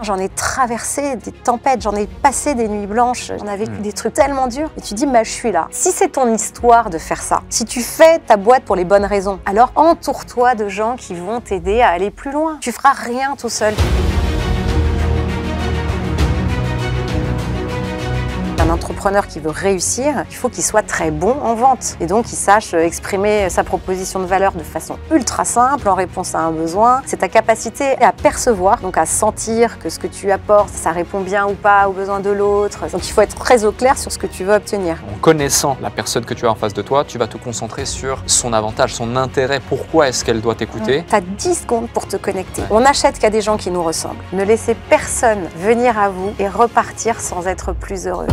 J'en ai traversé des tempêtes, j'en ai passé des nuits blanches, j'en ai vécu des trucs tellement durs. Et tu te dis, je suis là. Si c'est ton histoire de faire ça, si tu fais ta boîte pour les bonnes raisons, alors entoure-toi de gens qui vont t'aider à aller plus loin. Tu feras rien tout seul. Un entrepreneur qui veut réussir, il faut qu'il soit très bon en vente. Et donc, il sache exprimer sa proposition de valeur de façon ultra simple, en réponse à un besoin. C'est ta capacité à percevoir, donc à sentir que ce que tu apportes, ça répond bien ou pas aux besoins de l'autre. Donc, il faut être très au clair sur ce que tu veux obtenir. En connaissant la personne que tu as en face de toi, tu vas te concentrer sur son avantage, son intérêt. Pourquoi est-ce qu'elle doit t'écouter? Tu as 10 secondes pour te connecter. On n'achète qu'à des gens qui nous ressemblent. Ne laissez personne venir à vous et repartir sans être plus heureux.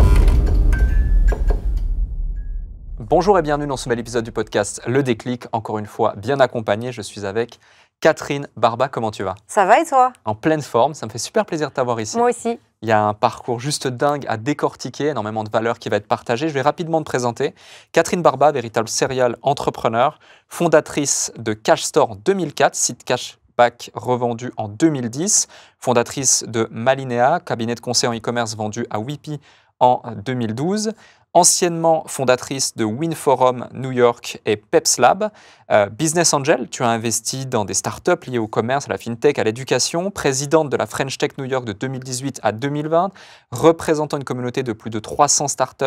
Bonjour et bienvenue dans ce nouvel épisode du podcast Le Déclic. Encore une fois, bien accompagné, je suis avec Catherine Barba. Comment tu vas? Ça va et toi? En pleine forme, ça me fait super plaisir de t'avoir ici. Moi aussi. Il y a un parcours juste dingue à décortiquer, énormément de valeurs qui va être partagée. Je vais rapidement te présenter. Catherine Barba, véritable serial entrepreneur, fondatrice de Cash Store en 2004, site cashback revendu en 2010, fondatrice de Malinea, cabinet de conseil en e-commerce vendu à Whippy en 2012, anciennement fondatrice de WinForum New York et PepsLab, Business Angel, tu as investi dans des startups liées au commerce, à la fintech, à l'éducation, présidente de la French Tech New York de 2018 à 2020, représentant une communauté de plus de 300 startups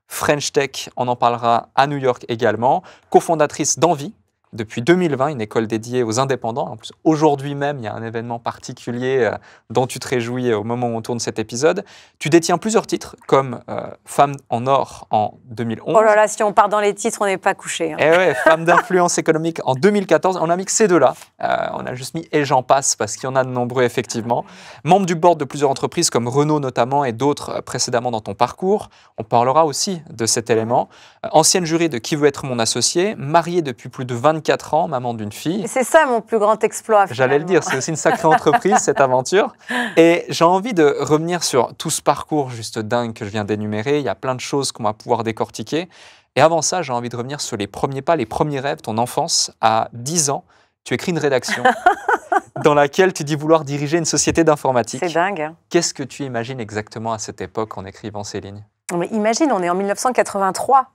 French Tech, on en parlera à New York également, cofondatrice d'Envie. Depuis 2020, une école dédiée aux indépendants. En plus, aujourd'hui même, il y a un événement particulier dont tu te réjouis au moment où on tourne cet épisode. Tu détiens plusieurs titres, comme Femme en or en 2011. Oh là là, si on part dans les titres, on n'est pas couché. Et ouais, Femme d'influence économique en 2014. On a mis que ces deux-là. On a juste mis « et j'en passe » parce qu'il y en a de nombreux, effectivement. Membre du board de plusieurs entreprises, comme Renault notamment, et d'autres précédemment dans ton parcours. On parlera aussi de cet élément. Ancienne jury de Qui veut être mon associé. Mariée depuis plus de 24 ans, maman d'une fille. C'est ça mon plus grand exploit. J'allais le dire, c'est aussi une sacrée entreprise, cette aventure. Et j'ai envie de revenir sur tout ce parcours juste dingue que je viens d'énumérer. Il y a plein de choses qu'on va pouvoir décortiquer. Et avant ça, j'ai envie de revenir sur les premiers pas, les premiers rêves, ton enfance. À 10 ans, tu écris une rédaction dans laquelle tu dis vouloir diriger une société d'informatique. C'est dingue. Hein. Qu'est-ce que tu imagines exactement à cette époque en écrivant ces lignes? Mais imagine, on est en 1983.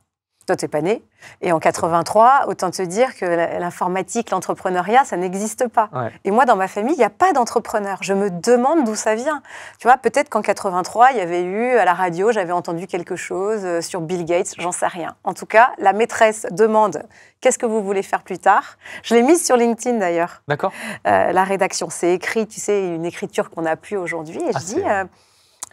Toi, tu n'es pas né. Et en 83, autant te dire que l'informatique, l'entrepreneuriat, ça n'existe pas. Ouais. Et moi, dans ma famille, il n'y a pas d'entrepreneur. Je me demande d'où ça vient. Tu vois, peut-être qu'en 83, il y avait eu à la radio, j'avais entendu quelque chose sur Bill Gates, j'en sais rien. En tout cas, la maîtresse demande « Qu'est-ce que vous voulez faire plus tard ?» Je l'ai mise sur LinkedIn d'ailleurs. D'accord. La rédaction, c'est écrit, tu sais, une écriture qu'on n'a plus aujourd'hui. Et je dis...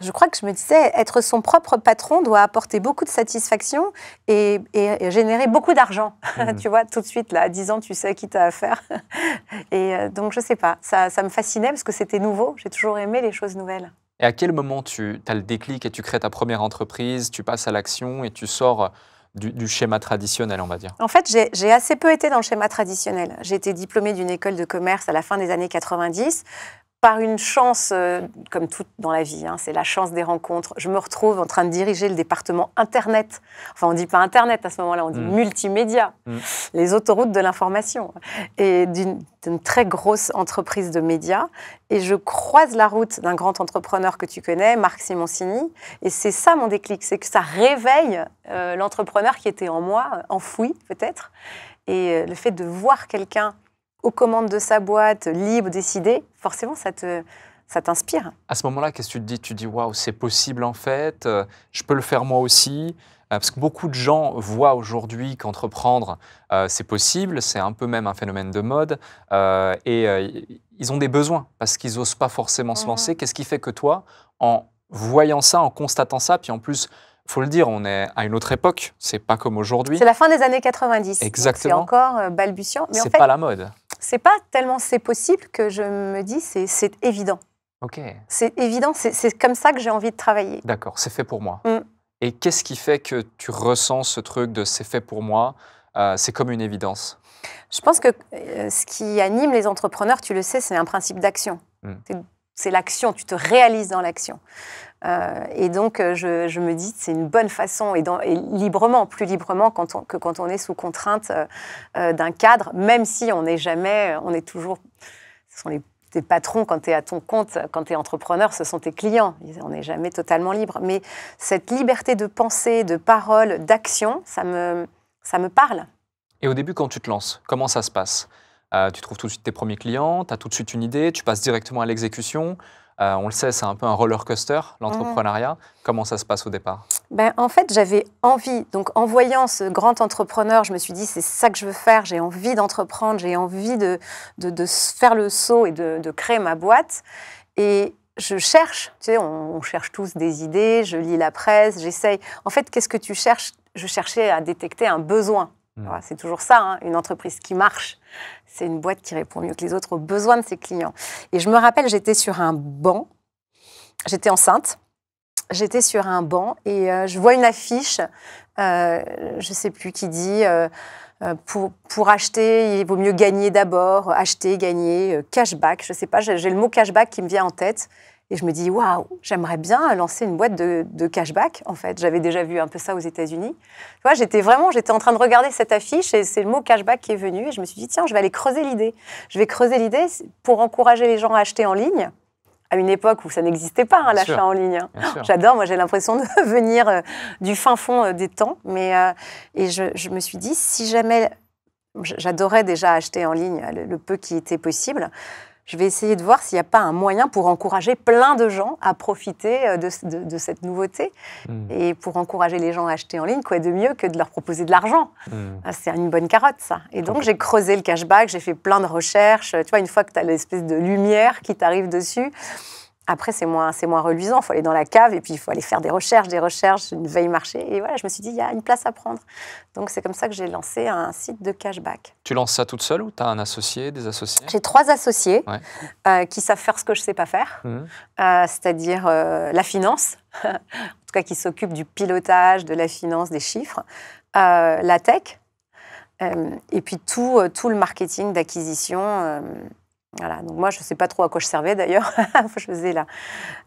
Je crois que je me disais, être son propre patron doit apporter beaucoup de satisfaction et générer beaucoup d'argent. Tu vois, tout de suite, là, à 10 ans, tu sais à qui tu as affaire. Et donc, je ne sais pas, ça me fascinait parce que c'était nouveau. J'ai toujours aimé les choses nouvelles. Et à quel moment tu as le déclic et tu crées ta première entreprise, tu passes à l'action et tu sors du schéma traditionnel, on va dire? En fait, j'ai assez peu été dans le schéma traditionnel. J'ai été diplômée d'une école de commerce à la fin des années 90. Par une chance, comme tout dans la vie, hein, c'est la chance des rencontres. Je me retrouve en train de diriger le département Internet. Enfin, on ne dit pas Internet à ce moment-là, on dit multimédia, les autoroutes de l'information. Et d'une très grosse entreprise de médias. Et je croise la route d'un grand entrepreneur que tu connais, Marc Simoncini. Et c'est ça mon déclic, c'est que ça réveille l'entrepreneur qui était en moi, enfoui peut-être. Et le fait de voir quelqu'un aux commandes de sa boîte, libre, décidé, forcément, ça t'inspire. À ce moment-là, qu'est-ce que tu te dis? Tu te dis, waouh, c'est possible en fait, je peux le faire moi aussi. Parce que beaucoup de gens voient aujourd'hui qu'entreprendre, c'est possible, c'est un peu même un phénomène de mode, et ils ont des besoins parce qu'ils n'osent pas forcément se lancer. Qu'est-ce qui fait que toi, en voyant ça, en constatant ça, puis en plus, il faut le dire, on est à une autre époque, c'est pas comme aujourd'hui. C'est la fin des années 90. Exactement. C'est encore balbutiant. Mais c'est en fait, pas la mode. C'est pas tellement c'est possible que je me dis c'est évident. Ok. C'est évident, c'est comme ça que j'ai envie de travailler. D'accord, c'est fait pour moi. Et qu'est-ce qui fait que tu ressens ce truc de c'est fait pour moi? C'est comme une évidence. Je pense que ce qui anime les entrepreneurs, tu le sais, c'est un principe d'action. C'est l'action, tu te réalises dans l'action. Et donc, je me dis, c'est une bonne façon, et librement, plus librement que quand on est sous contrainte d'un cadre, même si on n'est jamais, on est toujours, ce sont les tes patrons, quand tu es à ton compte, quand tu es entrepreneur, ce sont tes clients. On n'est jamais totalement libre. Mais cette liberté de pensée, de parole, d'action, ça me parle. Et au début, quand tu te lances, comment ça se passe? Tu trouves tout de suite tes premiers clients, tu as tout de suite une idée, tu passes directement à l'exécution. On le sait, c'est un peu un roller coaster, l'entrepreneuriat. Comment ça se passe au départ? En fait, j'avais envie. Donc, en voyant ce grand entrepreneur, je me suis dit, c'est ça que je veux faire. J'ai envie d'entreprendre, j'ai envie de faire le saut et de créer ma boîte. Et je cherche, tu sais, on cherche tous des idées, je lis la presse, j'essaye. En fait, qu'est-ce que tu cherches? Je cherchais à détecter un besoin. Voilà, c'est toujours ça, hein, une entreprise qui marche. C'est une boîte qui répond mieux que les autres aux besoins de ses clients. Et je me rappelle, j'étais sur un banc, j'étais enceinte, j'étais sur un banc et je vois une affiche, je ne sais plus qui dit, pour acheter, il vaut mieux gagner d'abord, acheter, gagner, cashback, je ne sais pas, j'ai le mot cashback qui me vient en tête. Et je me dis, waouh, j'aimerais bien lancer une boîte de cashback, en fait. J'avais déjà vu un peu ça aux États-Unis. Tu vois, j'étais en train de regarder cette affiche et c'est le mot cashback qui est venu. Et je me suis dit, tiens, je vais aller creuser l'idée. Je vais creuser l'idée pour encourager les gens à acheter en ligne, à une époque où ça n'existait pas, hein, l'achat en ligne. J'adore, moi j'ai l'impression de venir du fin fond des temps. Et je me suis dit, si jamais, j'adorais déjà acheter en ligne le peu qui était possible, je vais essayer de voir s'il n'y a pas un moyen pour encourager plein de gens à profiter de cette nouveauté. Et pour encourager les gens à acheter en ligne, quoi de mieux que de leur proposer de l'argent? C'est une bonne carotte, ça. Et donc, j'ai creusé le cashback, j'ai fait plein de recherches. Tu vois, une fois que tu as l'espèce de lumière qui t'arrive dessus, après, c'est moins reluisant. Il faut aller dans la cave et puis il faut aller faire des recherches, une veille marché. Et voilà, je me suis dit, il y a une place à prendre. Donc, c'est comme ça que j'ai lancé un site de cashback. Tu lances ça toute seule ou tu as un associé, des associés? J'ai 3 associés qui savent faire ce que je ne sais pas faire, c'est-à-dire la finance, en tout cas qui s'occupent du pilotage, de la finance, des chiffres, la tech, et puis tout le marketing d'acquisition. Voilà, donc moi, je ne sais pas trop à quoi je servais d'ailleurs. Je faisais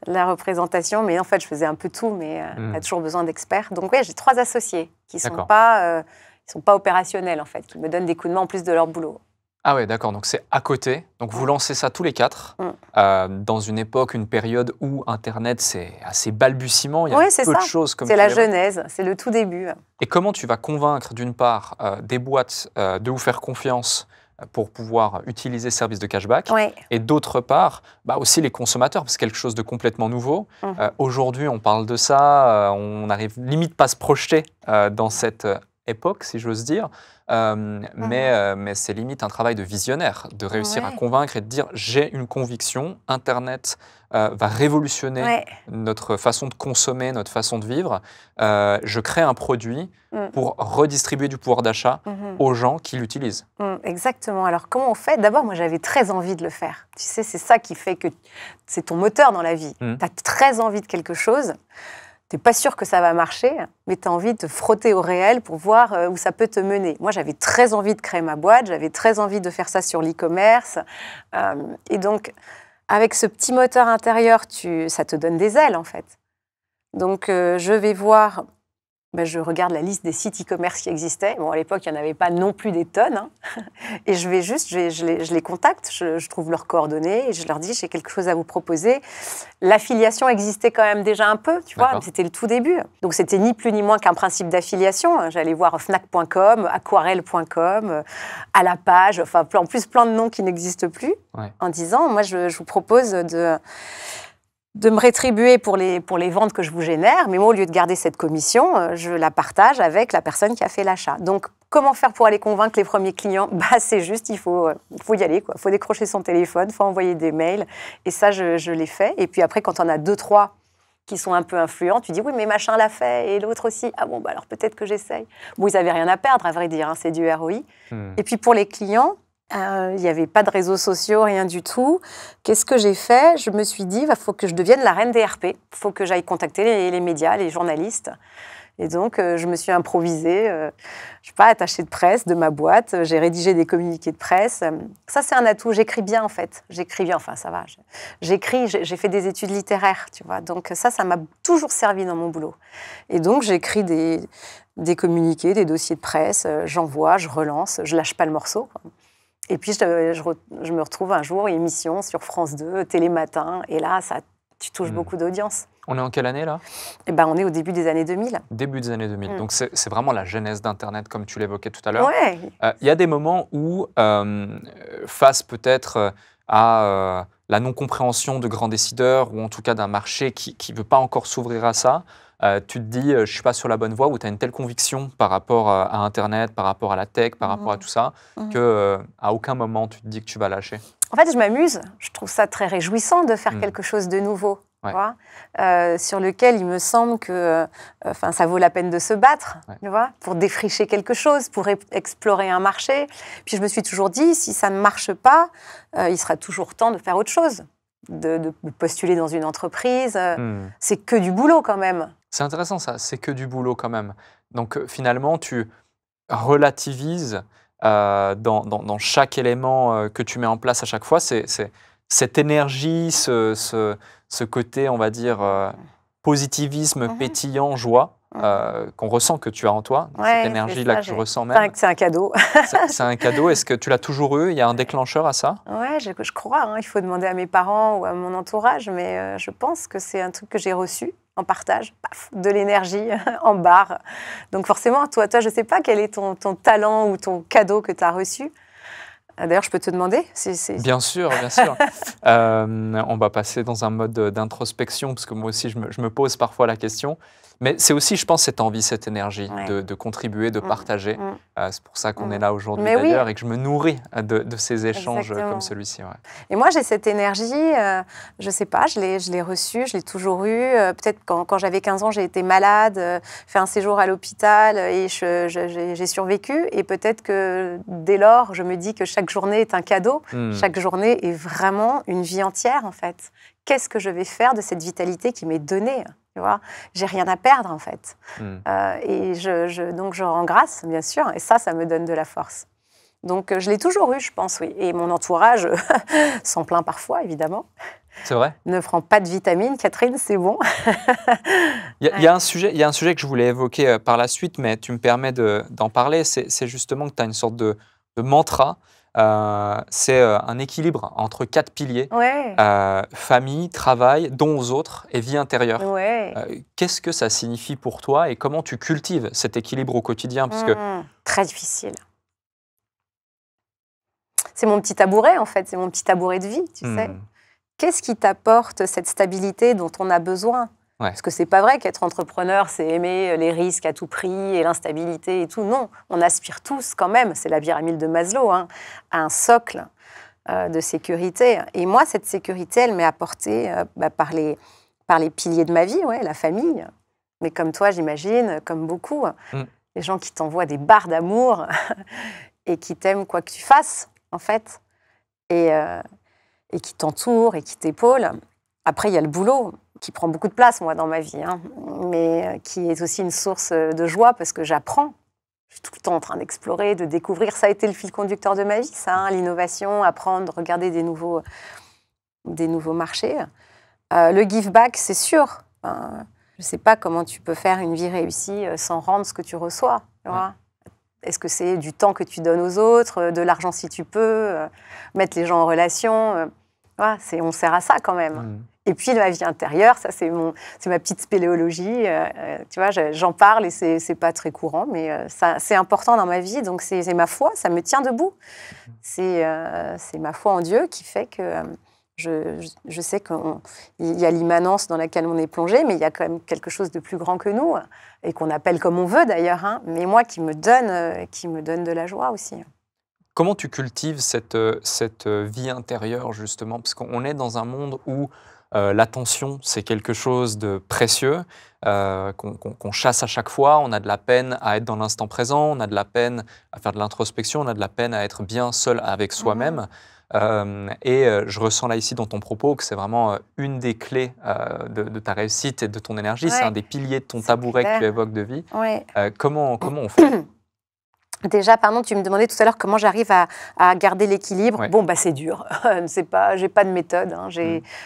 la représentation, mais en fait, je faisais un peu tout, mais tu as toujours besoin d'experts. Donc oui, j'ai 3 associés qui ne sont pas opérationnels, en fait, qui me donnent des coups de main en plus de leur boulot. Ah ouais, d'accord, donc c'est à côté. Donc vous lancez ça tous les 4, dans une époque, une période où Internet, c'est assez balbutiement, il y a peu de choses comme ça. C'est la genèse, c'est le tout début. Et comment tu vas convaincre, d'une part, des boîtes de vous faire confiance pour pouvoir utiliser le service de cashback, et d'autre part, aussi les consommateurs, parce que c'est quelque chose de complètement nouveau. Aujourd'hui, on parle de ça, on n'arrive limite pas à se projeter dans cette époque, si j'ose dire, mais c'est limite un travail de visionnaire, de réussir à convaincre et de dire, j'ai une conviction, Internet va révolutionner notre façon de consommer, notre façon de vivre. Je crée un produit pour redistribuer du pouvoir d'achat aux gens qui l'utilisent. Exactement. Alors, comment on fait? D'abord, moi, j'avais très envie de le faire. Tu sais, c'est ça qui fait que c'est ton moteur dans la vie. Tu as très envie de quelque chose. Tu n'es pas sûr que ça va marcher, mais tu as envie de te frotter au réel pour voir où ça peut te mener. Moi, j'avais très envie de créer ma boîte, j'avais très envie de faire ça sur l'e-commerce. Et donc, avec ce petit moteur intérieur, ça te donne des ailes, en fait. Donc, je vais voir... je regarde la liste des sites e-commerce qui existaient. Bon, à l'époque, il n'y en avait pas non plus des tonnes. Hein. Et je les contacte, je trouve leurs coordonnées et je leur dis, j'ai quelque chose à vous proposer. L'affiliation existait quand même déjà un peu, tu vois, c'était le tout début. Donc, c'était ni plus ni moins qu'un principe d'affiliation. J'allais voir fnac.com, aquarelle.com, à la page, enfin, en plus, plein de noms qui n'existent plus, en disant, moi, je vous propose de me rétribuer pour les ventes que je vous génère, mais moi, au lieu de garder cette commission, je la partage avec la personne qui a fait l'achat. Donc, comment faire pour aller convaincre les premiers clients? C'est juste, il faut y aller, quoi. Il faut décrocher son téléphone, il faut envoyer des mails, et ça, je l'ai fait. Et puis après, quand on a 2-3 qui sont un peu influents, tu dis, oui, mais machin l'a fait, et l'autre aussi. Ah bon, alors peut-être que j'essaye. Bon, ils n'avaient rien à perdre, à vrai dire, hein, c'est du ROI. Et puis pour les clients, il n'y avait pas de réseaux sociaux, rien du tout. Qu'est-ce que j'ai fait? Je me suis dit, il faut que je devienne la reine des RP. Il faut que j'aille contacter les médias, les journalistes. Et donc, je me suis improvisée, je sais pas, attachée de presse de ma boîte. J'ai rédigé des communiqués de presse. Ça, c'est un atout. J'écris bien, en fait. J'écris bien, enfin, ça va. J'écris, j'ai fait des études littéraires, tu vois. Donc, ça m'a toujours servi dans mon boulot. Et donc, j'écris des communiqués, des dossiers de presse. J'envoie, je relance, je lâche pas le morceau, quoi. Et puis, je me retrouve un jour, émission sur France 2, Télématin, et là, tu touches beaucoup d'audience. On est en quelle année, là? Eh ben, on est au début des années 2000. Début des années 2000. Donc, c'est vraiment la genèse d'Internet, comme tu l'évoquais tout à l'heure. Ouais. Il y a des moments où, face peut-être à la non-compréhension de grands décideurs, ou en tout cas d'un marché qui ne veut pas encore s'ouvrir à ça, tu te dis, je ne suis pas sur la bonne voie, ou tu as une telle conviction par rapport à Internet, par rapport à la tech, par rapport à tout ça, qu'à aucun moment tu te dis que tu vas lâcher. En fait, je m'amuse. Je trouve ça très réjouissant de faire quelque chose de nouveau. Ouais. Tu vois, sur lequel il me semble que ça vaut la peine de se battre, tu vois, pour défricher quelque chose, pour explorer un marché. Puis je me suis toujours dit, si ça ne marche pas, il sera toujours temps de faire autre chose, de postuler dans une entreprise. C'est que du boulot quand même. C'est intéressant ça, c'est que du boulot quand même. Donc finalement, tu relativises dans chaque élément que tu mets en place à chaque fois. C'est cette énergie, ce côté, on va dire, positivisme, pétillant, joie, qu'on ressent que tu as en toi, cette énergie-là que tu ressens même. C'est un cadeau. C'est un cadeau. Est-ce que tu l'as toujours eu? Il y a un déclencheur à ça? Ouais, je crois. Hein. Il faut demander à mes parents ou à mon entourage, mais je pense que c'est un truc que j'ai reçu en partage, paf, de l'énergie en barre. Donc forcément, toi je ne sais pas quel est ton talent ou ton cadeau que tu as reçu. D'ailleurs, je peux te demander Bien sûr, bien sûr. On va passer dans un mode d'introspection, parce que moi aussi, je me pose parfois la question. Mais c'est aussi, je pense, cette envie, cette énergie de contribuer, de partager. C'est pour ça qu'on est là aujourd'hui d'ailleurs, et que je me nourris de ces échanges comme celui-ci. Ouais. Et moi, j'ai cette énergie, je ne sais pas, je l'ai reçue, je l'ai toujours eue. Peut-être quand j'avais 15 ans, j'ai été malade, fait un séjour à l'hôpital et j'ai survécu. Et peut-être que dès lors, je me dis que chaque journée est un cadeau. Chaque journée est vraiment une vie entière, en fait. Qu'est-ce que je vais faire de cette vitalité qui m'est donnée ? Tu vois, j'ai rien à perdre en fait. Et donc je rends grâce, bien sûr, et ça me donne de la force. Donc je l'ai toujours eu, je pense, oui. Et mon entourage s'en plaint parfois, évidemment. C'est vrai? Ne prends pas de vitamines, Catherine, c'est bon. Il y a un sujet que je voulais évoquer par la suite, mais tu me permets d'en parler. C'est justement que tu as une sorte de mantra. C'est un équilibre entre 4 piliers, famille, travail, dons aux autres et vie intérieure. Qu'est-ce que ça signifie pour toi et comment tu cultives cet équilibre au quotidien? Parce que... Très difficile. C'est mon petit tabouret, en fait, c'est mon petit tabouret de vie, tu sais. Qu'est-ce qui t'apporte cette stabilité dont on a besoin? Parce que c'est pas vrai qu'être entrepreneur, c'est aimer les risques à tout prix et l'instabilité et tout. Non, on aspire tous quand même, c'est la pyramide de Maslow, hein, à un socle de sécurité. Et moi, cette sécurité, elle m'est apportée par les piliers de ma vie, la famille. Mais comme toi, j'imagine, comme beaucoup, les gens qui t'envoient des barres d'amour et qui t'aiment quoi que tu fasses, en fait, et qui t'entourent et qui t'épaulent. Après, il y a le boulot qui prend beaucoup de place, moi, dans ma vie, hein, mais qui est aussi une source de joie parce que j'apprends. Je suis tout le temps en train d'explorer, de découvrir. Ça a été le fil conducteur de ma vie, ça, hein, l'innovation, apprendre, regarder des nouveaux marchés. Le give back, c'est sûr. Je ne sais pas comment tu peux faire une vie réussie sans rendre ce que tu reçois. Tu vois. Est-ce que c'est du temps que tu donnes aux autres, de l'argent si tu peux, mettre les gens en relation on sert à ça quand même. Et puis la vie intérieure, ça c'est ma petite spéléologie. Tu vois, j'en parle et c'est pas très courant, mais c'est important dans ma vie. Donc c'est ma foi, ça me tient debout. C'est ma foi en Dieu qui fait que je sais qu'il y a l'immanence dans laquelle on est plongé, mais il y a quand même quelque chose de plus grand que nous et qu'on appelle comme on veut d'ailleurs. Hein, mais moi qui me donne de la joie aussi. Comment tu cultives cette vie intérieure, justement? Parce qu'on est dans un monde où l'attention, c'est quelque chose de précieux, qu'on chasse à chaque fois. On a de la peine à être dans l'instant présent, on a de la peine à faire de l'introspection, on a de la peine à être bien seul avec soi-même. Je ressens là ici dans ton propos que c'est vraiment une des clés de ta réussite et de ton énergie. C'est un des piliers de ton tabouret que tu évoques de vie. Comment on fait? Déjà, pardon, tu me demandais tout à l'heure comment j'arrive à garder l'équilibre. Ouais. Bon, bah, c'est dur. J'ai pas de méthode. Hein.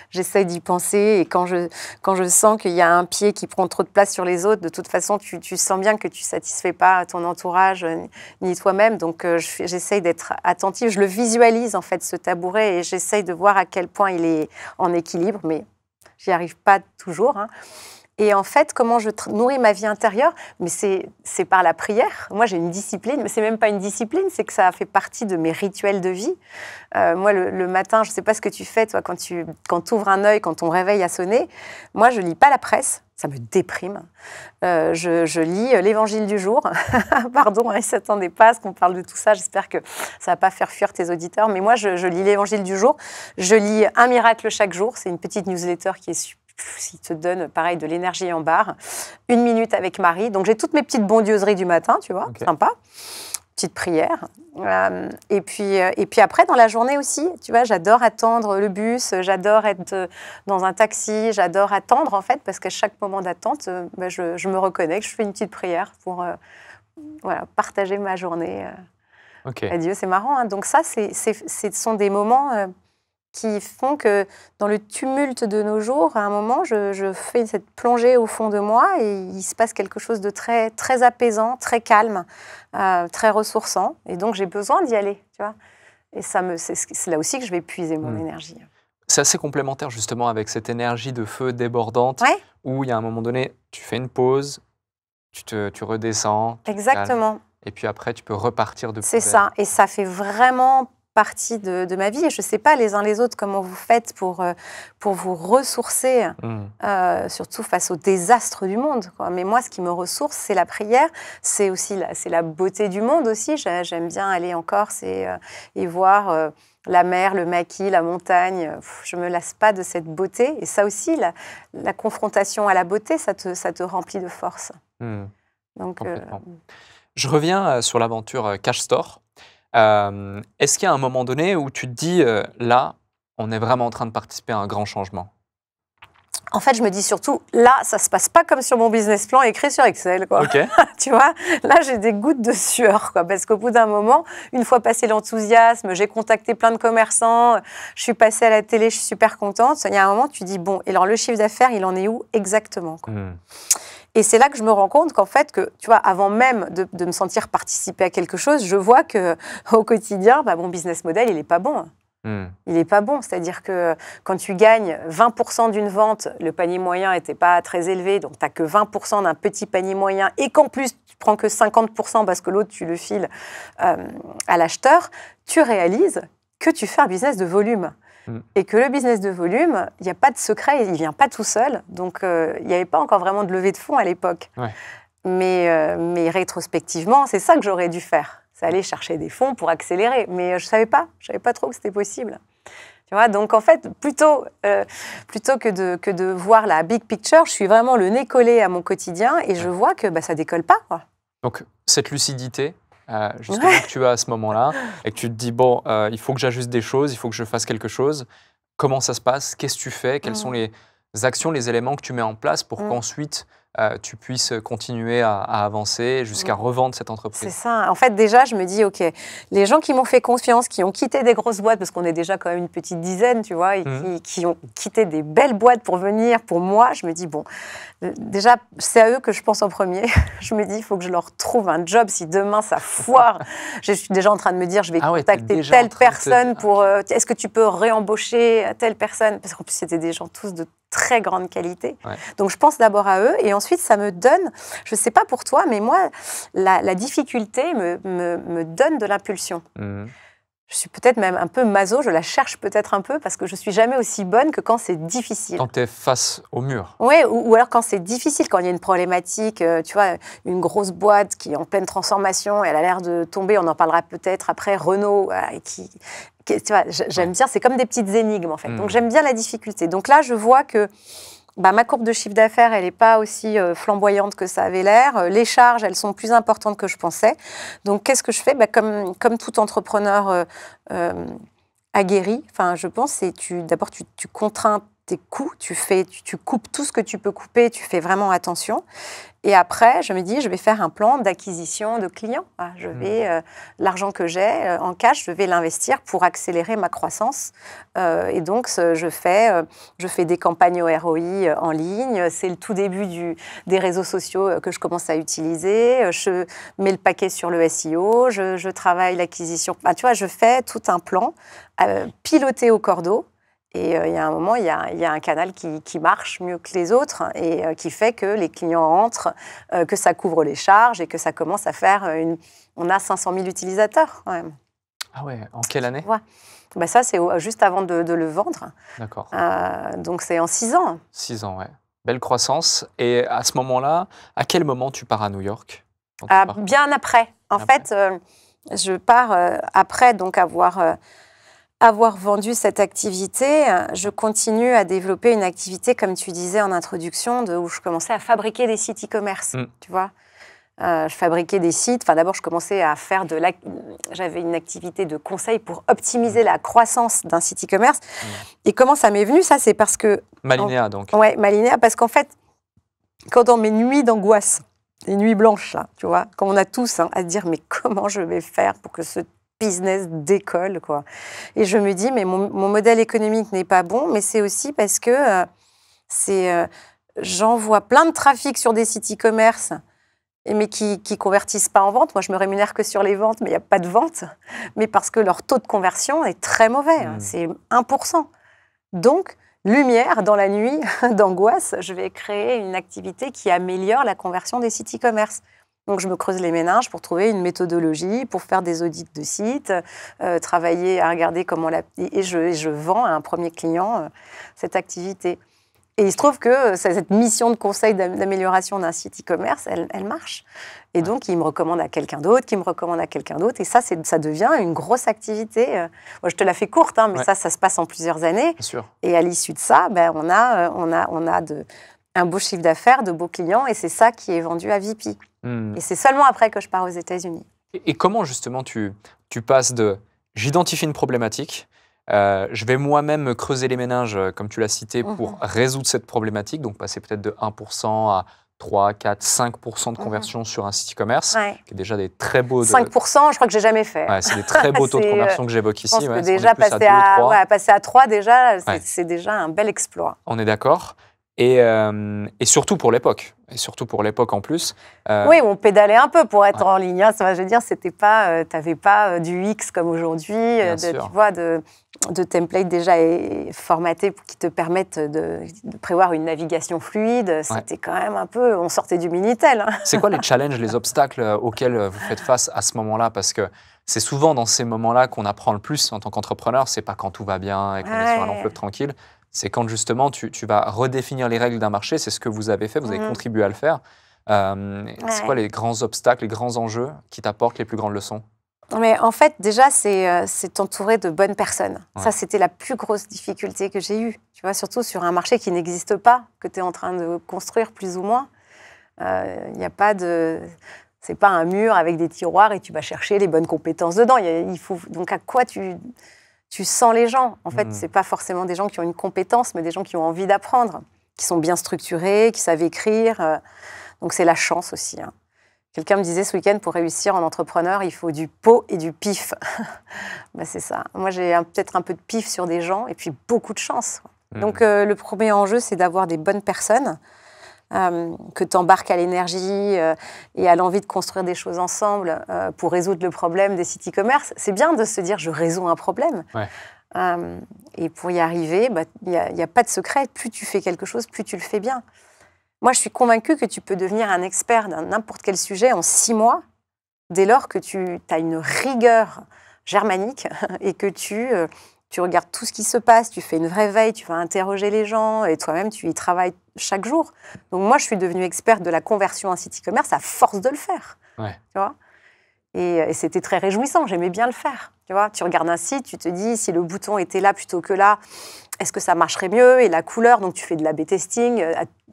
J'essaye d'y penser. Et quand je sens qu'il y a un pied qui prend trop de place sur les autres, de toute façon, tu sens bien que tu satisfais pas ton entourage ni toi-même. Donc, j'essaye d'être attentive. Je le visualise, en fait, ce tabouret, et j'essaye de voir à quel point il est en équilibre. Mais j'y arrive pas toujours. Hein. Et en fait, comment je nourris ma vie intérieure? Mais c'est par la prière. Moi, j'ai une discipline, mais c'est même pas une discipline, c'est que ça fait partie de mes rituels de vie. Moi, le matin, je sais pas ce que tu fais, toi, quand tu ouvres un œil, quand ton réveil a sonné. Moi, je lis pas la presse, ça me déprime. Je lis l'évangile du jour. Pardon, ils ne s'attendaient pas à ce qu'on parle de tout ça. J'espère que ça va pas faire fuir tes auditeurs. Mais moi, je lis l'évangile du jour. Je lis un miracle chaque jour. C'est une petite newsletter qui est qui te donne, pareil, de l'énergie en barre. 1 minute avec Marie. Donc, j'ai toutes mes petites bondieuseries du matin, tu vois, okay. Sympa. Petite prière. Et puis après, dans la journée aussi, tu vois, j'adore attendre le bus, j'adore être dans un taxi, j'adore attendre, en fait, parce qu'à chaque moment d'attente, je me reconnecte, je fais une petite prière pour voilà, partager ma journée. Okay. Adieu, c'est marrant. Hein. Donc ça, ce sont des moments... qui font que dans le tumulte de nos jours, à un moment, je fais cette plongée au fond de moi et il se passe quelque chose de très, très apaisant, très calme, très ressourçant. Et donc, j'ai besoin d'y aller, tu vois. Et c'est là aussi que je vais puiser mon énergie. C'est assez complémentaire, justement, avec cette énergie de feu débordante, où il y a un moment donné, tu fais une pause, tu redescends. Exactement. Et puis après, tu peux repartir de plus belle. C'est ça. Et ça fait vraiment... partie de ma vie et je ne sais pas les uns les autres comment vous faites pour vous ressourcer, surtout face aux désastres du monde, quoi. Mais moi, ce qui me ressource, c'est la prière, c'est aussi la beauté du monde aussi. J'aime bien aller en Corse et voir la mer, le maquis, la montagne. Je ne me lasse pas de cette beauté. Et ça aussi, la confrontation à la beauté, ça te remplit de force. Donc, je reviens sur l'aventure Cash Store. Est-ce qu'il y a un moment donné où tu te dis, là, on est vraiment en train de participer à un grand changement? En fait, je me dis surtout, là, ça ne se passe pas comme sur mon business plan écrit sur Excel, quoi. Okay. Tu vois, là, j'ai des gouttes de sueur, quoi, parce qu'au bout d'un moment, une fois passé l'enthousiasme, j'ai contacté plein de commerçants, je suis passée à la télé, je suis super contente. Il y a un moment, tu dis, bon, et alors le chiffre d'affaires, il en est où exactement, quoi. Et c'est là que je me rends compte qu'en fait, tu vois, avant même de me sentir participer à quelque chose, je vois qu'au quotidien, mon business model, il n'est pas bon. Il n'est pas bon. C'est-à-dire que quand tu gagnes 20% d'une vente, le panier moyen n'était pas très élevé, donc tu n'as que 20% d'un petit panier moyen, et qu'en plus, tu prends que 50% parce que l'autre, tu le files à l'acheteur, tu réalises que tu fais un business de volume. Et que le business de volume, il n'y a pas de secret, il ne vient pas tout seul. Donc, il n'y avait pas encore vraiment de levée de fonds à l'époque. Ouais. Mais rétrospectivement, c'est ça que j'aurais dû faire. C'est aller chercher des fonds pour accélérer. Mais je ne savais pas trop que c'était possible. Tu vois, donc, en fait, plutôt que de voir la big picture, je suis vraiment le nez collé à mon quotidien et je vois que ça ne décolle pas, quoi. Donc, cette lucidité, justement, que tu as à ce moment-là, et que tu te dis, bon, il faut que j'ajuste des choses, il faut que je fasse quelque chose. Comment ça se passe? Qu'est-ce que tu fais? Quelles sont les actions, les éléments que tu mets en place pour qu'ensuite tu puisses continuer à avancer jusqu'à revendre cette entreprise? C'est ça. En fait, déjà, je me dis, OK, les gens qui m'ont fait confiance, qui ont quitté des grosses boîtes, parce qu'on est déjà quand même une petite dizaine, tu vois, et qui ont quitté des belles boîtes pour venir, pour moi, je me dis, bon, déjà, c'est à eux que je pense en premier. Je me dis, il faut que je leur trouve un job si demain ça foire. Je suis déjà en train de me dire, je vais contacter telle personne pour... est-ce que tu peux réembaucher telle personne? Parce qu'en plus, c'était des gens tous de très grande qualité. Ouais. Donc, je pense d'abord à eux. Et ensuite, ça me donne... Je ne sais pas pour toi, mais moi, la difficulté me donne de l'impulsion. Je suis peut-être même un peu maso, je la cherche peut-être un peu parce que je ne suis jamais aussi bonne que quand c'est difficile. Quand tu es face au mur. Oui, ou alors quand c'est difficile, quand il y a une problématique, tu vois, une grosse boîte qui est en pleine transformation, elle a l'air de tomber, on en parlera peut-être après, Renault, tu vois, j'aime bien, c'est comme des petites énigmes en fait. Donc j'aime bien la difficulté. Donc là, je vois que ma courbe de chiffre d'affaires, elle n'est pas aussi flamboyante que ça avait l'air. Les charges, elles sont plus importantes que je pensais. Donc, qu'est-ce que je fais? Comme tout entrepreneur aguerri, je pense, c'est d'abord, tu contrains tes coûts, tu coupes tout ce que tu peux couper, tu fais vraiment attention. Et après, je me dis, je vais faire un plan d'acquisition de clients. Voilà, l'argent que j'ai en cash, je vais l'investir pour accélérer ma croissance. Et donc, je fais des campagnes au ROI en ligne. C'est le tout début des réseaux sociaux que je commence à utiliser. Je mets le paquet sur le SEO. Je travaille l'acquisition. Enfin, tu vois, je fais tout un plan piloté au cordeau. Et il y a un moment, il y a un canal qui marche mieux que les autres et qui fait que les clients entrent, que ça couvre les charges et que ça commence à faire On a 500 000 utilisateurs. Ouais. Ah ouais, en quelle année? Ouais. Bah ça, c'est juste avant de le vendre. D'accord. Donc, c'est en 6 ans. 6 ans, ouais. Belle croissance. Et à ce moment-là, à quel moment tu pars à New York? Bien après. En fait, je pars après donc avoir vendu cette activité, je continue à développer une activité, comme tu disais en introduction, où je commençais à fabriquer des sites e-commerce, tu vois. Je fabriquais des sites. Enfin, d'abord, je commençais à faire j'avais une activité de conseil pour optimiser la croissance d'un site e-commerce. Et comment ça m'est venu? Ça, c'est parce que... Malinéa, donc. Ouais, Malinéa, parce qu'en fait, quand dans mes nuits d'angoisse, les nuits blanches, là, tu vois, comme on a tous, à se dire, mais comment je vais faire pour que ce business décolle, quoi. Et je me dis, mais mon modèle économique n'est pas bon, mais c'est aussi parce que j'envoie plein de trafic sur des sites e-commerce, mais qui convertissent pas en vente. Moi, je me rémunère que sur les ventes, mais il n'y a pas de vente. Mais parce que leur taux de conversion est très mauvais, c'est 1%. Donc, lumière dans la nuit d'angoisse, je vais créer une activité qui améliore la conversion des sites e-commerce. Donc, je me creuse les méninges pour trouver une méthodologie, pour faire des audits de sites, travailler à regarder comment et je vends à un premier client cette activité. Et il se trouve que cette mission de conseil d'amélioration d'un site e-commerce, elle marche. Et donc, il me recommande à quelqu'un d'autre, qui me recommande à quelqu'un d'autre. Et ça devient une grosse activité. Moi, je te la fais courte, mais ça se passe en plusieurs années. Bien sûr. Et à l'issue de ça, on a un beau chiffre d'affaires, de beaux clients. Et c'est ça qui est vendu à VP. Et c'est seulement après que je pars aux États-Unis. Et comment, justement, tu passes de « j'identifie une problématique », je vais moi-même me creuser les méninges, comme tu l'as cité, pour résoudre cette problématique, donc passer peut-être de 1% à 3, 4, 5% de conversion sur un site e-commerce, qui est déjà des très beaux... 5%, je crois que j'ai jamais fait. Ouais, c'est des très beaux taux de conversion que j'évoque ici. Je pense que déjà passer à 3, déjà, c'est déjà un bel exploit. On est d'accord. Et surtout pour l'époque. Et surtout pour l'époque en plus. Oui, on pédalait un peu pour être en ligne. Ça va, je veux dire, c'était pas, t'avais pas du X comme aujourd'hui, tu vois, de templates déjà formatés qui te permettent de prévoir une navigation fluide. C'était quand même un peu, on sortait du Minitel. C'est quoi les challenges, les obstacles auxquels vous faites face à ce moment-là? Parce que c'est souvent dans ces moments-là qu'on apprend le plus en tant qu'entrepreneur. C'est pas quand tout va bien et qu'on est sur un long fleuve tranquille. C'est quand justement tu vas redéfinir les règles d'un marché. C'est ce que vous avez fait, vous avez contribué à le faire. C'est quoi les grands obstacles, les grands enjeux qui t'apportent les plus grandes leçons? Mais en fait, déjà, c'est t'entourer de bonnes personnes. Ça, c'était la plus grosse difficulté que j'ai eue. Tu vois, surtout sur un marché qui n'existe pas, que tu es en train de construire plus ou moins. Il n'y a pas de... C'est pas un mur avec des tiroirs et tu vas chercher les bonnes compétences dedans. Il faut... Donc, à quoi tu sens les gens? En fait, c'est pas forcément des gens qui ont une compétence, mais des gens qui ont envie d'apprendre, qui sont bien structurés, qui savent écrire. Donc, c'est la chance aussi. Quelqu'un me disait ce week-end, pour réussir en entrepreneur, il faut du pot et du pif. C'est ça. Moi, j'ai peut-être un peu de pif sur des gens et puis beaucoup de chance. Donc, le premier enjeu, c'est d'avoir des bonnes personnes, que tu embarques à l'énergie et à l'envie de construire des choses ensemble pour résoudre le problème des sites e-commerce. C'est bien de se dire, je résous un problème. Et pour y arriver, y a pas de secret. Plus tu fais quelque chose, plus tu le fais bien. Moi, je suis convaincue que tu peux devenir un expert dans n'importe quel sujet en 6 mois, dès lors que tu as une rigueur germanique et que tu regardes tout ce qui se passe, tu fais une vraie veille, tu vas interroger les gens et toi-même, tu y travailles chaque jour. Donc moi, je suis devenue experte de la conversion en site e-commerce à force de le faire. Tu vois, et c'était très réjouissant, j'aimais bien le faire. Tu vois, tu regardes un site, tu te dis, si le bouton était là plutôt que là, est-ce que ça marcherait mieux? Et la couleur, donc tu fais de l'A/B testing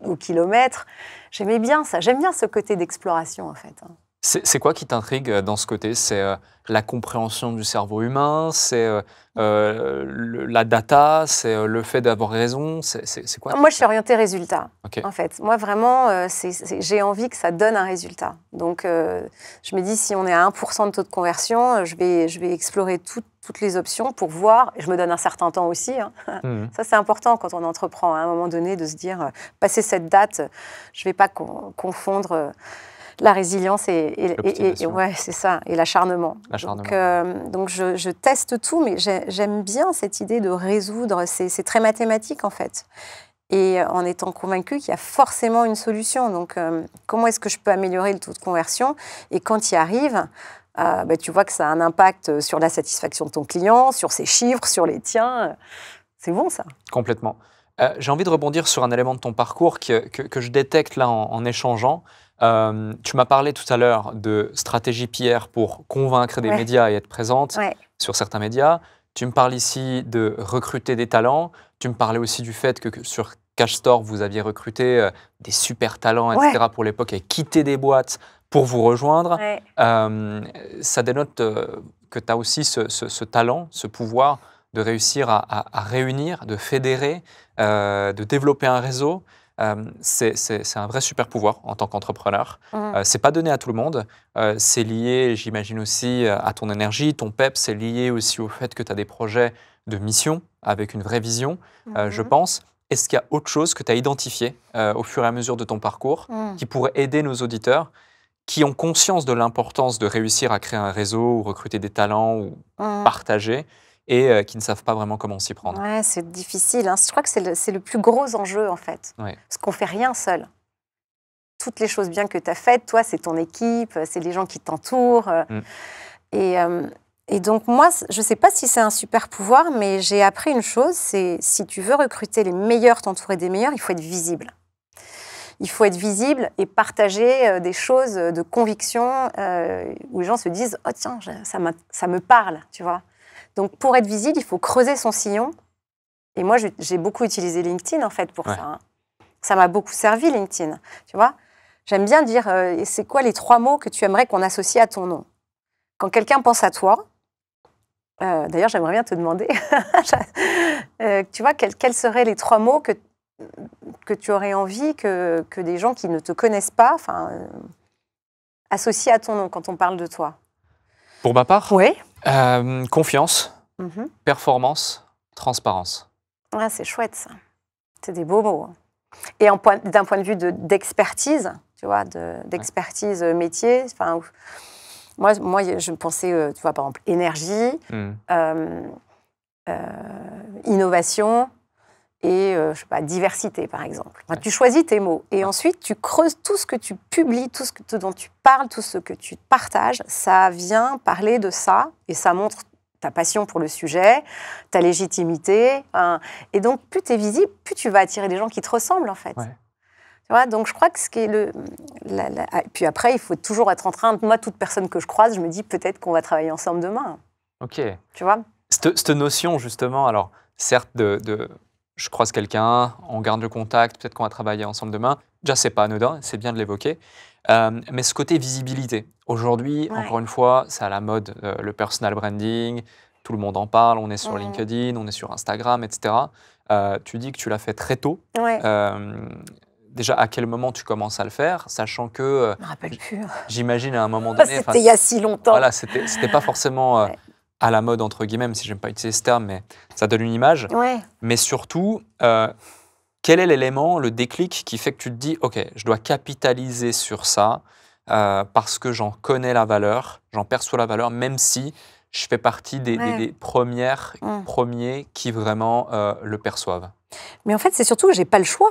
au kilomètre. J'aimais bien ça, j'aime bien ce côté d'exploration en fait. C'est quoi qui t'intrigue dans ce côté? C'est la compréhension du cerveau humain, c'est la data, c'est le fait d'avoir raison, c'est quoi? Moi, je suis orientée résultat, Ok. en fait. Moi, vraiment, j'ai envie que ça donne un résultat. Donc, je me dis, si on est à 1% de taux de conversion, je vais explorer toutes les options pour voir. Et je me donne un certain temps aussi. Hein. Mhm. Ça, c'est important quand on entreprend, à un moment donné, de se dire, passer cette date, je ne vais pas confondre la résilience ouais, c'est ça, et l'acharnement. Donc je teste tout, mais j'aime bien cette idée de résoudre. C'est très mathématique, en fait. Et en étant convaincue qu'il y a forcément une solution. Donc, comment est-ce que je peux améliorer le taux de conversion? Et quand tu y arrives, tu vois que ça a un impact sur la satisfaction de ton client, sur ses chiffres, sur les tiens. C'est bon, ça. Complètement. J'ai envie de rebondir sur un élément de ton parcours que je détecte là en échangeant. Tu m'as parlé tout à l'heure de stratégie PR pour convaincre des médias et être présente sur certains médias. Tu me parles ici de recruter des talents. Tu me parlais aussi du fait que sur CashStore, vous aviez recruté des super talents, etc. pour l'époque et quitté des boîtes pour vous rejoindre. Ça dénote que tu as aussi ce talent, ce pouvoir de réussir à réunir, de fédérer, de développer un réseau. C'est un vrai super pouvoir en tant qu'entrepreneur. C'est pas donné à tout le monde. C'est lié, j'imagine aussi, à ton énergie, ton peps. C'est lié aussi au fait que tu as des projets de mission avec une vraie vision, je pense. Est-ce qu'il y a autre chose que tu as identifié au fur et à mesure de ton parcours qui pourrait aider nos auditeurs qui ont conscience de l'importance de réussir à créer un réseau ou recruter des talents ou partager et qui ne savent pas vraiment comment s'y prendre? Ouais, c'est difficile. Hein. Je crois que c'est le plus gros enjeu, en fait. Parce qu'on ne fait rien seul. Toutes les choses bien que tu as faites, toi, c'est ton équipe, c'est les gens qui t'entourent. Et donc, moi, je ne sais pas si c'est un super pouvoir, mais j'ai appris une chose, c'est si tu veux recruter les meilleurs, t'entourer des meilleurs, il faut être visible. Il faut être visible et partager des choses de conviction où les gens se disent « Oh tiens, ça me parle », tu vois. Donc, pour être visible, il faut creuser son sillon. Et moi, j'ai beaucoup utilisé LinkedIn, en fait, pour ça. Hein. Ça m'a beaucoup servi, LinkedIn. Tu vois, j'aime bien dire, c'est quoi les 3 mots que tu aimerais qu'on associe à ton nom? Quand quelqu'un pense à toi, d'ailleurs, j'aimerais bien te demander, tu vois, quels seraient les 3 mots que tu aurais envie que des gens qui ne te connaissent pas associent à ton nom quand on parle de toi? Pour ma part, oui. Confiance, performance, transparence. Ah, c'est chouette, ça. C'est des beaux mots. Et d'un point de vue d'expertise, tu vois, d'expertise métier, moi, je pensais, tu vois, par exemple, énergie, innovation et, je sais pas, diversité, par exemple. Enfin, tu choisis tes mots. Et ensuite, tu creuses tout ce que tu publies, tout ce dont tu parles, tout ce que tu partages. Ça vient parler de ça et ça montre ta passion pour le sujet, ta légitimité. Et donc, plus tu es visible, plus tu vas attirer des gens qui te ressemblent, en fait. Tu vois, donc, je crois que ce qui est puis après, il faut toujours être en train... Moi, toute personne que je croise, je me dis peut-être qu'on va travailler ensemble demain. Ok. Tu vois? Cette notion, justement, alors, certes, je croise quelqu'un, on garde le contact, peut-être qu'on va travailler ensemble demain. Déjà, c'est pas anodin, c'est bien de l'évoquer. Mais ce côté visibilité, aujourd'hui, encore une fois, c'est à la mode, le personal branding, tout le monde en parle, on est sur LinkedIn, on est sur Instagram, etc. Tu dis que tu l'as fait très tôt. Déjà, à quel moment tu commences à le faire, sachant que... Je me rappelle plus. J'imagine à un moment donné... C'était il y a si longtemps. Voilà, c'était pas forcément à la mode, entre guillemets, même si j'aime pas utiliser ce terme, mais ça donne une image. Mais surtout... quel est l'élément, le déclic qui fait que tu te dis « Ok, je dois capitaliser sur ça parce que j'en connais la valeur, j'en perçois la valeur, même si je fais partie des premiers qui vraiment le perçoivent. » Mais en fait, c'est surtout que je n'ai pas le choix.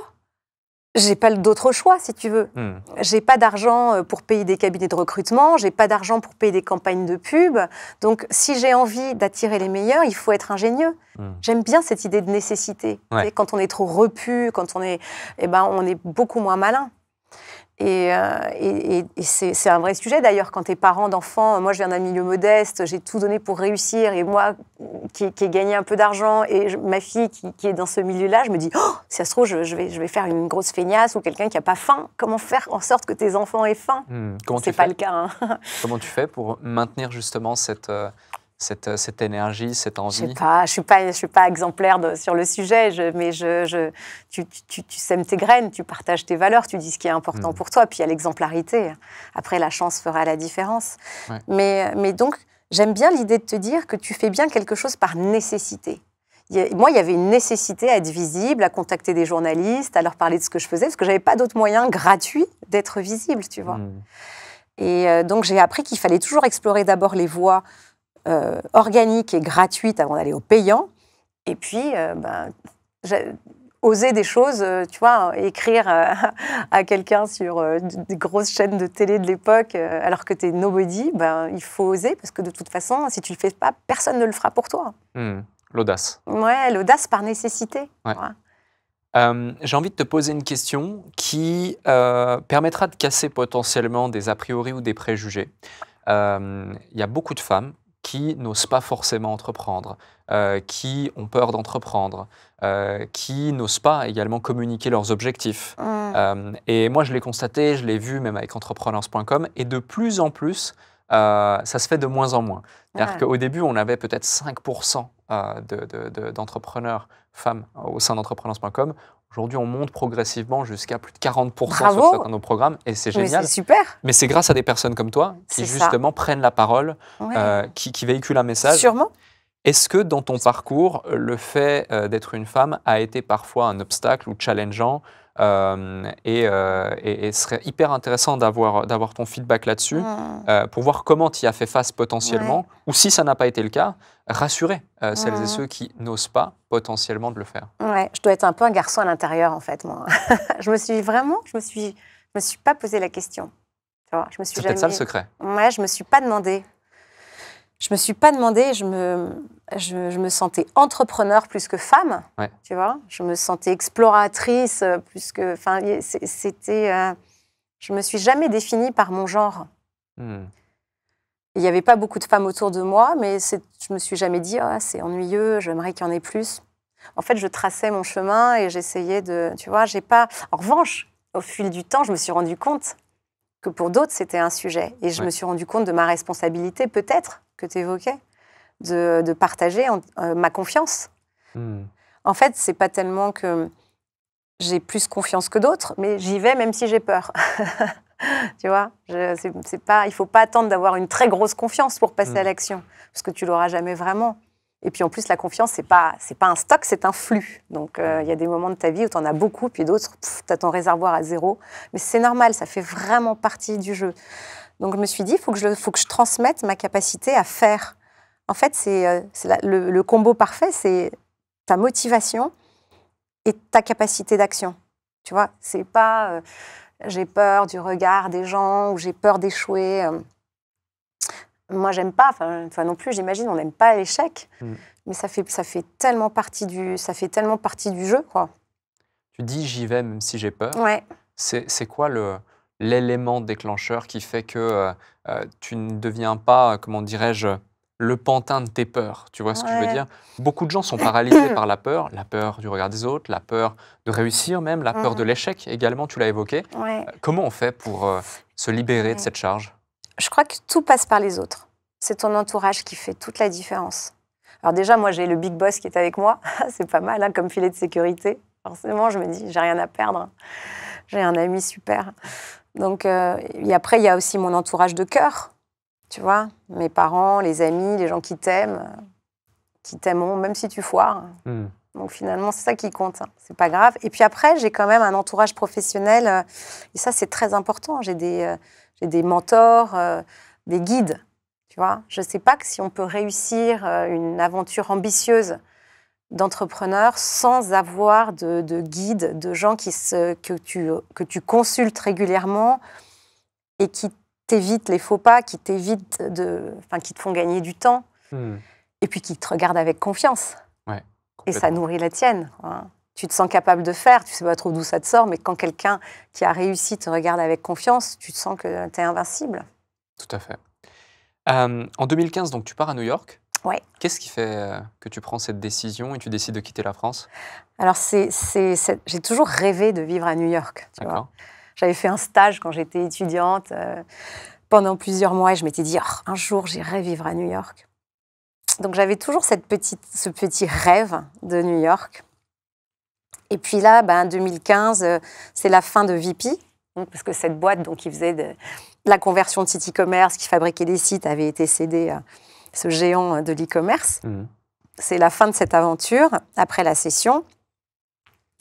Je n'ai pas d'autre choix, si tu veux. Je n'ai pas d'argent pour payer des cabinets de recrutement, je n'ai pas d'argent pour payer des campagnes de pub. Donc, si j'ai envie d'attirer les meilleurs, il faut être ingénieux. J'aime bien cette idée de nécessité. Quand on est trop repu, quand on est, on est beaucoup moins malin. Et c'est un vrai sujet d'ailleurs quand t'es parent d'enfants. Moi, je viens d'un milieu modeste, j'ai tout donné pour réussir. Et moi, qui ai gagné un peu d'argent, et ma fille qui est dans ce milieu-là, je me dis, oh, si ça se trouve, je vais faire une grosse feignasse ou quelqu'un qui n'a pas faim. Comment faire en sorte que tes enfants aient faim? C'est pas le cas. Hein. Comment tu fais pour maintenir justement cette énergie, cette envie? Je sais pas, je suis pas exemplaire sur le sujet, mais tu sèmes tes graines, tu partages tes valeurs, tu dis ce qui est important pour toi, puis il y a l'exemplarité. Après, la chance fera la différence. Ouais. Mais donc, j'aime bien l'idée de te dire que tu fais bien quelque chose par nécessité. Moi, il y avait une nécessité à être visible, à contacter des journalistes, à leur parler de ce que je faisais, parce que j'avais pas d'autre moyen gratuit d'être visible, tu vois. Et donc, j'ai appris qu'il fallait toujours explorer d'abord les voies organique et gratuite avant d'aller au payant. Et puis, oser des choses, tu vois, écrire à quelqu'un sur des grosses chaînes de télé de l'époque, alors que tu es nobody, il faut oser, parce que de toute façon, si tu le fais pas, personne ne le fera pour toi. L'audace. Ouais, l'audace par nécessité. Ouais. J'ai envie de te poser une question qui permettra de casser potentiellement des a priori ou des préjugés. Il y a beaucoup de femmes qui n'osent pas forcément entreprendre, qui ont peur d'entreprendre, qui n'osent pas également communiquer leurs objectifs. Et moi, je l'ai constaté, je l'ai vu même avec entrepreneurs.com, et de plus en plus, ça se fait de moins en moins. C'est-à-dire qu'au début, on avait peut-être 5% d'entrepreneurs femmes au sein d'entrepreneurs.com. Aujourd'hui, on monte progressivement jusqu'à plus de 40% sur certains de nos programmes, et c'est génial. Mais c'est super. Mais c'est grâce à des personnes comme toi qui justement prennent la parole, qui véhiculent un message. Sûrement. Est-ce que dans ton parcours, le fait d'être une femme a été parfois un obstacle ou challengeant, et serait hyper intéressant d'avoir ton feedback là-dessus pour voir comment tu y as fait face potentiellement, ou si ça n'a pas été le cas, rassurer celles et ceux qui n'osent pas potentiellement de le faire. Ouais, je dois être un peu un garçon à l'intérieur en fait, moi. je me suis pas posé la question. C'est peut-être ça le secret. Ouais, je me suis pas demandé. Je me suis pas demandé, je me sentais entrepreneur plus que femme, tu vois. Je me sentais exploratrice plus que... Enfin, je me suis jamais définie par mon genre. Il n'y avait pas beaucoup de femmes autour de moi, mais je me suis jamais dit « c'est ennuyeux, j'aimerais qu'il y en ait plus ». En fait, je traçais mon chemin et j'essayais de... Tu vois, j'ai pas... En revanche, au fil du temps, je me suis rendu compte que pour d'autres, c'était un sujet. Et je me suis rendu compte de ma responsabilité, peut-être, que tu évoquais, de partager ma confiance. En fait, c'est pas tellement que j'ai plus confiance que d'autres, mais j'y vais même si j'ai peur. Tu vois, il faut pas attendre d'avoir une très grosse confiance pour passer à l'action, parce que tu l'auras jamais vraiment. Et puis en plus, la confiance, c'est pas un stock, c'est un flux. Donc il y a des moments de ta vie où tu en as beaucoup, puis d'autres, tu as ton réservoir à zéro. Mais c'est normal, ça fait vraiment partie du jeu. Donc je me suis dit, il faut que je transmette ma capacité à faire. En fait, le combo parfait, c'est ta motivation et ta capacité d'action. Tu vois, c'est pas j'ai peur du regard des gens ou j'ai peur d'échouer. Moi, j'aime pas, toi non plus, j'imagine, on n'aime pas l'échec, mais ça fait tellement partie du jeu, quoi. Tu dis j'y vais même si j'ai peur. Ouais. C'est quoi l'élément déclencheur qui fait que tu ne deviens pas, comment dirais-je, le pantin de tes peurs? Tu vois ce que je veux dire? Beaucoup de gens sont paralysés par la peur du regard des autres, la peur de réussir même, la peur de l'échec également, tu l'as évoqué. Comment on fait pour se libérer de cette charge? Je crois que tout passe par les autres. C'est ton entourage qui fait toute la différence. Alors déjà, moi, j'ai le big boss qui est avec moi. C'est pas mal, hein, comme filet de sécurité. Forcément, je me dis, j'ai rien à perdre. J'ai un ami super. Donc, et après, il y a aussi mon entourage de cœur. Tu vois, mes parents, les amis, les gens qui t'aimeront, même si tu foires. Donc finalement, c'est ça qui compte. Hein. C'est pas grave. Et puis après, j'ai quand même un entourage professionnel. Et ça, c'est très important. J'ai des mentors, des guides. Tu vois, je sais pas que si on peut réussir une aventure ambitieuse d'entrepreneur sans avoir de guides, de gens que tu consultes régulièrement et qui t'évitent les faux pas, qui te font gagner du temps, et puis qui te regardent avec confiance. Ouais, et ça nourrit la tienne. Hein. tu te sens capable de faire, tu sais pas trop d'où ça te sort, mais quand quelqu'un qui a réussi te regarde avec confiance, tu te sens que tu es invincible. Tout à fait. En 2015, donc, tu pars à New York. Ouais. Qu'est-ce qui fait que tu prends cette décision et tu décides de quitter la France? Alors, j'ai toujours rêvé de vivre à New York. Tu vois. D'accord. J'avais fait un stage quand j'étais étudiante pendant plusieurs mois et je m'étais dit, oh, un jour, j'irai vivre à New York. Donc, j'avais toujours ce petit rêve de New York. Et puis là, 2015, c'est la fin de VP, donc, parce que cette boîte donc, qui faisait de la conversion de site e-commerce, qui fabriquait des sites, avait été cédée à ce géant de l'e-commerce. C'est la fin de cette aventure, après la cession.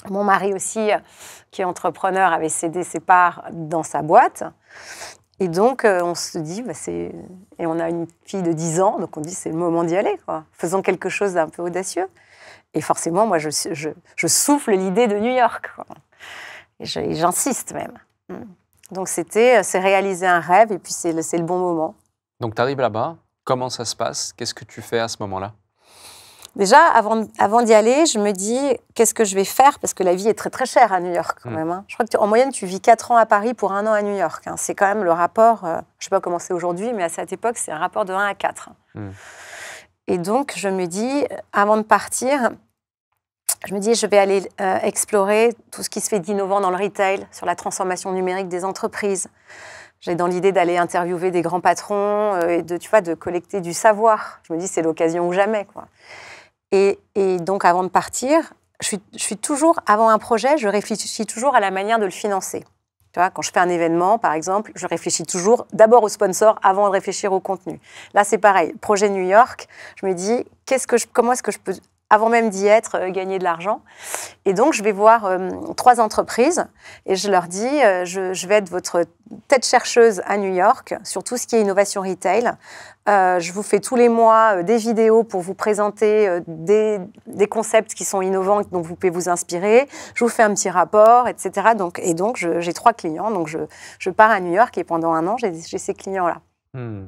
Mon mari aussi, qui est entrepreneur, avait cédé ses parts dans sa boîte. Et donc, on se dit, et on a une fille de 10 ans, donc on dit, c'est le moment d'y aller, quoi. Faisons quelque chose d'un peu audacieux. Et forcément, moi, je souffle l'idée de New York, quoi. Et j'insiste même. Donc, c'est réaliser un rêve, et puis c'est le bon moment. Donc, tu arrives là-bas, comment ça se passe? Qu'est-ce que tu fais à ce moment-là? Déjà, avant d'y aller, je me dis, qu'est-ce que je vais faire? Parce que la vie est très, très chère à New York, quand même. Hein. Je crois qu'en moyenne, tu vis 4 ans à Paris pour 1 an à New York. Hein. C'est quand même le rapport, je ne sais pas comment c'est aujourd'hui, mais à cette époque, c'est un rapport de 1 à 4. Et donc, je me dis, avant de partir, je vais aller explorer tout ce qui se fait d'innovant dans le retail, sur la transformation numérique des entreprises. J'ai dans l'idée d'aller interviewer des grands patrons et de collecter du savoir. Je me dis, c'est l'occasion ou jamais, quoi. Et donc, avant de partir, je suis toujours, avant un projet, je réfléchis toujours à la manière de le financer. Tu vois, quand je fais un événement, par exemple, je réfléchis toujours d'abord au sponsor avant de réfléchir au contenu. Là, c'est pareil. Projet New York, je me dis, comment est-ce que je peux, avant même d'y être, gagner de l'argent? Et donc, je vais voir 3 entreprises et je leur dis, je vais être votre tête chercheuse à New York sur tout ce qui est innovation retail. Je vous fais tous les mois des vidéos pour vous présenter des concepts qui sont innovants dont vous pouvez vous inspirer. Je vous fais un petit rapport, etc. Donc, j'ai 3 clients. Donc, je pars à New York et pendant 1 an, j'ai ces clients-là.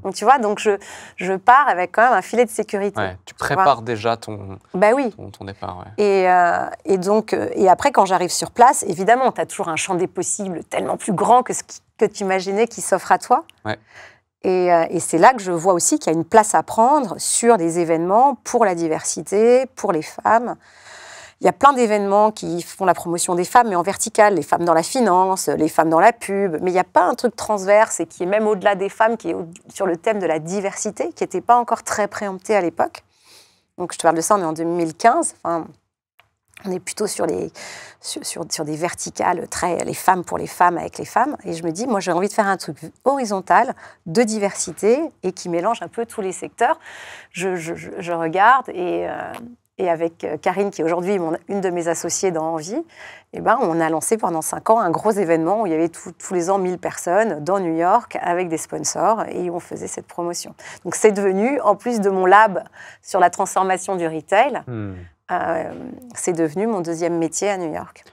Donc, tu vois, donc je pars avec quand même un filet de sécurité. Ouais, tu prépares déjà ton départ. Ouais. Et après, quand j'arrive sur place, évidemment, tu as toujours un champ des possibles tellement plus grand que ce que tu imaginais qui s'offre à toi. Ouais. Et c'est là que je vois aussi qu'il y a une place à prendre sur des événements pour la diversité, pour les femmes. Il y a plein d'événements qui font la promotion des femmes, mais en vertical, les femmes dans la finance, les femmes dans la pub, mais il n'y a pas un truc transverse et qui est même au-delà des femmes, qui est sur le thème de la diversité, qui n'était pas encore très préempté à l'époque. Donc je te parle de ça, on est en 2015, enfin, on est plutôt sur des verticales, les femmes pour les femmes, avec les femmes, et je me dis, moi j'ai envie de faire un truc horizontal, de diversité, et qui mélange un peu tous les secteurs. Je regarde, et avec Karine, qui est aujourd'hui une de mes associées dans Envie, on a lancé pendant 5 ans un gros événement où il y avait tous les ans 1000 personnes dans New York avec des sponsors et on faisait cette promotion. Donc c'est devenu, en plus de mon lab sur la transformation du retail, c'est devenu mon 2e métier à New York.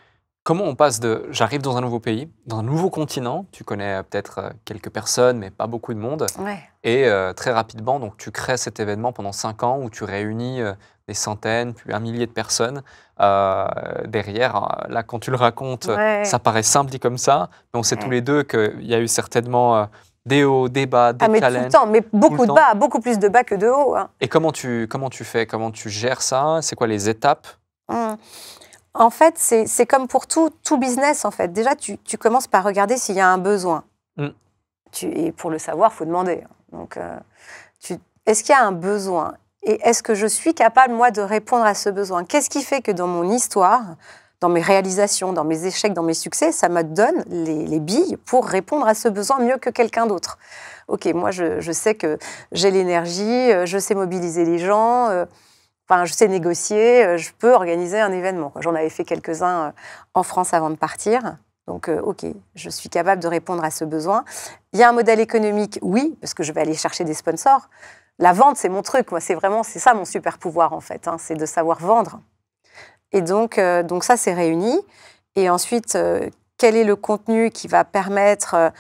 Comment on passe de « j'arrive dans un nouveau pays, dans un nouveau continent », tu connais peut-être quelques personnes, mais pas beaucoup de monde, ouais. Et très rapidement, donc, tu crées cet événement pendant 5 ans où tu réunis des centaines, puis 1 millier de personnes. Derrière, là, quand tu le racontes, ouais. Ça paraît simple dit comme ça, mais on sait tous les deux qu'il y a eu certainement des hauts, des bas, des challenges. Tout le temps, mais beaucoup de bas, beaucoup plus de bas que de hauts. Hein. Et comment tu fais? Comment tu gères ça? C'est quoi les étapes? En fait, c'est comme pour tout business, en fait. Déjà, tu commences par regarder s'il y a un besoin. Et pour le savoir, il faut demander. Donc, est-ce qu'il y a un besoin? Et est-ce que je suis capable, moi, de répondre à ce besoin? Qu'est-ce qui fait que dans mon histoire, dans mes réalisations, dans mes échecs, dans mes succès, ça me donne les billes pour répondre à ce besoin mieux que quelqu'un d'autre? Ok, moi, je sais que j'ai l'énergie, je sais mobiliser les gens, je sais négocier, je peux organiser un événement. J'en avais fait quelques-uns en France avant de partir. Donc, ok, je suis capable de répondre à ce besoin. Il y a un modèle économique, oui, parce que je vais aller chercher des sponsors. La vente, c'est mon truc, moi, c'est ça mon super pouvoir, en fait, hein, c'est de savoir vendre. Et donc ça, c'est réuni. Et ensuite, quel est le contenu qui va permettre,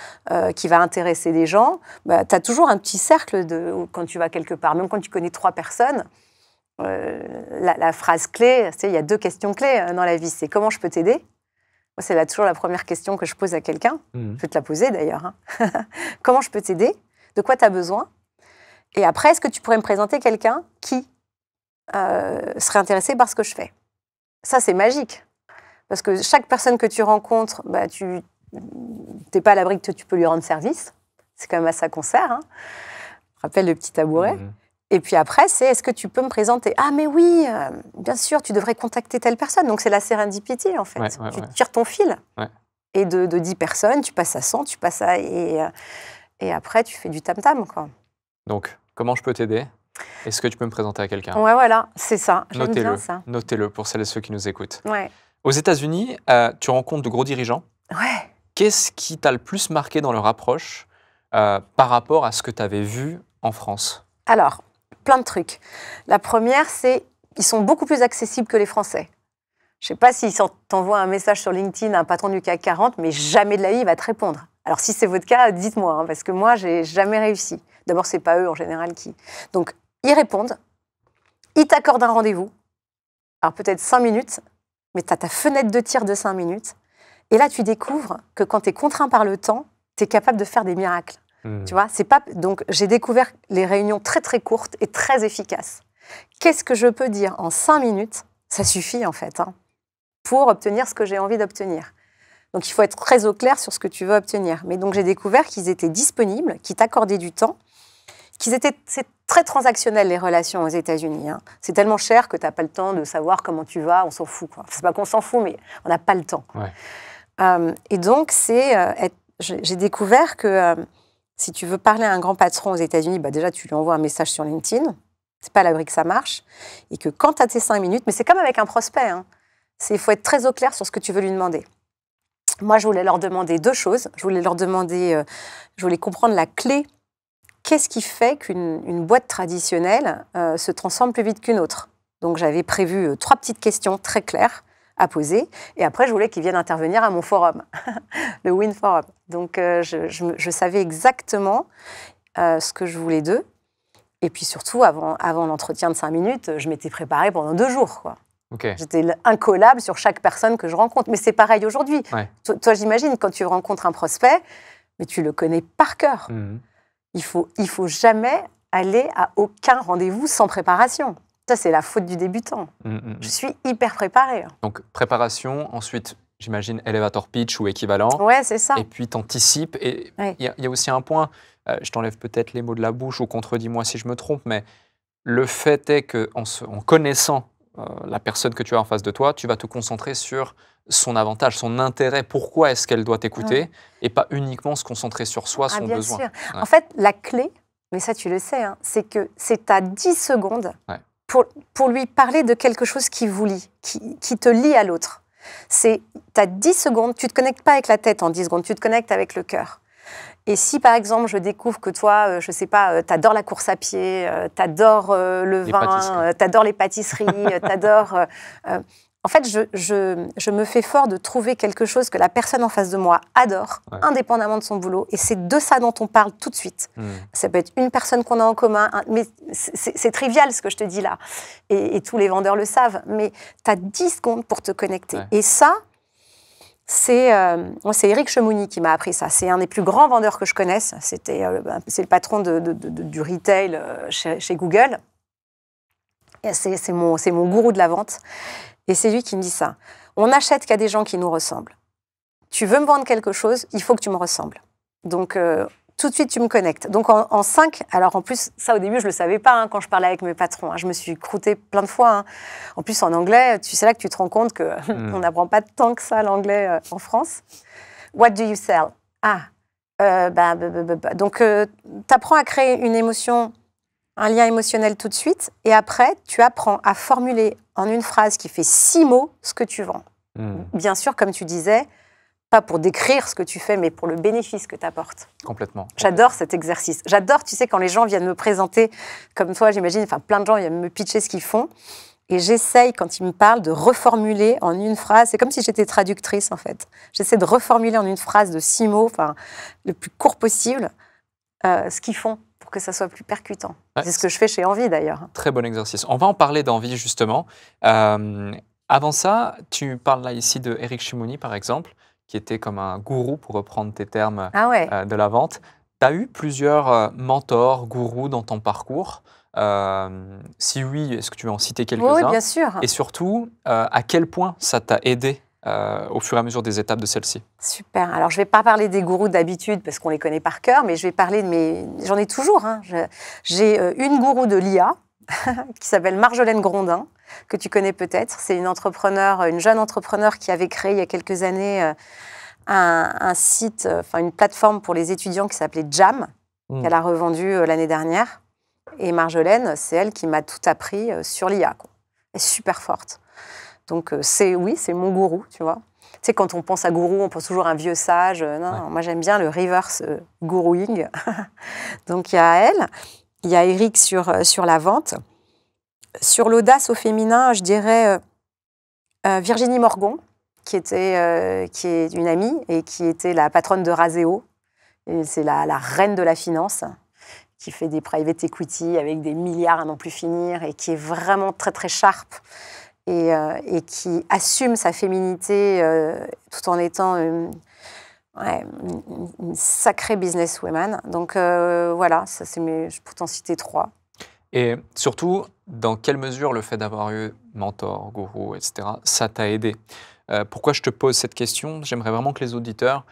qui va intéresser les gens? Tu as toujours un petit cercle quand tu vas quelque part, même quand tu connais 3 personnes. la phrase clé, il y a 2 questions clés dans la vie. C'est comment je peux t'aider? Moi, c'est toujours la première question que je pose à quelqu'un. Je vais te la poser d'ailleurs. Comment je peux t'aider? De quoi tu as besoin? Et après, est-ce que tu pourrais me présenter quelqu'un qui serait intéressé par ce que je fais? Ça, c'est magique. Parce que chaque personne que tu rencontres, bah, tu n'es pas à l'abri que tu peux lui rendre service. C'est quand même à ça qu'on sert. Hein. Je rappelle le petit tabouret. Et puis après, c'est est-ce que tu peux me présenter? Ah, mais oui, bien sûr, tu devrais contacter telle personne. Donc, c'est la serendipity, en fait. Tu tires ton fil. Et de 10 personnes, tu passes à 100, tu passes à... Et après, tu fais du tam-tam, quoi. Donc, comment je peux t'aider? Est-ce que tu peux me présenter à quelqu'un? Ouais, voilà, c'est ça. J'aime bien ça. Notez-le pour celles et ceux qui nous écoutent. Ouais. Aux États-Unis, tu rencontres de gros dirigeants. Ouais. Qu'est-ce qui t'a le plus marqué dans leur approche par rapport à ce que tu avais vu en France? Alors, plein de trucs. La première, c'est qu'ils sont beaucoup plus accessibles que les Français. Je ne sais pas s'ils t'envoient un message sur LinkedIn à un patron du CAC 40, mais jamais de la vie, il va te répondre. Alors, si c'est votre cas, dites-moi, hein, parce que moi, je n'ai jamais réussi. D'abord, ce n'est pas eux, en général, qui... Donc, ils répondent, ils t'accordent un rendez-vous. Alors, peut-être 5 minutes, mais tu as ta fenêtre de tir de 5 minutes. Et là, tu découvres que quand tu es contraint par le temps, tu es capable de faire des miracles. Tu vois, c'est pas... Donc, j'ai découvert les réunions très, très courtes et très efficaces. Qu'est-ce que je peux dire en 5 minutes? Ça suffit, en fait, hein, pour obtenir ce que j'ai envie d'obtenir. Donc, il faut être très au clair sur ce que tu veux obtenir. Mais donc, j'ai découvert qu'ils étaient disponibles, qu'ils t'accordaient du temps, c'est très transactionnel, les relations aux États-Unis. Hein. C'est tellement cher que tu n'as pas le temps de savoir comment tu vas, on s'en fout. C'est pas qu'on s'en fout, mais on n'a pas le temps. Ouais. Et donc, j'ai découvert que si tu veux parler à un grand patron aux États-Unis, bah déjà, tu lui envoies un message sur LinkedIn. C'est pas à l'abri que ça marche. Et que quand tu as tes 5 minutes, mais c'est comme avec un prospect, hein, il faut être très au clair sur ce que tu veux lui demander. Moi, je voulais leur demander 2 choses. Je voulais comprendre la clé. Qu'est-ce qui fait qu'une boîte traditionnelle se transforme plus vite qu'une autre? Donc, j'avais prévu 3 petites questions très claires à poser. Et après, je voulais qu'ils viennent intervenir à mon forum, le Win Forum. Donc, je savais exactement ce que je voulais d'eux. Et puis surtout, avant l'entretien de 5 minutes, je m'étais préparée pendant 2 jours, quoi. Okay. J'étais incollable sur chaque personne que je rencontre. Mais c'est pareil aujourd'hui. Ouais. Toi, j'imagine, quand tu rencontres un prospect, mais tu le connais par cœur. Il faut jamais aller à aucun rendez-vous sans préparation. Ça, c'est la faute du débutant. Je suis hyper préparée. Donc, préparation, ensuite, j'imagine, elevator pitch ou équivalent. Ouais, c'est ça. Et puis, t'anticipes. Et il y a aussi un point, je t'enlève peut-être les mots de la bouche ou contredis-moi si je me trompe, mais le fait est qu'en connaissant la personne que tu as en face de toi, tu vas te concentrer sur son avantage, son intérêt, pourquoi est-ce qu'elle doit t'écouter, et pas uniquement se concentrer sur soi, son bien besoin. Sûr. Ouais. En fait, la clé, mais ça tu le sais, hein, c'est que c'est à 10 secondes pour lui parler de quelque chose qui vous lie, qui te lie à l'autre. Tu as 10 secondes, tu ne te connectes pas avec la tête en 10 secondes, tu te connectes avec le cœur. Et si, par exemple, je découvre que toi, je ne sais pas, tu adores la course à pied, tu adores le vin, tu adores les pâtisseries, tu adores... en fait, je me fais fort de trouver quelque chose que la personne en face de moi adore, indépendamment de son boulot. Et c'est de ça dont on parle tout de suite. Ça peut être une personne qu'on a en commun, mais c'est trivial ce que je te dis là. Et tous les vendeurs le savent. Mais tu as 10 secondes pour te connecter. Et ça... C'est Eric Chemouni qui m'a appris ça. C'est un des plus grands vendeurs que je connaisse. C'est le patron du retail chez Google. C'est mon gourou de la vente. Et c'est lui qui me dit ça. On n'achète qu'à des gens qui nous ressemblent. Tu veux me vendre quelque chose, il faut que tu me ressembles. Donc, tout de suite, tu me connectes. Donc, en 5... Alors, en plus, ça, au début, je ne le savais pas hein, quand je parlais avec mes patrons. Hein. Je me suis croûtée plein de fois. Hein. En plus, en anglais, c'est là que tu te rends compte qu'on n'apprend pas tant que ça l'anglais en France. What do you sell? Donc, tu apprends à créer une émotion, un lien émotionnel tout de suite. Et après, tu apprends à formuler en une phrase qui fait 6 mots ce que tu vends. Bien sûr, comme tu disais, pas pour décrire ce que tu fais, mais pour le bénéfice que tu apportes. Complètement. J'adore cet exercice. J'adore, tu sais, quand les gens viennent me présenter, comme toi, j'imagine, enfin, plein de gens viennent me pitcher ce qu'ils font, et j'essaye, quand ils me parlent, de reformuler en une phrase. C'est comme si j'étais traductrice, en fait. J'essaie de reformuler en une phrase de 6 mots, enfin, le plus court possible, ce qu'ils font, pour que ça soit plus percutant. Ouais, C'est ce que je fais chez Envie d'ailleurs. très bon exercice. On va en parler d'envie justement. Avant ça, tu parles là ici de Eric Chimoni par exemple, qui était comme un gourou pour reprendre tes termes Ah ouais. de la vente. Tu as eu plusieurs mentors, gourous dans ton parcours. Si oui, est-ce que tu veux en citer Oui, quelques-uns? bien sûr. Et surtout, à quel point ça t'a aidé au fur et à mesure des étapes de celle-ci? Super. Alors, je ne vais pas parler des gourous d'habitude parce qu'on les connaît par cœur, mais je vais parler de mes... J'en ai toujours. Hein. J'ai une gourou de l'IA qui s'appelle Marjolaine Grondin, que tu connais peut-être. C'est une jeune entrepreneur qui avait créé il y a quelques années un site, une plateforme pour les étudiants qui s'appelait Jam, qu'elle a revendu l'année dernière. Et Marjolaine, c'est elle qui m'a tout appris sur l'IA. Elle est super forte. Donc, c'est mon gourou, tu vois. Tu sais, quand on pense à gourou, on pense toujours à un vieux sage. Non, moi, j'aime bien le reverse gurooing. Donc, il y a elle. Il y a Eric sur la vente. Sur l'audace au féminin, je dirais Virginie Morgon, qui est une amie et qui était la patronne de Raseo. C'est la reine de la finance, qui fait des private equity avec des milliards à n'en plus finir et qui est vraiment très, très sharp et qui assume sa féminité tout en étant une sacrée businesswoman. Donc voilà, ça je peux t'en citer 3. Et surtout, dans quelle mesure le fait d'avoir eu mentor, gourou, etc., ça t'a aidé? Pourquoi je te pose cette question? J'aimerais vraiment que les auditeurs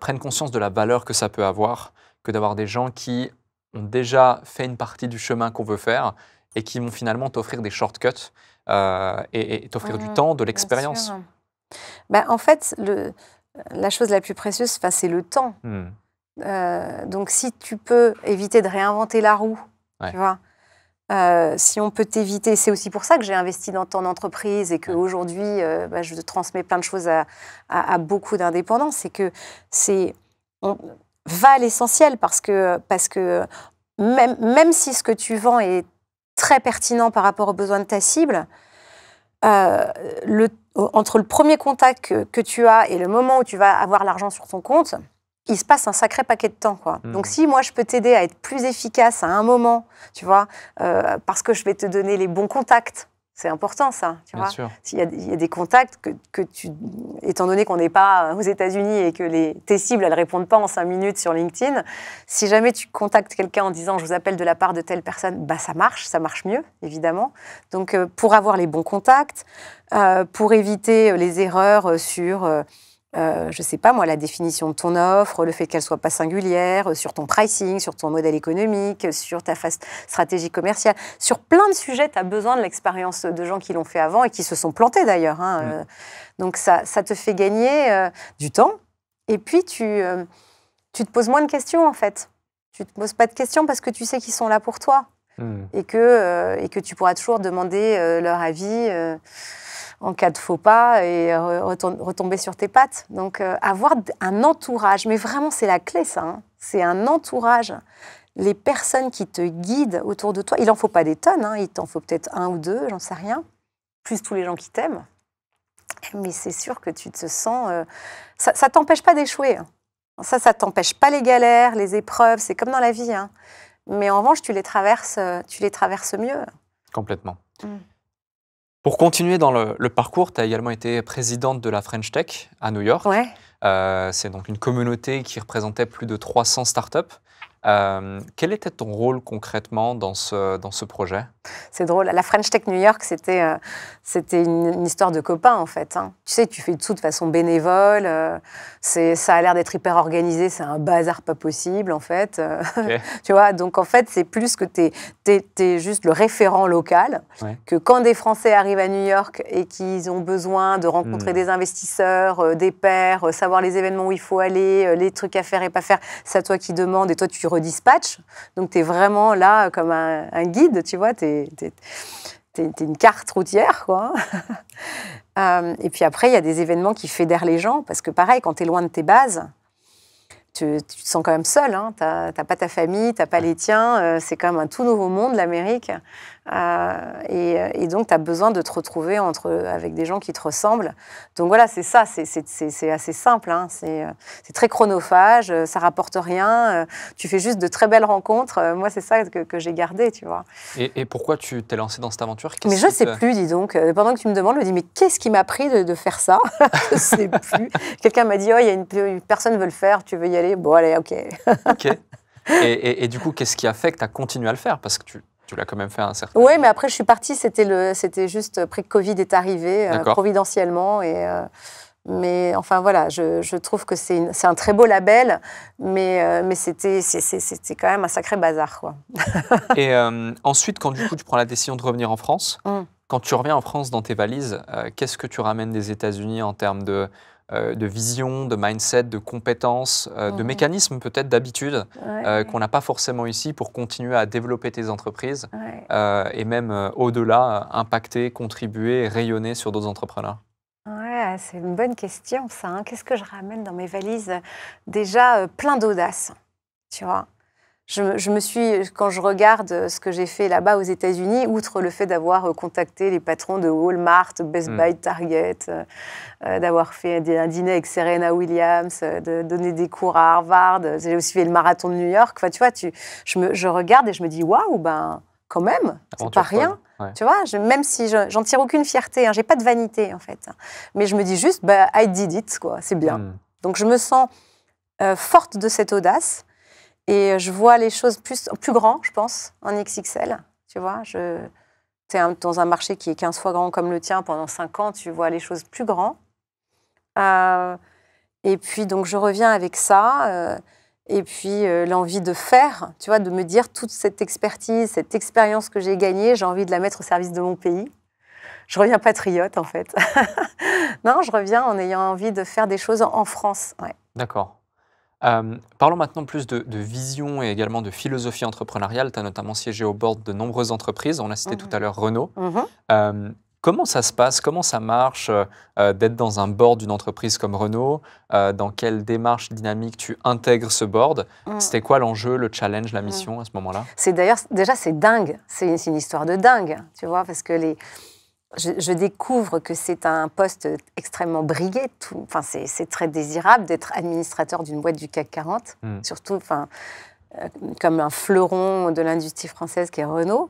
prennent conscience de la valeur que ça peut avoir, que d'avoir des gens qui ont déjà fait une partie du chemin qu'on veut faire et qui vont finalement t'offrir des shortcuts et t'offrir du temps, de l'expérience. En fait, la chose la plus précieuse, c'est le temps. Donc, si tu peux éviter de réinventer la roue, tu vois, si on peut t'éviter, c'est aussi pour ça que j'ai investi dans ton entreprise et qu'aujourd'hui, je transmets plein de choses à beaucoup d'indépendants, c'est que on va à l'essentiel parce que même si ce que tu vends est très pertinent par rapport aux besoins de ta cible, entre le premier contact que tu as et le moment où tu vas avoir l'argent sur ton compte, il se passe un sacré paquet de temps, quoi. Donc, si moi, je peux t'aider à être plus efficace à un moment, tu vois, parce que je vais te donner les bons contacts, c'est important, ça, tu vois. S'il y a des contacts étant donné qu'on n'est pas aux États-Unis et que tes cibles, elles ne répondent pas en 5 minutes sur LinkedIn, si jamais tu contactes quelqu'un en disant « je vous appelle de la part de telle personne », ça marche mieux, évidemment. Donc, pour avoir les bons contacts, pour éviter les erreurs sur... je ne sais pas, moi, la définition de ton offre, le fait qu'elle ne soit pas singulière, sur ton pricing, sur ton modèle économique, sur ta stratégie commerciale. Sur plein de sujets, tu as besoin de l'expérience de gens qui l'ont fait avant et qui se sont plantés d'ailleurs. Donc, ça te fait gagner du temps. Et puis, tu te poses moins de questions, en fait. Tu ne te poses pas de questions parce que tu sais qu'ils sont là pour toi. Et que tu pourras toujours demander leur avis en cas de faux pas et retomber sur tes pattes. Donc, avoir un entourage, mais vraiment, c'est la clé, ça. Hein. C'est un entourage. Les personnes qui te guident autour de toi, il n'en faut pas des tonnes, il t'en faut peut-être 1 ou 2, j'en sais rien, plus tous les gens qui t'aiment. Mais c'est sûr que tu te sens... ça ne t'empêche pas d'échouer. Ça ne t'empêche pas les galères, les épreuves, c'est comme dans la vie. Mais en revanche, tu les traverses mieux. Complètement. Pour continuer dans le parcours, tu as également été présidente de la French Tech à New York. Ouais. C'est donc une communauté qui représentait plus de 300 startups. Quel était ton rôle concrètement dans ce projet? C'est drôle. La French Tech New York, c'était une histoire de copains, en fait. Tu sais, tu fais tout de façon bénévole. Ça a l'air d'être hyper organisé. C'est un bazar pas possible, en fait. Okay. Tu vois, donc, en fait, c'est plus que t'es juste le référent local. Ouais. Que quand des Français arrivent à New York et qu'ils ont besoin de rencontrer des investisseurs, des pairs, savoir les événements où il faut aller, les trucs à faire et pas faire, c'est à toi qui demande et toi, tu redispatches. Donc, tu es vraiment là comme un guide, tu vois. T'es une carte routière, quoi. Et puis après, il y a des événements qui fédèrent les gens, parce que pareil, quand tu es loin de tes bases, tu te sens quand même seul. Tu n'as pas ta famille, tu n'as pas les tiens. C'est quand même un tout nouveau monde, l'Amérique. Et donc, tu as besoin de te retrouver avec des gens qui te ressemblent. Donc voilà, c'est ça, c'est assez simple. Hein. C'est très chronophage, ça rapporte rien. Tu fais juste de très belles rencontres. Moi, c'est ça que j'ai gardé, tu vois. Et pourquoi tu t'es lancé dans cette aventure? Mais je ne sais plus, dis donc. Pendant que tu me demandes, je me dis, mais qu'est-ce qui m'a pris de faire ça? Je ne sais plus. Quelqu'un m'a dit, oh, il y a une personne veut le faire, tu veux y aller? Bon, allez, OK. OK. Et du coup, qu'est-ce qui a fait que tu as continué à le faire? Parce que tu l'as quand même fait un certain... Oui, mais après, je suis partie, c'était juste après que Covid est arrivé, providentiellement. Mais enfin, voilà, je trouve que c'est un très beau label, mais c'était quand même un sacré bazar, quoi. Et ensuite, quand du coup, tu prends la décision de revenir en France, quand tu reviens en France dans tes valises, qu'est-ce que tu ramènes des États-Unis en termes de vision, de mindset, de compétences, de mécanismes peut-être d'habitude qu'on n'a pas forcément ici pour continuer à développer tes entreprises et même au-delà, impacter, contribuer, rayonner sur d'autres entrepreneurs? Ouais, c'est une bonne question, ça. Hein. Qu'est-ce que je ramène dans mes valises? Déjà, plein d'audace, tu vois. Quand je regarde ce que j'ai fait là-bas aux États-Unis, outre le fait d'avoir contacté les patrons de Walmart, Best Buy, Target, d'avoir fait un dîner avec Serena Williams, de donner des cours à Harvard, j'ai aussi fait le marathon de New York. Enfin, tu vois, je regarde et je me dis, waouh, ben, quand même, c'est pas rien. Ouais. Tu vois, même si j'en tire aucune fierté, hein, j'ai pas de vanité en fait. Mais je me dis juste, bah, I did it, quoi, c'est bien. Donc je me sens forte de cette audace. Et je vois les choses plus grand, je pense, en XXL. Tu vois, tu es dans un marché qui est 15 fois grand comme le tien pendant 5 ans, tu vois les choses plus grand. Et puis, donc, je reviens avec ça. Et puis, l'envie de faire, tu vois, de me dire toute cette expertise, cette expérience que j'ai gagnée, j'ai envie de la mettre au service de mon pays. Je reviens patriote, en fait. Non, je reviens en ayant envie de faire des choses en France. Ouais. D'accord. Parlons maintenant plus de vision et également de philosophie entrepreneuriale. Tu as notamment siégé au board de nombreuses entreprises. On a cité tout à l'heure Renault. Comment ça se passe? Comment ça marche d'être dans un board d'une entreprise comme Renault? Dans quelle démarche dynamique tu intègres ce board? C'était quoi l'enjeu, le challenge, la mission à ce moment-là? Déjà, c'est dingue. C'est une histoire de dingue, tu vois, parce que je découvre que c'est un poste extrêmement brigué. Enfin, c'est très désirable d'être administrateur d'une boîte du CAC 40, surtout comme un fleuron de l'industrie française qui est Renault.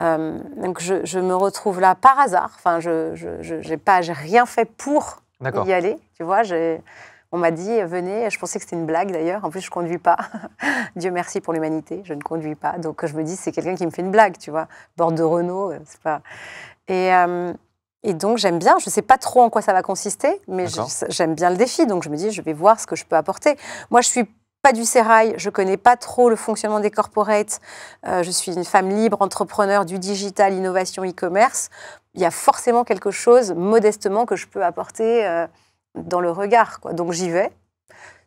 Donc, je me retrouve là par hasard. Enfin, j'ai rien fait pour y aller. Tu vois, on m'a dit, venez. Je pensais que c'était une blague, d'ailleurs. En plus, je ne conduis pas. Dieu merci pour l'humanité, je ne conduis pas. Donc, je me dis, c'est quelqu'un qui me fait une blague, tu vois. Bord de Renault, c'est pas... Et donc, j'aime bien. Je ne sais pas trop en quoi ça va consister, mais j'aime bien le défi. Donc, je me dis, je vais voir ce que je peux apporter. Moi, je ne suis pas du sérail. Je ne connais pas trop le fonctionnement des corporates. Je suis une femme libre, entrepreneur du digital, innovation, e-commerce. Il y a forcément quelque chose, modestement, que je peux apporter dans le regard, quoi. Donc, j'y vais.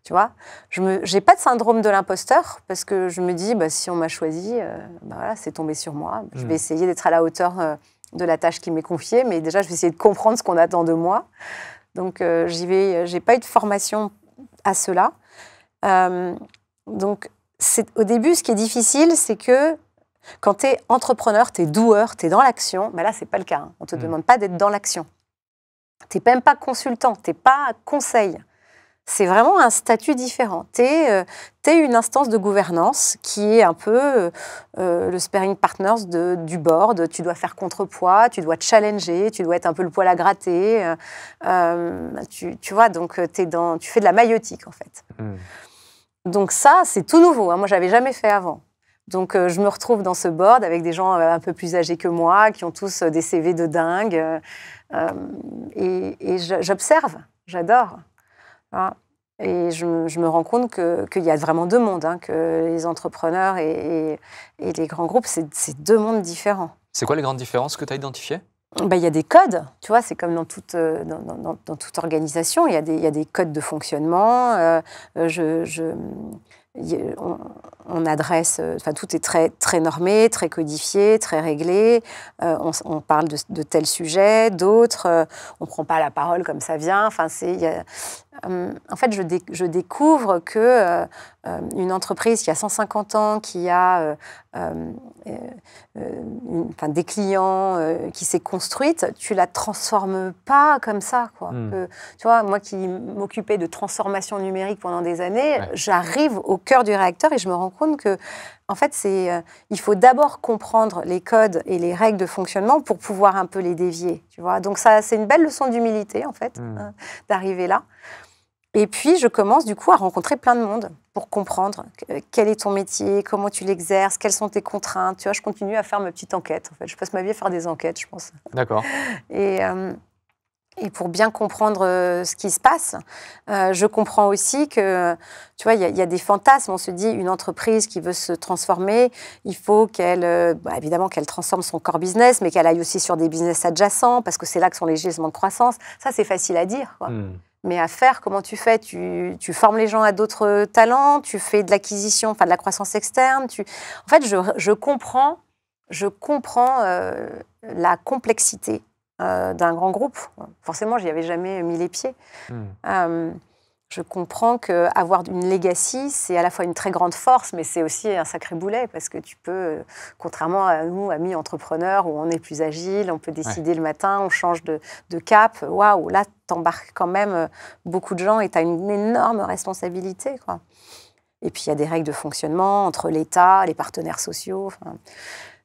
Tu vois, je n'ai pas de syndrome de l'imposteur parce que je me dis, bah, si on m'a choisi, bah, voilà, c'est tombé sur moi. Je vais essayer d'être à la hauteur de la tâche qui m'est confiée, mais déjà, je vais essayer de comprendre ce qu'on attend de moi. Donc, j'y vais. J'ai pas eu de formation à cela. Donc, au début, ce qui est difficile, c'est que quand tu es entrepreneur, tu es doueur, tu es dans l'action. Mais là, c'est pas le cas. Hein. On te demande pas d'être dans l'action. Tu n'es même pas consultant, tu n'es pas conseil. C'est vraiment un statut différent. Tu es une instance de gouvernance qui est un peu le sparring partners du board. Tu dois faire contrepoids, tu dois te challenger, tu dois être un peu le poil à gratter. Tu vois, donc tu fais de la maïeutique, en fait. Donc ça, c'est tout nouveau. Hein. Moi, je n'avais jamais fait avant. Donc, je me retrouve dans ce board avec des gens un peu plus âgés que moi, qui ont tous des CV de dingue. Et j'observe, j'adore. Et je me rends compte qu'il y a vraiment deux mondes, hein, que les entrepreneurs et les grands groupes, c'est deux mondes différents. C'est quoi les grandes différences que tu as identifiées? Ben, y a des codes, tu vois, c'est comme dans toute organisation, il y a des codes de fonctionnement. on adresse, enfin tout est très, très normé, très codifié, très réglé. On parle de tels sujets, d'autres, on ne prend pas la parole comme ça vient. Enfin, en fait, je découvre que une entreprise qui a 150 ans, qui a des clients, qui s'est construite, tu la transformes pas comme ça, quoi. Tu vois, moi qui m'occupais de transformation numérique pendant des années, j'arrive au cœur du réacteur et je me rends compte que, en fait, il faut d'abord comprendre les codes et les règles de fonctionnement pour pouvoir un peu les dévier, tu vois. Donc ça, c'est une belle leçon d'humilité, en fait, d'arriver là. Et puis, je commence du coup à rencontrer plein de monde pour comprendre quel est ton métier, comment tu l'exerces, quelles sont tes contraintes. Tu vois, je continue à faire ma petite enquête. En fait, je passe ma vie à faire des enquêtes, je pense. D'accord. Et pour bien comprendre ce qui se passe, je comprends aussi que, tu vois, il y a des fantasmes. On se dit, une entreprise qui veut se transformer, il faut qu'elle, évidemment, qu'elle transforme son core business, mais qu'elle aille aussi sur des business adjacents, parce que c'est là que sont les gisements de croissance. Ça, c'est facile à dire, quoi. Mais à faire, comment tu fais? Tu formes les gens à d'autres talents, tu fais de l'acquisition, enfin de la croissance externe. En fait, je comprends la complexité d'un grand groupe. Forcément, j'y avais jamais mis les pieds. Je comprends qu'avoir une legacy, c'est à la fois une très grande force, mais c'est aussi un sacré boulet, parce que tu peux, contrairement à nous, amis entrepreneurs, où on est plus agile, on peut décider le matin, on change de cap. Waouh, là, t'embarques quand même beaucoup de gens et tu as une énorme responsabilité, quoi. Et puis, il y a des règles de fonctionnement entre l'État, les partenaires sociaux.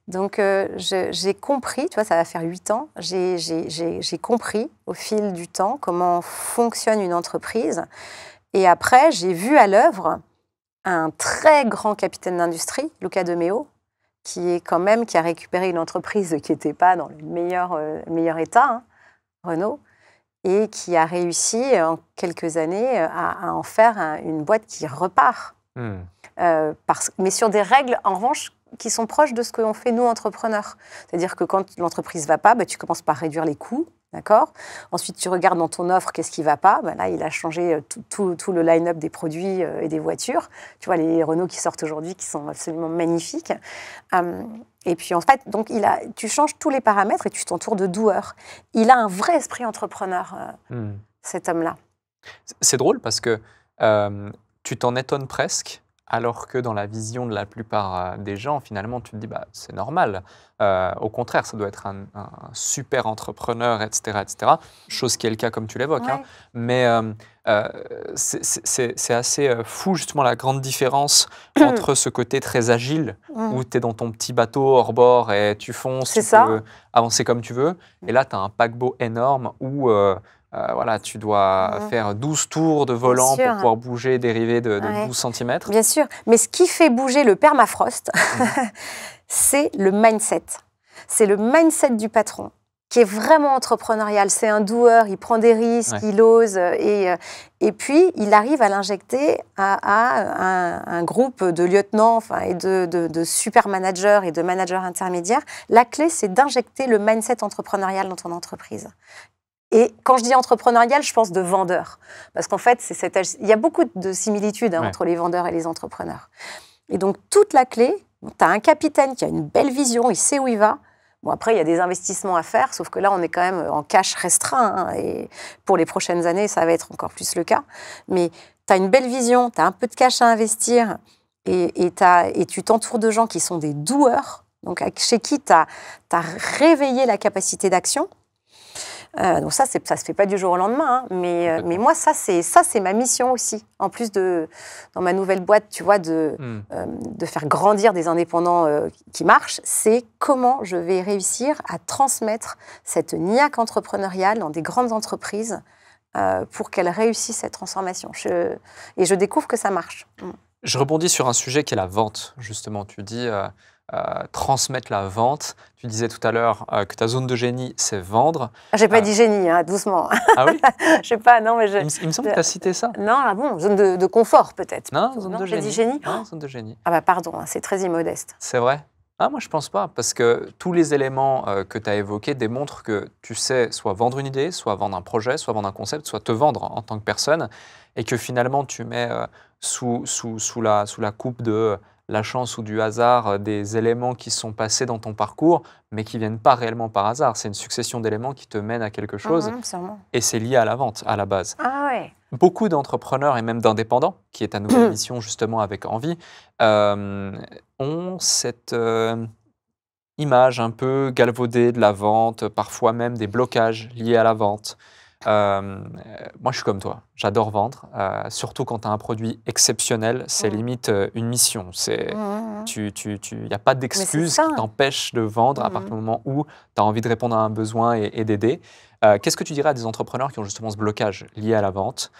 Donc, j'ai compris, tu vois, ça va faire 8 ans, j'ai compris au fil du temps comment fonctionne une entreprise. Et après, j'ai vu à l'œuvre un très grand capitaine d'industrie, Luca De Meo, qui a récupéré une entreprise qui n'était pas dans le meilleur état, hein, Renault, et qui a réussi en quelques années à en faire une boîte qui repart. Mais sur des règles, en revanche, qui sont proches de ce que l'on fait, nous, entrepreneurs. C'est-à-dire que quand l'entreprise ne va pas, tu commences par réduire les coûts, d'accord? Ensuite, tu regardes dans ton offre qu'est-ce qui ne va pas. Là, il a changé tout le line-up des produits et des voitures. Tu vois, les Renault qui sortent aujourd'hui, qui sont absolument magnifiques. Et puis, en fait, donc, tu changes tous les paramètres et tu t'entoures de doueurs. Il a un vrai esprit entrepreneur, cet homme-là. C'est drôle parce que tu t'en étonnes presque, alors que dans la vision de la plupart des gens, finalement, tu te dis, c'est normal. Au contraire, ça doit être un super entrepreneur, etc., etc. Chose qui est le cas, comme tu l'évoques. Ouais. Hein. Mais c'est assez fou, justement, la grande différence entre ce côté très agile, où tu es dans ton petit bateau hors bord et tu fonces, tu peux avancer comme tu veux. Et là, tu as un paquebot énorme où... voilà, tu dois faire 12 tours de volant pour pouvoir bouger, dériver de 12 cm. Bien sûr, mais ce qui fait bouger le permafrost, c'est le mindset. C'est le mindset du patron qui est vraiment entrepreneurial. C'est un doer, il prend des risques, il ose, et puis il arrive à l'injecter à un groupe de lieutenants et de super managers et de managers intermédiaires. La clé, c'est d'injecter le mindset entrepreneurial dans ton entreprise. Et quand je dis entrepreneurial, je pense de vendeur. Parce qu'en fait, il y a beaucoup de similitudes entre les vendeurs et les entrepreneurs. Et donc, toute la clé, tu as un capitaine qui a une belle vision, il sait où il va. Bon, après, il y a des investissements à faire, sauf que là, on est quand même en cash restreint. Et pour les prochaines années, ça va être encore plus le cas. Mais tu as une belle vision, tu as un peu de cash à investir, et tu t'entoures de gens qui sont des doueurs, donc chez qui tu as réveillé la capacité d'action. Donc ça se fait pas du jour au lendemain, hein, mais moi, ça, c'est ma mission aussi. En plus dans ma nouvelle boîte, tu vois, de faire grandir des indépendants qui marchent, c'est comment je vais réussir à transmettre cette niaque entrepreneuriale dans des grandes entreprises pour qu'elles réussissent cette transformation. Et je découvre que ça marche. Je rebondis sur un sujet qui est la vente, justement. Tu dis... transmettre la vente. Tu disais tout à l'heure que ta zone de génie, c'est vendre. J'ai pas dit génie, hein, doucement. Ah oui? Je sais pas, non, mais il me semble que tu as cité ça. Non, ah bon, zone de confort peut-être. Non, zone de génie. J'ai dit génie? Non, zone de génie. Ah bah pardon, hein, c'est très immodeste. C'est vrai? Ah, moi, je pense pas, parce que tous les éléments que tu as évoqués démontrent que tu sais soit vendre une idée, soit vendre un projet, soit vendre un concept, soit te vendre en tant que personne, et que finalement, tu mets sous la coupe de la chance ou du hasard des éléments qui sont passés dans ton parcours, mais qui viennent pas réellement par hasard. C'est une succession d'éléments qui te mènent à quelque chose, Sûrement. et c'est lié à la vente, à la base. Ah ouais. Beaucoup d'entrepreneurs et même d'indépendants, qui est ta nouvelle mission justement avec Envie, euh, ont cette image un peu galvaudée de la vente, parfois même des blocages liés à la vente. Moi, je suis comme toi, j'adore vendre, surtout quand tu as un produit exceptionnel, c'est limite une mission. Il n'y a pas d'excuse qui t'empêche de vendre à partir du moment où tu as envie de répondre à un besoin et d'aider. Qu'est-ce que tu dirais à des entrepreneurs qui ont justement ce blocage lié à la vente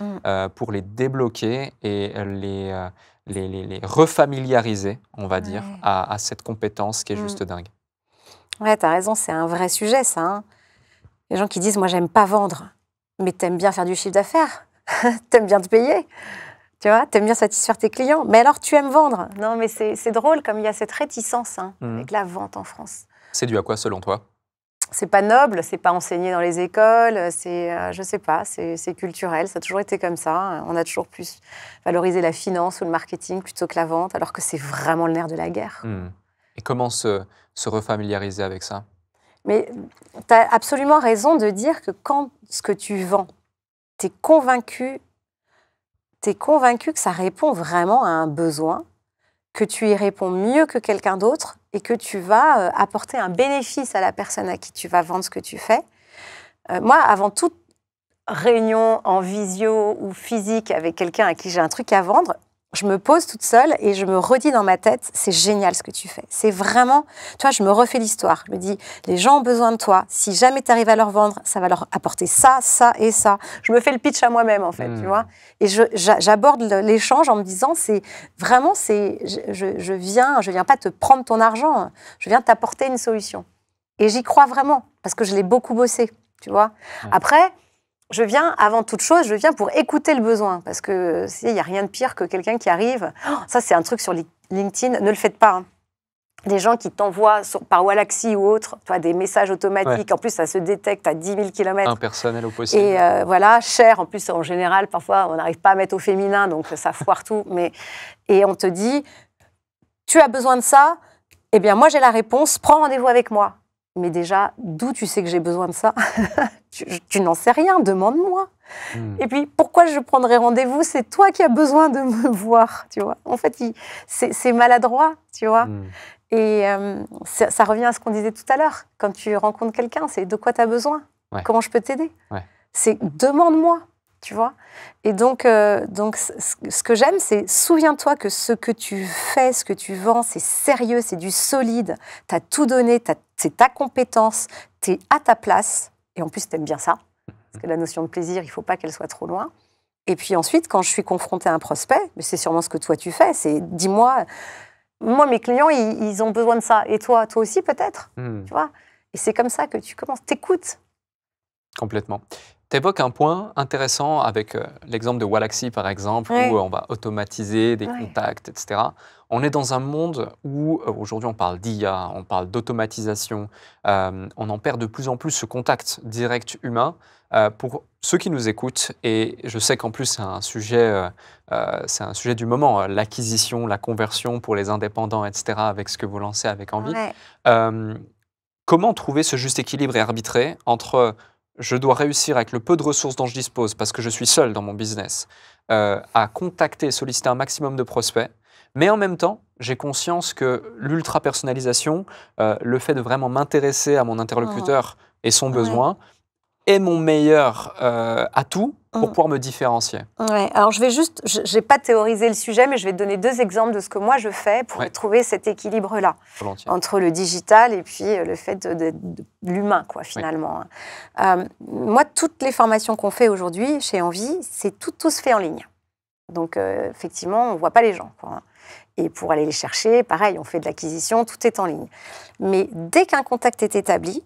pour les débloquer et les refamiliariser, on va dire, à cette compétence qui est juste dingue? Ouais, t'as raison, c'est un vrai sujet, ça. Hein. Les gens qui disent, moi, j'aime pas vendre, mais t'aimes bien faire du chiffre d'affaires, t'aimes bien te payer, tu vois, t'aimes bien satisfaire tes clients, mais alors tu aimes vendre. Non, mais c'est drôle, comme il y a cette réticence avec la vente en France. C'est dû à quoi, selon toi? C'est pas noble, c'est pas enseigné dans les écoles, je sais pas, c'est culturel, ça a toujours été comme ça. On a toujours plus valorisé la finance ou le marketing plutôt que la vente, alors que c'est vraiment le nerf de la guerre. Et comment se refamiliariser avec ça? Mais tu as absolument raison de dire que quand ce que tu vends, tu es convaincu que ça répond vraiment à un besoin, que tu y réponds mieux que quelqu'un d'autre et que tu vas apporter un bénéfice à la personne à qui tu vas vendre ce que tu fais. Moi, avant toute réunion en visio ou physique avec quelqu'un à qui j'ai un truc à vendre, je me pose toute seule et je me redis dans ma tête, c'est génial ce que tu fais. C'est vraiment, tu vois, je me refais l'histoire. Je me dis, les gens ont besoin de toi. Si jamais tu arrives à leur vendre, ça va leur apporter ça, ça et ça. Je me fais le pitch à moi-même, en fait, tu vois. Et j'aborde l'échange en me disant, c'est vraiment, je viens pas te prendre ton argent, je viens t'apporter une solution. Et j'y crois vraiment, parce que je l'ai beaucoup bossé, tu vois. Après, je viens, avant toute chose, je viens pour écouter le besoin. Parce que il n'y a rien de pire que quelqu'un qui arrive. Oh, ça, c'est un truc sur LinkedIn, ne le faites pas. Hein. Des gens qui t'envoient par Wallaxy ou autre, tu vois, des messages automatiques. En plus, ça se détecte à 10 000 km. Impersonnel au possible. Et voilà, cher. En plus, en général, parfois, on n'arrive pas à mettre au féminin, donc ça foire tout. Et on te dit, tu as besoin de ça? Eh bien, moi, j'ai la réponse. Prends rendez-vous avec moi. Mais déjà, d'où tu sais que j'ai besoin de ça? Tu n'en sais rien, demande-moi. Et puis, pourquoi je prendrais rendez-vous? C'est toi qui as besoin de me voir, tu vois. En fait, c'est maladroit, tu vois. Et ça revient à ce qu'on disait tout à l'heure. Quand tu rencontres quelqu'un, c'est de quoi tu as besoin? Comment je peux t'aider? C'est demande-moi, tu vois. Et donc ce que j'aime, c'est souviens-toi que ce que tu fais, ce que tu vends, c'est sérieux, c'est du solide. Tu as tout donné, c'est ta compétence, tu es à ta place. Et en plus, tu aimes bien ça. Parce que la notion de plaisir, il ne faut pas qu'elle soit trop loin. Et puis ensuite, quand je suis confrontée à un prospect, c'est sûrement ce que toi tu fais, c'est dis-moi, moi mes clients, ils ont besoin de ça. Et toi aussi peut-être, tu vois. Et c'est comme ça que tu commences, t'écoutes. Complètement. Tu évoques un point intéressant avec l'exemple de Wallaxy, par exemple, où on va automatiser des contacts, etc. On est dans un monde où, aujourd'hui, on parle d'IA, on parle d'automatisation. On en perd de plus en plus ce contact direct humain. Pour ceux qui nous écoutent, et je sais qu'en plus, c'est un sujet du moment, l'acquisition, la conversion pour les indépendants, etc., avec ce que vous lancez avec Envie. Comment trouver ce juste équilibre et arbitrer entre je dois réussir avec le peu de ressources dont je dispose, parce que je suis seul dans mon business, à contacter, solliciter un maximum de prospects, mais en même temps, j'ai conscience que l'ultra-personnalisation, le fait de vraiment m'intéresser à mon interlocuteur et son besoin, est mon meilleur atout pour pouvoir me différencier. Alors je n'ai pas théorisé le sujet, mais je vais te donner 2 exemples de ce que moi je fais pour trouver cet équilibre-là entre le digital et puis le fait de l'humain, quoi, finalement. Moi, toutes les formations qu'on fait aujourd'hui chez Envie, c'est tout se fait en ligne. Donc effectivement, on ne voit pas les gens, quoi. Et pour aller les chercher, pareil, on fait de l'acquisition, tout est en ligne. Mais dès qu'un contact est établi,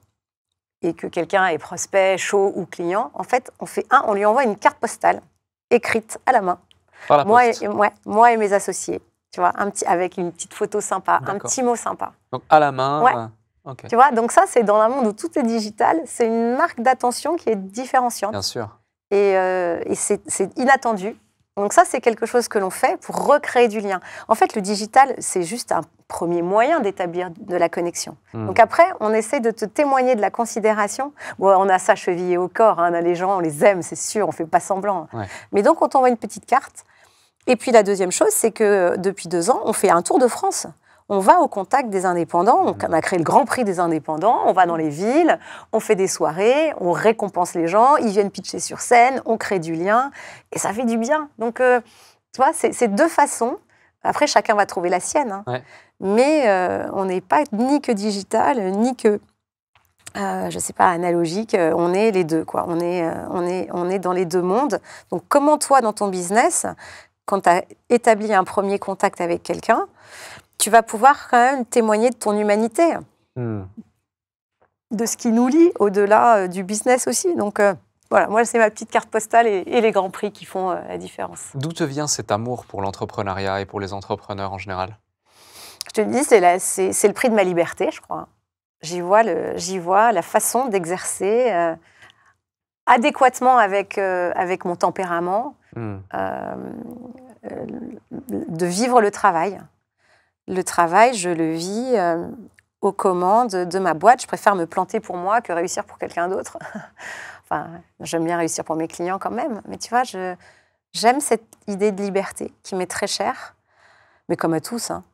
et que quelqu'un est prospect, chaud ou client, en fait, on lui envoie une carte postale écrite à la main. Par la poste. Moi et mes associés. tu vois, avec une petite photo sympa, un petit mot sympa. Donc à la main. Ouais. Okay. Tu vois, donc ça, c'est dans un monde où tout est digital, c'est une marque d'attention qui est différenciante. Bien sûr. Et c'est inattendu. Donc ça, c'est quelque chose que l'on fait pour recréer du lien. En fait, le digital, c'est juste un premier moyen d'établir de la connexion. Donc après, on essaie de te témoigner de la considération. Bon, on a ça chevillé au corps, hein, les gens, on les aime, c'est sûr, on ne fait pas semblant. Ouais. Mais donc, on t'envoie une petite carte. Et puis la deuxième chose, c'est que depuis 2 ans, on fait un tour de France. On va au contact des indépendants, on a créé le Grand Prix des indépendants, on va dans les villes, on fait des soirées, on récompense les gens, ils viennent pitcher sur scène, on crée du lien, et ça fait du bien. Donc, tu vois, c'est 2 façons. Après, chacun va trouver la sienne. Hein. Ouais. Mais on n'est pas ni que digital, ni que, je ne sais pas, analogique. On est les deux, quoi. On est dans les 2 mondes. Donc, comment toi, dans ton business, quand tu as établi un premier contact avec quelqu'un, tu vas pouvoir quand même témoigner de ton humanité, de ce qui nous lie au-delà du business aussi. Donc voilà, moi c'est ma petite carte postale et les grands prix qui font la différence. D'où te vient cet amour pour l'entrepreneuriat et pour les entrepreneurs en général? Je te dis, c'est le prix de ma liberté, je crois. J'y vois la façon d'exercer adéquatement avec mon tempérament, de vivre le travail. Le travail, je le vis aux commandes de ma boîte. Je préfère me planter pour moi que réussir pour quelqu'un d'autre. Enfin, j'aime bien réussir pour mes clients quand même. Mais tu vois, j'aime cette idée de liberté qui m'est très chère, mais comme à tous. Hein.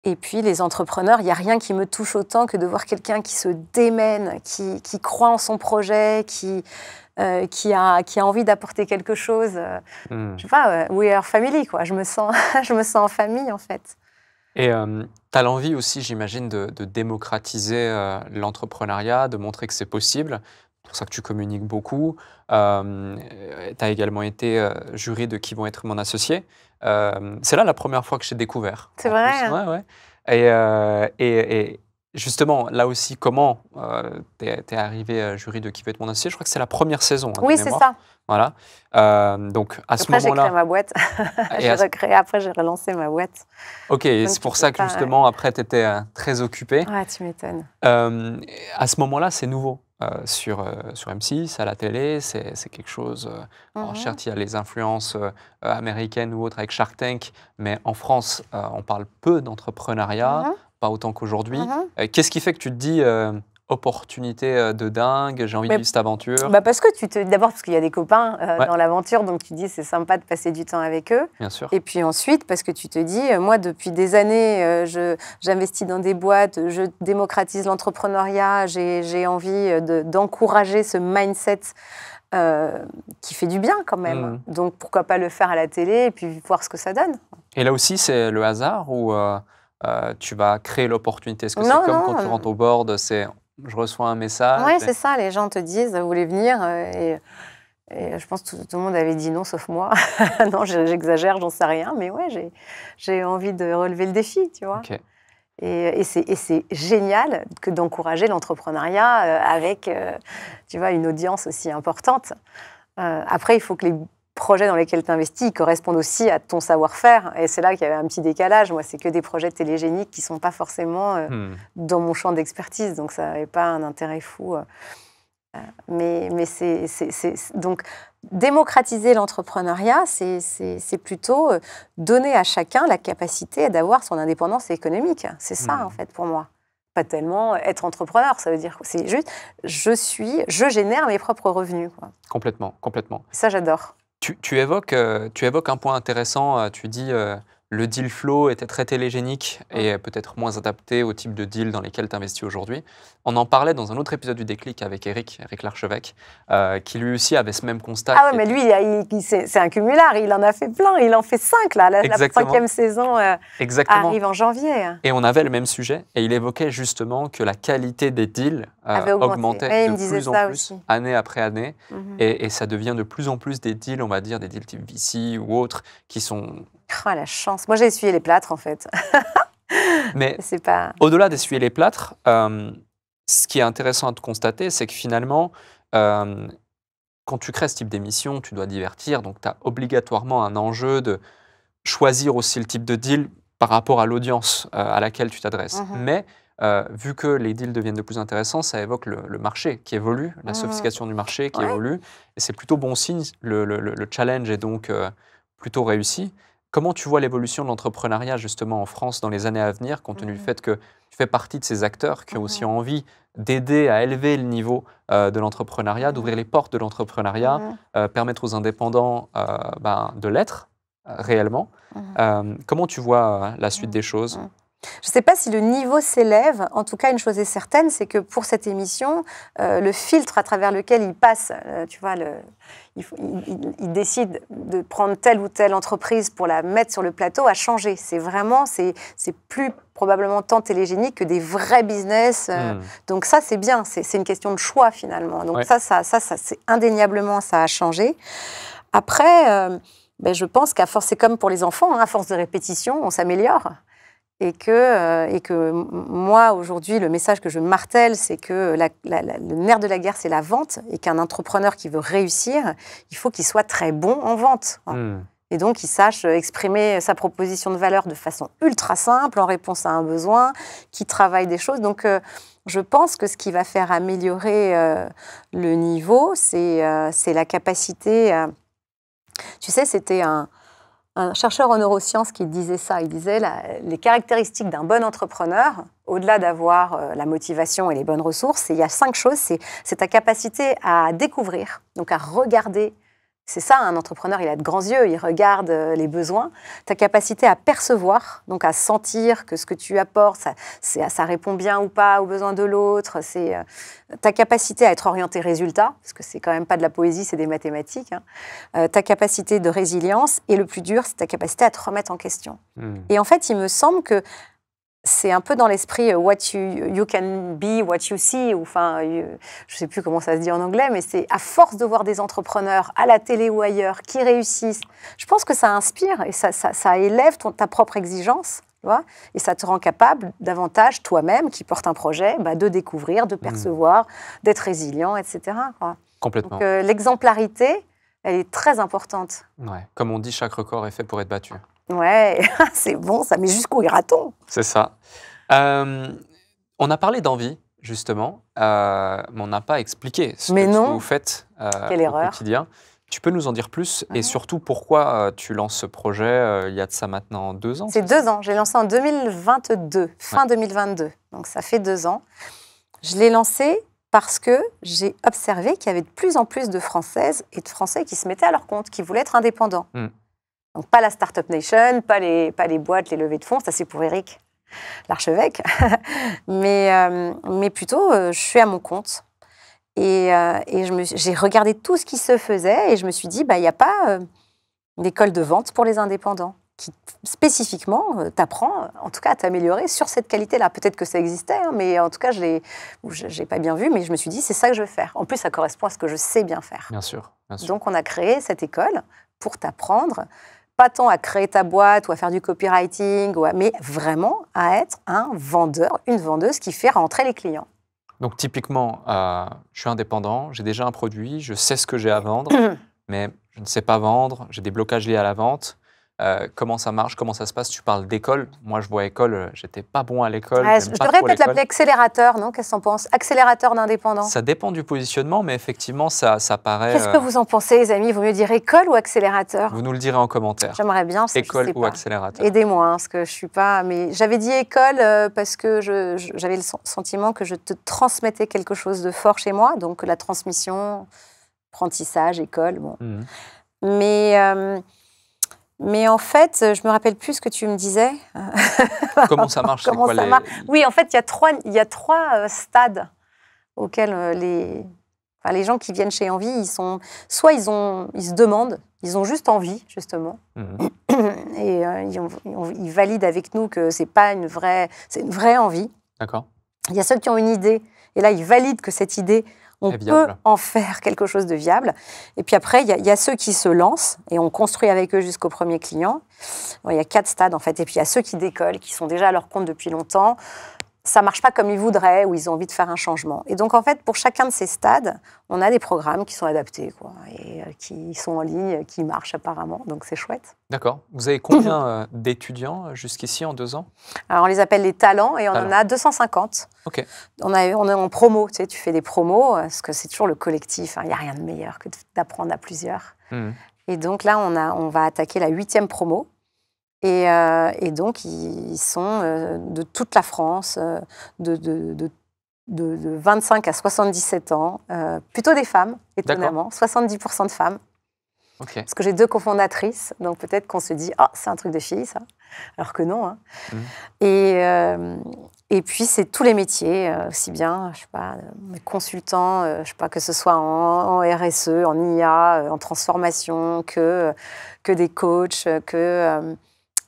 Et puis, les entrepreneurs, il n'y a rien qui me touche autant que de voir quelqu'un qui se démène, qui croit en son projet, qui a envie d'apporter quelque chose. Je sais pas, we are family, quoi. Je me sens en famille, en fait. Et tu as l'envie aussi, j'imagine, de démocratiser l'entrepreneuriat, de montrer que c'est possible. C'est pour ça que tu communiques beaucoup. Tu as également été jury de Qui vont être mon associé. C'est là la première fois que je t'ai découvert. C'est vrai. Ouais. Et justement, là aussi, comment tu es arrivé jury de Qui veut être mon associé? Je crois que c'est la première saison. Hein, oui, c'est ça. Voilà. Donc, à ce moment-là... Après, j'ai créé ma boîte. Après, j'ai relancé ma boîte. Ok, et c'est pour ça que justement, après, tu étais très occupée. Ouais, tu m'étonnes. À ce moment-là, c'est nouveau. Sur M6, à la télé, c'est quelque chose... Alors, certes, il y a les influences américaines ou autres avec Shark Tank, mais en France, on parle peu d'entrepreneuriat, pas autant qu'aujourd'hui. Qu'est-ce qui fait que tu te dis... opportunité de dingue, j'ai envie de vivre cette aventure? Parce que d'abord parce qu'il y a des copains dans l'aventure, donc tu dis c'est sympa de passer du temps avec eux. Bien sûr. Et puis ensuite, parce que tu te dis, moi depuis des années, j'investis dans des boîtes, je démocratise l'entrepreneuriat, j'ai envie d'encourager ce mindset qui fait du bien quand même. Donc pourquoi pas le faire à la télé et puis voir ce que ça donne. Et là aussi, c'est le hasard ou tu vas créer l'opportunité? Est-ce que c'est comme quand tu rentres au board, je reçois un message? Oui, c'est ça, les gens te disent, vous voulez venir et je pense que tout le monde avait dit non, sauf moi. Non, j'exagère, j'en sais rien, mais ouais, j'ai envie de relever le défi, tu vois. Okay. Et c'est génial que d'encourager l'entrepreneuriat avec, tu vois, une audience aussi importante. Après, il faut que les projets dans lesquels tu investis correspondent aussi à ton savoir-faire. Et c'est là qu'il y avait un petit décalage. Moi, c'est que des projets télégéniques qui ne sont pas forcément dans mon champ d'expertise. Donc, ça n'avait pas un intérêt fou. Mais donc, démocratiser l'entrepreneuriat, c'est plutôt donner à chacun la capacité d'avoir son indépendance économique. C'est ça, en fait, pour moi. Pas tellement être entrepreneur, ça veut dire que c'est juste, je génère mes propres revenus. Quoi. Complètement. Ça, j'adore. Tu évoques un point intéressant, tu dis le deal flow était très télégénique et peut-être moins adapté au type de deal dans lesquels tu investis aujourd'hui. On en parlait dans un autre épisode du Déclic avec Eric Larchevêque, qui lui aussi avait ce même constat. Ah ouais, mais lui, c'est un cumulard, il en a fait plein, il en fait 5 là. La 5e saison arrive en janvier. Et on avait le même sujet et il évoquait justement que la qualité des deals augmentait de plus en plus, année après année, et ça devient de plus en plus des deals, on va dire, des deals type VC ou autres, qui sont... Oh, la chance. Moi, j'ai essuyé les plâtres, en fait. Mais au-delà d'essuyer les plâtres, ce qui est intéressant à te constater, c'est que finalement, quand tu crées ce type d'émission, tu dois divertir, donc tu as obligatoirement un enjeu de choisir aussi le type de deal par rapport à l'audience à laquelle tu t'adresses. Mais vu que les deals deviennent de plus intéressants, ça évoque le marché qui évolue, la sophistication du marché qui évolue, et c'est plutôt bon signe. Le challenge est donc plutôt réussi. Comment tu vois l'évolution de l'entrepreneuriat justement en France dans les années à venir, compte tenu du fait que tu fais partie de ces acteurs qui ont aussi envie d'aider à élever le niveau de l'entrepreneuriat, d'ouvrir les portes de l'entrepreneuriat, permettre aux indépendants de l'être réellement. Comment tu vois la suite des choses? Je ne sais pas si le niveau s'élève. En tout cas, une chose est certaine, c'est que pour cette émission, le filtre à travers lequel il passe, tu vois, il décide de prendre telle ou telle entreprise pour la mettre sur le plateau a changé. C'est vraiment, c'est plus probablement tant télégénique que des vrais business. Donc ça, c'est bien. C'est une question de choix finalement. Donc ça, c'est indéniablement, ça a changé. Après, je pense qu'à force, c'est comme pour les enfants, à force de répétition, on s'améliore. Et que moi, aujourd'hui, le message que je martèle, c'est que le nerf de la guerre, c'est la vente, et qu'un entrepreneur qui veut réussir, il faut qu'il soit très bon en vente. Et donc, qu'il sache exprimer sa proposition de valeur de façon ultra simple, en réponse à un besoin, qu'il travaille des choses. Donc, je pense que ce qui va faire améliorer le niveau, c'est la capacité... tu sais, c'était un chercheur en neurosciences qui disait ça. Il disait les caractéristiques d'un bon entrepreneur, au-delà d'avoir la motivation et les bonnes ressources, il y a 5 choses. C'est ta capacité à découvrir, donc à regarder. C'est ça, un entrepreneur, il a de grands yeux, il regarde les besoins. Ta capacité à percevoir, donc à sentir que ce que tu apportes, ça répond bien ou pas aux besoins de l'autre. C'est ta capacité à être orienté résultat, parce que c'est quand même pas de la poésie, c'est des mathématiques. Ta capacité de résilience, et le plus dur, c'est ta capacité à te remettre en question. Et en fait, il me semble que c'est un peu dans l'esprit what you can be, what you see, ou enfin, je ne sais plus comment ça se dit en anglais, mais c'est à force de voir des entrepreneurs à la télé ou ailleurs qui réussissent, je pense que ça inspire et ça élève ta propre exigence, tu vois, et ça te rend capable davantage, toi-même, qui porte un projet, de découvrir, de percevoir, d'être résilient, etc. quoi. Complètement. Donc l'exemplarité, elle est très importante. Ouais. Comme on dit, chaque record est fait pour être battu. Ouais, c'est bon, ça met jusqu'au graton. C'est ça. On a parlé d'envie, justement, mais on n'a pas expliqué ce que vous faites au quotidien. Tu peux nous en dire plus et surtout pourquoi tu lances ce projet il y a de ça maintenant 2 ans? C'est 2 ans. J'ai lancé en 2022, fin 2022. Donc ça fait 2 ans. Je l'ai lancé parce que j'ai observé qu'il y avait de plus en plus de Françaises et de Français qui se mettaient à leur compte, qui voulaient être indépendants. Donc pas la Startup Nation, pas les boîtes, les levées de fonds, ça c'est pour Éric, l'archevêque, mais plutôt je suis à mon compte. Et j'ai regardé tout ce qui se faisait et je me suis dit, il n'y a pas d'école de vente pour les indépendants qui spécifiquement t'apprend, en tout cas, à t'améliorer sur cette qualité-là. Peut-être que ça existait, mais en tout cas, je n'ai pas bien vu, mais je me suis dit, c'est ça que je veux faire. En plus, ça correspond à ce que je sais bien faire. Bien sûr, bien sûr. Donc, on a créé cette école pour t'apprendre, pas tant à créer ta boîte ou à faire du copywriting, mais vraiment à être un vendeur, une vendeuse qui fait rentrer les clients. Donc typiquement, je suis indépendant, j'ai déjà un produit, je sais ce que j'ai à vendre, mais je ne sais pas vendre, j'ai des blocages liés à la vente. Comment ça marche, comment ça se passe? Tu parles d'école. Moi, je vois école, j'étais pas bon à l'école. Je devrais peut-être l'appeler accélérateur, non? Qu'est-ce que t'en penses? Accélérateur d'indépendants. Ça dépend du positionnement, mais effectivement, ça paraît... Qu'est-ce que vous en pensez, les amis? Vaut mieux dire école ou accélérateur? Vous nous le direz en commentaire. J'aimerais bien. École ou accélérateur? Aidez-moi, parce que je suis pas... Mais j'avais dit école parce que j'avais le sentiment que je te transmettais quelque chose de fort chez moi, donc la transmission, apprentissage, école, bon. Mais en fait, je me rappelle plus ce que tu me disais. Comment ça marche? Oui, en fait, il y a trois stades auxquels les gens qui viennent chez Envie, soit ils se demandent, ils ont juste envie, justement. Et ils valident avec nous que c'est une vraie envie. D'accord. Il y a ceux qui ont une idée, et là, ils valident que cette idée, on peut en faire quelque chose de viable. Et puis après, il y a ceux qui se lancent et on construit avec eux jusqu'au premier client. Bon, il y a 4 stades, en fait. Et puis, il y a ceux qui décollent, qui sont déjà à leur compte depuis longtemps. ça ne marche pas comme ils voudraient ou ils ont envie de faire un changement. Et donc, en fait, pour chacun de ces stades, on a des programmes qui sont adaptés quoi, et qui sont en ligne, qui marchent apparemment. Donc, c'est chouette. D'accord. Vous avez combien d'étudiants jusqu'ici en 2 ans? Alors, on les appelle les talents et on en a 250. OK. On est en promo. Tu sais, tu fais des promos parce que c'est toujours le collectif. Il n'y a rien de meilleur que d'apprendre à plusieurs. Et donc, là, on va attaquer la 8e promo. Et donc, ils sont de toute la France, de 25 à 77 ans, plutôt des femmes, étonnamment, 70% de femmes. Okay. Parce que j'ai 2 cofondatrices, donc peut-être qu'on se dit « Ah, c'est un truc de fille, ça !» Alors que non. Hein. Et puis, c'est tous les métiers, aussi bien, je sais pas, consultants, je sais pas, que ce soit en RSE, en IA, en transformation, que des coachs, que...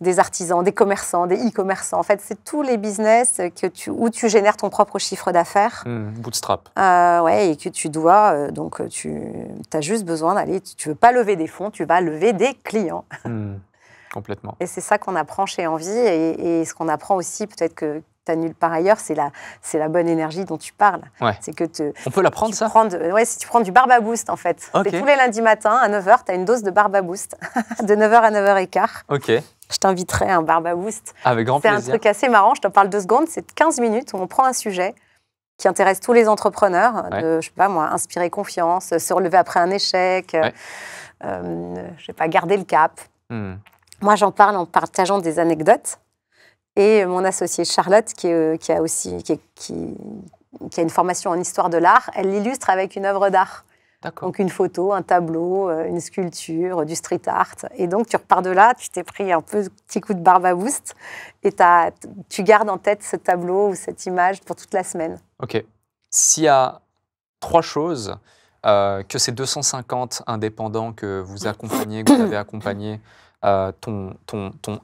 des artisans, des commerçants, des e-commerçants. En fait, c'est tous les business où tu génères ton propre chiffre d'affaires. Bootstrap. Ouais, et que tu dois... donc, tu as juste besoin d'aller... Tu ne veux pas lever des fonds, tu vas lever des clients. Complètement. Et c'est ça qu'on apprend chez Envie. Et ce qu'on apprend aussi, peut-être que tu as nulle part ailleurs, c'est la bonne énergie dont tu parles. Ouais. C'est que on peut l'apprendre, ça? Ouais, si tu prends du Barba Boost, en fait. Okay. C'est tous les lundis matins, à 9h, tu as une dose de Barba Boost. De 9h à 9h15. OK. Je t'inviterai à un Barba Boost. Avec grand plaisir. C'est un truc assez marrant, je te parle 2 secondes. C'est 15 minutes où on prend un sujet qui intéresse tous les entrepreneurs, de, je sais pas moi, inspirer confiance, se relever après un échec, je sais pas, garder le cap. Moi, j'en parle en partageant des anecdotes. Et mon associée Charlotte, qui a une formation en histoire de l'art, elle l'illustre avec une œuvre d'art. Donc une photo, un tableau, une sculpture, du street art. Et donc tu repars de là, tu t'es pris un petit coup de Barba Boost et tu gardes en tête ce tableau ou cette image pour toute la semaine. OK. S'il y a 3 choses que ces 250 indépendants que vous accompagnez, que vous avez accompagnés, t'ont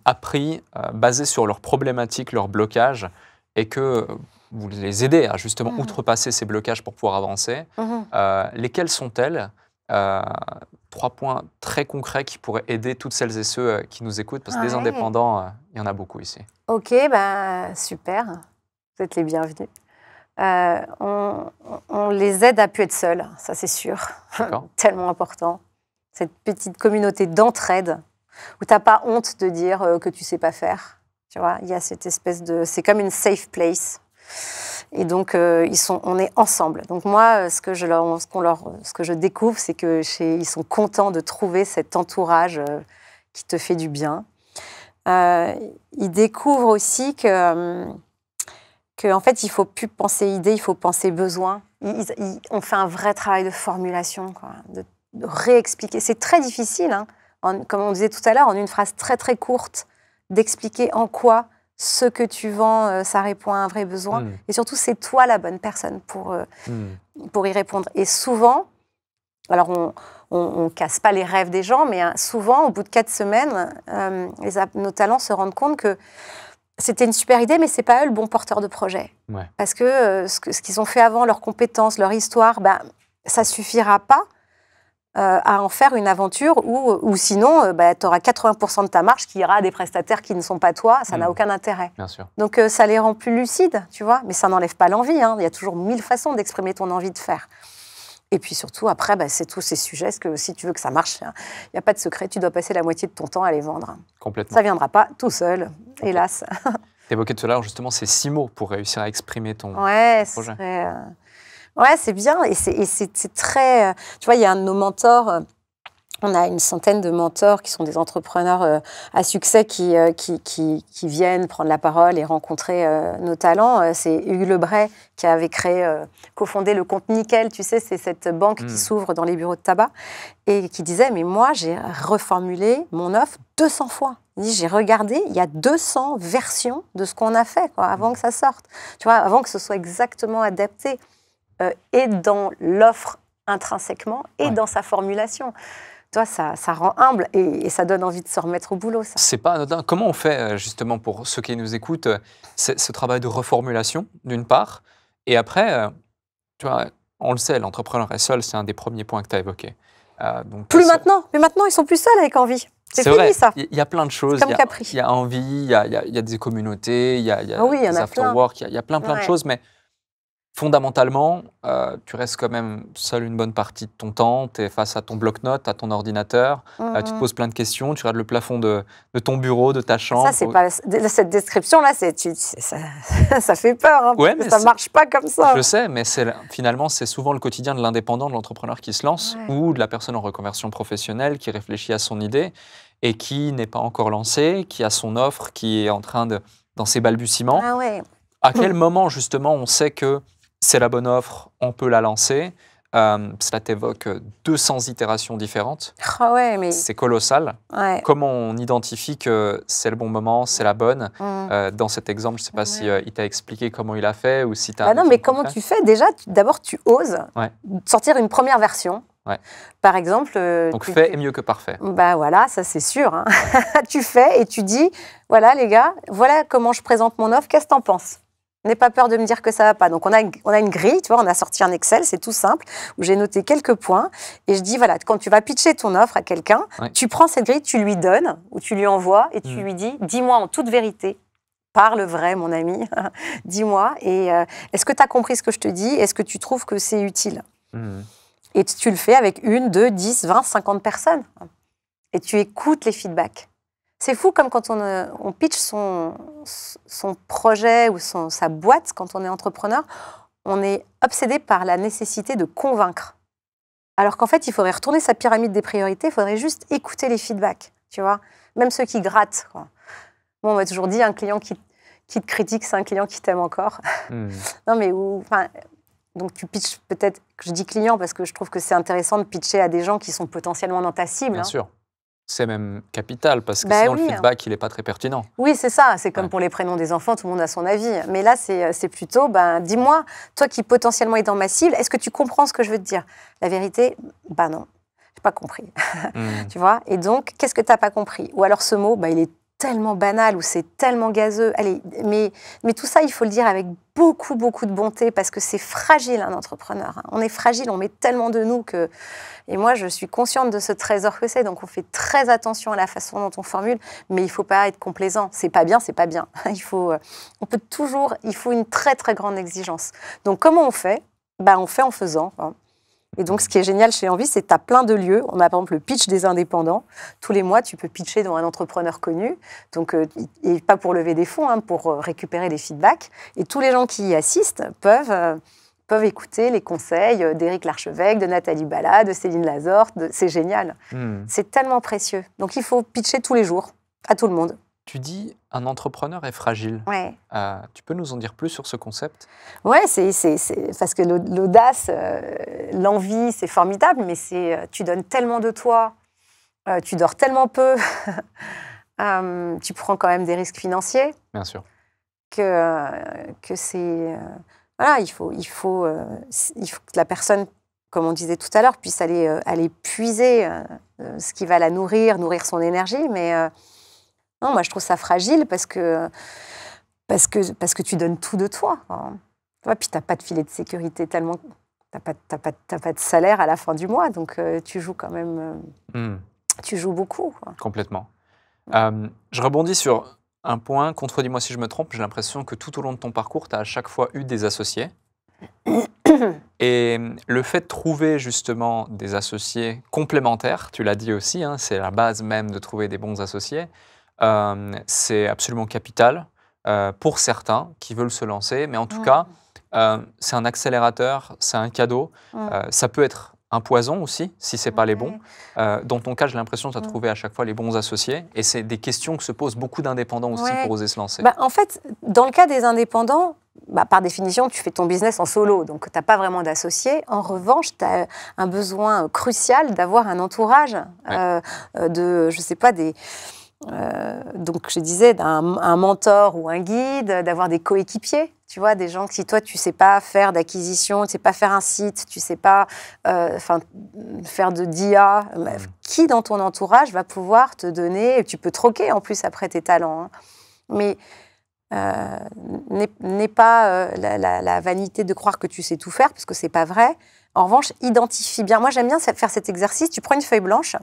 appris basé sur leurs problématiques, leurs blocages, et que vous les aidez à justement outrepasser ces blocages pour pouvoir avancer. Lesquelles sont-elles? 3 points très concrets qui pourraient aider toutes celles et ceux qui nous écoutent, parce que des indépendants, il y en a beaucoup ici. Ok, super. Vous êtes les bienvenus. On les aide à ne plus être seuls, ça c'est sûr. Tellement important. Cette petite communauté d'entraide où tu n'as pas honte de dire que tu ne sais pas faire. Tu vois, il y a cette espèce de... C'est comme une safe place. Et donc, on est ensemble. Donc moi, ce que je découvre, c'est qu'ils sont contents de trouver cet entourage qui te fait du bien. Ils découvrent aussi que en fait, il ne faut plus penser idée, il faut penser besoin. On fait un vrai travail de formulation, quoi, de réexpliquer. C'est très difficile, hein, comme on disait tout à l'heure, en une phrase très très courte, d'expliquer en quoi ce que tu vends, ça répond à un vrai besoin. Et surtout, c'est toi la bonne personne pour y répondre. Et souvent, alors on ne casse pas les rêves des gens, mais souvent, au bout de 4 semaines, nos talents se rendent compte que c'était une super idée, mais ce n'est pas eux le bon porteur de projet. Parce que ce qu'ils ont fait avant, leurs compétences, leur histoire, ça ne suffira pas à en faire une aventure où sinon, tu auras 80% de ta marge qui ira à des prestataires qui ne sont pas toi. Ça n'a aucun intérêt. Bien sûr. Donc, ça les rend plus lucides, tu vois. Mais ça n'enlève pas l'envie. Hein. Il y a toujours 1000 façons d'exprimer ton envie de faire. Et puis surtout, après, c'est tous ces sujets. Parce que si tu veux que ça marche, il n'y a pas de secret. Tu dois passer la moitié de ton temps à les vendre. Complètement. Ça ne viendra pas tout seul, hélas. Tu évoquais tout à l'heure justement ces 6 mots pour réussir à exprimer ton projet. Ouais, c'est bien. Et c'est très... Tu vois, il y a un de nos mentors... On a une centaine de mentors qui sont des entrepreneurs à succès qui viennent prendre la parole et rencontrer nos talents. C'est Hugues Lebray qui avait cofondé le compte Nickel. Tu sais, c'est cette banque qui s'ouvre dans les bureaux de tabac et qui disait « Mais moi, j'ai reformulé mon offre 200 fois. » Il dit « J'ai regardé, il y a 200 versions de ce qu'on a fait quoi, avant que ça sorte. Tu vois, avant que ce soit exactement adapté et dans l'offre intrinsèquement et dans sa formulation. » Toi, ça rend humble et ça donne envie de se remettre au boulot. Ça. C'est pas anodin. Comment on fait, justement, pour ceux qui nous écoutent, ce travail de reformulation, d'une part, et après, tu vois, on le sait, l'entrepreneur est seul, c'est un des premiers points que tu as évoqué. Plus maintenant. Mais maintenant, ils sont plus seuls avec Envie. C'est C'est fini, vrai, ça. il y a plein de choses. Comme Il Capri. y a envie, il y a des communautés, il y a Ah oui, il y en des a plein. afterwork, il y a plein de Ouais. choses, mais fondamentalement, tu restes quand même seul une bonne partie de ton temps, tu es face à ton bloc-notes, à ton ordinateur, tu te poses plein de questions, tu regardes le plafond de ton bureau, de ta chambre. Ça, c'est pas cette description-là, ça fait peur, hein, Ouais, parce que mais ça marche pas comme ça. Je sais, mais finalement, c'est souvent le quotidien de l'indépendant, de l'entrepreneur qui se lance, Ouais. ou de la personne en reconversion professionnelle qui réfléchit à son idée et qui n'est pas encore lancée, qui a son offre, qui est dans ses balbutiements. Ah ouais. À quel moment, justement, on sait que c'est la bonne offre, on peut la lancer? Cela t'évoque 200 itérations différentes. Ah ouais, mais C'est colossal. ouais. Comment on identifie que c'est le bon moment, c'est la bonne? Mm. Dans cet exemple, je ne sais pas si Ouais. il t'a expliqué comment il a fait ou si tu as Bah non, mais comment tu fais? Déjà, d'abord, tu oses Ouais. sortir une première version. Ouais. Par exemple. Donc fait est mieux que parfait. Bah voilà, ça c'est sûr. Hein. Tu fais et tu dis, voilà les gars, voilà comment je présente mon offre, qu'est-ce que t'en penses? N'aie pas peur de me dire que ça va pas. Donc on a une grille, tu vois, on a sorti un Excel, c'est tout simple, où j'ai noté quelques points et je dis, voilà, quand tu vas pitcher ton offre à quelqu'un, Ouais. tu prends cette grille, tu lui donnes ou tu lui envoies et tu lui dis, dis-moi en toute vérité. Parle vrai, mon ami. Dis-moi. Et est-ce que tu as compris ce que je te dis? Est-ce que tu trouves que c'est utile? Et tu le fais avec 1, 2, 10, 20, 50 personnes. Et tu écoutes les feedbacks. C'est fou comme quand on pitch son projet ou sa boîte, quand on est entrepreneur, on est obsédé par la nécessité de convaincre. Alors qu'en fait, il faudrait retourner sa pyramide des priorités, il faudrait juste écouter les feedbacks, tu vois, même ceux qui grattent, quoi. Bon, on m'a toujours dit, un client qui te critique, c'est un client qui t'aime encore. Non, mais donc tu pitches peut-être, je dis client parce que je trouve que c'est intéressant de pitcher à des gens qui sont potentiellement dans ta cible. Bien hein. sûr. C'est même capital parce que Bah sinon oui, le feedback, il n'est pas très pertinent. Oui, c'est ça. C'est comme Ouais. pour les prénoms des enfants, tout le monde a son avis. Mais là, c'est plutôt, dis-moi, toi qui potentiellement es dans ma cible, est-ce que tu comprends ce que je veux te dire? La vérité, non, j'ai pas compris. Tu vois? Et donc, qu'est-ce que tu n'as pas compris? Ou alors ce mot, il est tellement banal ou c'est tellement gazeux. Allez, mais tout ça, il faut le dire avec beaucoup, beaucoup de bonté parce que c'est fragile, un entrepreneur. On est fragile, on met tellement de nous que... Et moi, je suis consciente de ce trésor que c'est, donc on fait très attention à la façon dont on formule, mais il ne faut pas être complaisant. C'est pas bien, c'est pas bien. Il faut une très, très grande exigence. Donc, comment on fait? On fait en faisant. Hein. Et donc, ce qui est génial chez Envie, c'est que tu as plein de lieux. On a par exemple le pitch des indépendants. Tous les mois, tu peux pitcher dans un entrepreneur connu. Donc, et pas pour lever des fonds, hein, pour récupérer des feedbacks. Et tous les gens qui y assistent peuvent écouter les conseils d'Éric Larchevêque, de Nathalie Bala, de Céline Lazorte. C'est génial. C'est tellement précieux. Donc, il faut pitcher tous les jours, à tout le monde. Tu dis un entrepreneur est fragile. Ouais. Tu peux nous en dire plus sur ce concept? Ouais, c'est parce que l'audace, l'envie, c'est formidable, mais tu donnes tellement de toi, tu dors tellement peu, tu prends quand même des risques financiers. Bien sûr. Que c'est... voilà, il faut que la personne, comme on disait tout à l'heure, puisse aller puiser ce qui va la nourrir son énergie, mais... non, moi, je trouve ça fragile parce que tu donnes tout de toi. Hein. Puis, tu n'as pas de filet de sécurité tellement... Tu n'as pas de salaire à la fin du mois, donc tu joues quand même... Tu joues beaucoup. Quoi. Complètement. Je rebondis sur un point, contredis-moi si je me trompe, j'ai l'impression que tout au long de ton parcours, tu as à chaque fois eu des associés. Et le fait de trouver justement des associés complémentaires, tu l'as dit aussi, hein, c'est la base même de trouver des bons associés, c'est absolument capital pour certains qui veulent se lancer, mais en tout cas, c'est un accélérateur, c'est un cadeau. Ça peut être un poison aussi, si ce n'est pas les bons. Dans ton cas, j'ai l'impression que tu as trouvé à chaque fois les bons associés, et c'est des questions que se posent beaucoup d'indépendants aussi pour oser se lancer. En fait, dans le cas des indépendants, par définition, tu fais ton business en solo, donc tu n'as pas vraiment d'associés. En revanche, tu as un besoin crucial d'avoir un entourage, de, je sais pas, donc je disais, un mentor ou un guide, d'avoir des coéquipiers, tu vois, des gens qui, toi, tu ne sais pas faire d'acquisition, tu ne sais pas faire un site, tu ne sais pas faire de d'IA. Qui dans ton entourage va pouvoir te donner, tu peux troquer en plus après tes talents, hein. Mais n'est pas la vanité de croire que tu sais tout faire, parce que ce n'est pas vrai. En revanche, identifie bien. Moi, j'aime bien faire cet exercice. Tu prends une feuille blanche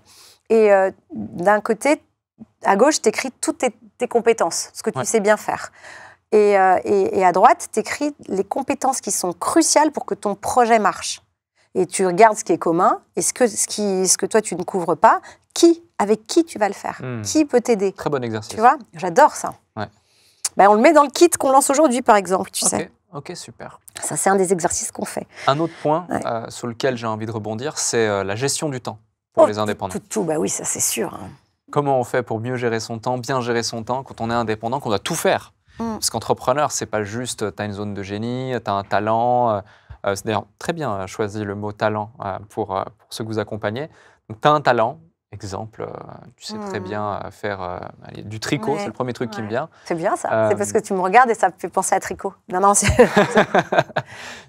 et d'un côté, à gauche, tu écris toutes tes compétences, ce que tu sais bien faire. Et à droite, tu écris les compétences qui sont cruciales pour que ton projet marche. Et tu regardes ce qui est commun et ce que toi, tu ne couvres pas. Avec qui tu vas le faire? Qui peut t'aider? Très bon exercice. Tu vois, j'adore ça. Ouais. Ben, on le met dans le kit qu'on lance aujourd'hui, par exemple, tu sais. Ok, super. Ça, c'est un des exercices qu'on fait. Un autre point sur lequel j'ai envie de rebondir, c'est la gestion du temps pour les indépendants. Bah oui, ça c'est sûr. Hein. Comment on fait pour mieux gérer son temps, bien gérer son temps quand on est indépendant, qu'on doit tout faire? Parce qu'entrepreneur, c'est pas juste tu as une zone de génie, tu as un talent. C'est d'ailleurs très bien choisi le mot talent pour ceux que vous accompagnez. Donc tu as un talent. Exemple, tu sais très bien faire du tricot, c'est le premier truc qui me vient. C'est bien ça, c'est parce que tu me regardes et ça me fait penser à tricot. Non, c'est...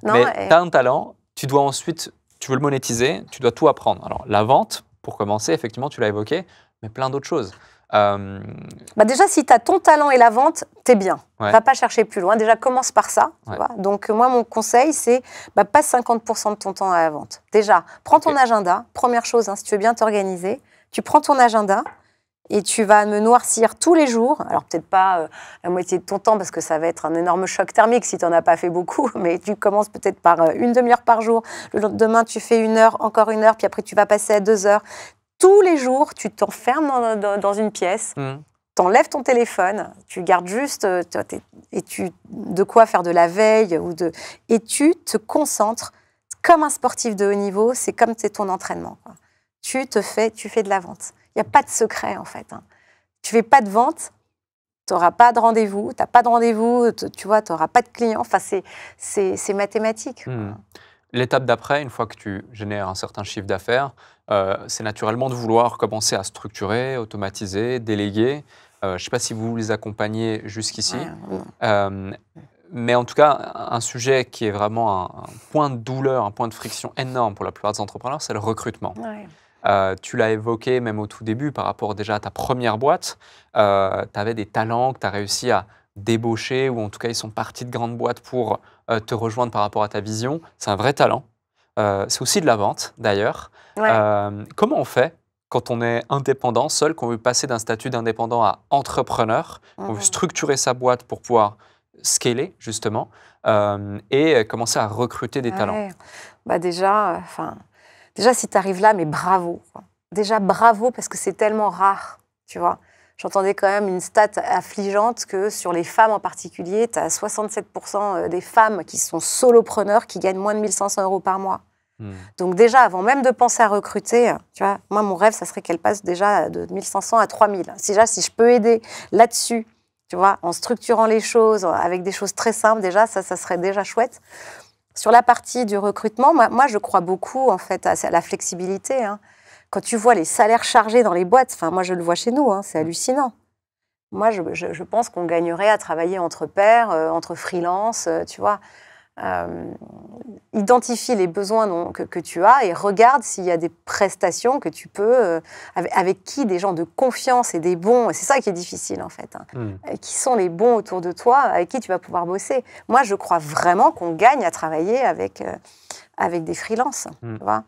Mais tu as un talent, tu dois ensuite, tu veux le monétiser, tu dois tout apprendre. Alors la vente, pour commencer, effectivement, tu l'as évoqué, mais plein d'autres choses. Déjà, si tu as ton talent et la vente, t'es bien. Va pas chercher plus loin. Déjà, commence par ça. Tu vois. Donc, moi, mon conseil, c'est passe 50% de ton temps à la vente. Déjà, prends ton agenda. Première chose, si tu veux bien t'organiser, tu prends ton agenda et tu vas me noircir tous les jours. Alors, peut-être pas la moitié de ton temps parce que ça va être un énorme choc thermique si tu n'en as pas fait beaucoup, mais tu commences peut-être par une demi-heure par jour. Le lendemain, tu fais 1 heure, encore 1 heure, puis après, tu vas passer à 2 heures. Tous les jours, tu t'enfermes dans une pièce, t'enlèves ton téléphone, tu gardes juste de quoi faire de la veille et tu te concentres comme un sportif de haut niveau. C'est comme c'est ton entraînement. Quoi. Tu fais de la vente. Il n'y a pas de secret en fait. Hein. Tu fais pas de vente, tu n'auras pas de rendez-vous. Tu n'as pas de rendez-vous, tu vois, tu n'auras pas de clients. Enfin, c'est mathématique. L'étape d'après, une fois que tu génères un certain chiffre d'affaires, c'est naturellement de vouloir commencer à structurer, automatiser, déléguer. Je ne sais pas si vous les accompagnez jusqu'ici. Mais en tout cas, un sujet qui est vraiment un point de douleur, un point de friction énorme pour la plupart des entrepreneurs, c'est le recrutement. Tu l'as évoqué même au tout début par rapport déjà à ta première boîte. Tu avais des talents que tu as réussi à débaucher ou en tout cas, ils sont partis de grandes boîtes pour te rejoindre par rapport à ta vision. C'est un vrai talent. C'est aussi de la vente d'ailleurs. Comment on fait quand on est indépendant, seul, qu'on veut passer d'un statut d'indépendant à entrepreneur, qu'on veut structurer sa boîte pour pouvoir scaler justement et commencer à recruter des talents? Déjà, si tu arrives là, mais bravo. Quoi. Déjà, bravo parce que c'est tellement rare, tu vois. J'entendais quand même une stat affligeante que sur les femmes en particulier, tu as 67% des femmes qui sont solopreneurs qui gagnent moins de 1 500 € par mois. Donc déjà, avant même de penser à recruter, tu vois, moi, mon rêve, ça serait qu'elle passe déjà de 1 500 à 3 000. Déjà, si je peux aider là-dessus, tu vois, en structurant les choses, avec des choses très simples, déjà, ça serait déjà chouette. Sur la partie du recrutement, moi, je crois beaucoup, en fait, à la flexibilité. Hein. Quand tu vois les salaires chargés dans les boîtes, moi, je le vois chez nous, c'est hallucinant. Moi, je pense qu'on gagnerait à travailler entre pairs, entre freelance, tu vois. Identifie les besoins que tu as et regarde s'il y a des prestations que tu peux, avec qui des gens de confiance et des bons, c'est ça qui est difficile en fait, qui sont les bons autour de toi, avec qui tu vas pouvoir bosser. Moi, je crois vraiment qu'on gagne à travailler avec des freelances. Tu vois.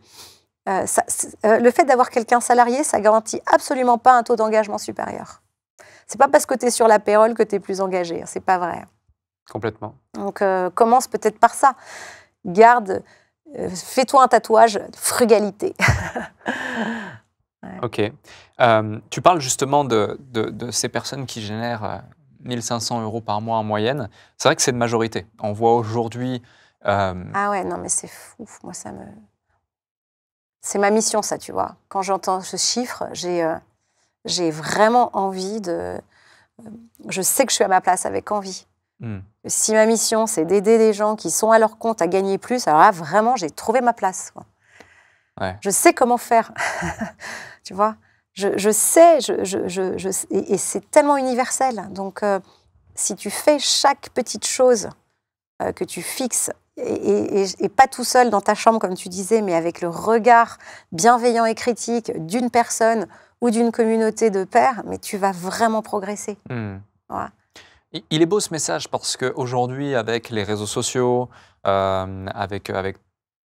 Le fait d'avoir quelqu'un salarié, ça garantit absolument pas un taux d'engagement supérieur. C'est pas parce que tu es sur la payroll que tu es plus engagé, c'est pas vrai. Complètement. Donc, commence peut-être par ça. Fais-toi un tatouage frugalité. Ok. Tu parles justement de ces personnes qui génèrent 1 500 € par mois en moyenne. C'est vrai que c'est une majorité. On voit aujourd'hui... Ah ouais, non mais c'est fou. Moi, c'est ma mission, ça, tu vois. Quand j'entends ce chiffre, j'ai vraiment envie de... Je sais que je suis à ma place avec envie. Si ma mission, c'est d'aider des gens qui sont à leur compte à gagner plus, alors là, vraiment, j'ai trouvé ma place. Quoi. Je sais comment faire. Tu vois, je sais, et c'est tellement universel. Donc, si tu fais chaque petite chose que tu fixes, et pas tout seul dans ta chambre, comme tu disais, mais avec le regard bienveillant et critique d'une personne ou d'une communauté de pairs, mais tu vas vraiment progresser. Voilà. Il est beau ce message parce qu'aujourd'hui, avec les réseaux sociaux, avec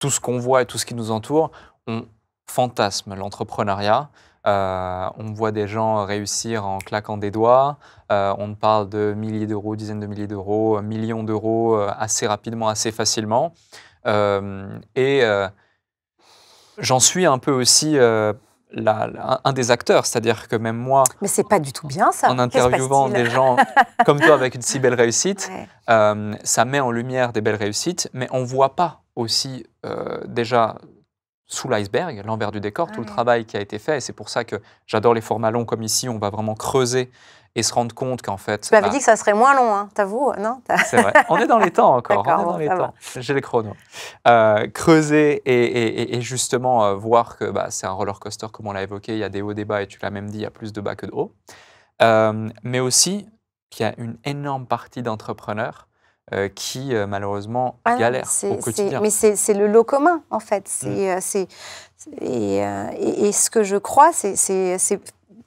tout ce qu'on voit et tout ce qui nous entoure, on fantasme l'entrepreneuriat. On voit des gens réussir en claquant des doigts. On parle de milliers d'euros, dizaines de milliers d'euros, millions d'euros assez rapidement, assez facilement. J'en suis un peu aussi un des acteurs, c'est-à-dire que même moi, Mais c'est pas du tout bien ça. en interviewant des gens comme toi avec une si belle réussite, Ouais. ça met en lumière des belles réussites, mais on ne voit pas aussi déjà sous l'iceberg, l'envers du décor, tout le travail qui a été fait. Et c'est pour ça que j'adore les formats longs comme ici, on va vraiment creuser et se rendre compte qu'en fait... Tu m'avais dit que ça serait moins long, hein, t'avoues, non? C'est vrai. On est dans les temps encore. On est dans les ça temps. J'ai les chronos. Creuser et justement voir que c'est un roller coaster, comme on l'a évoqué. Il y a des hauts, des bas, et tu l'as même dit, il y a plus de bas que de hauts. Mais aussi qu'il y a une énorme partie d'entrepreneurs qui, malheureusement, galèrent au quotidien. Mais c'est le lot commun, en fait. Et ce que je crois, c'est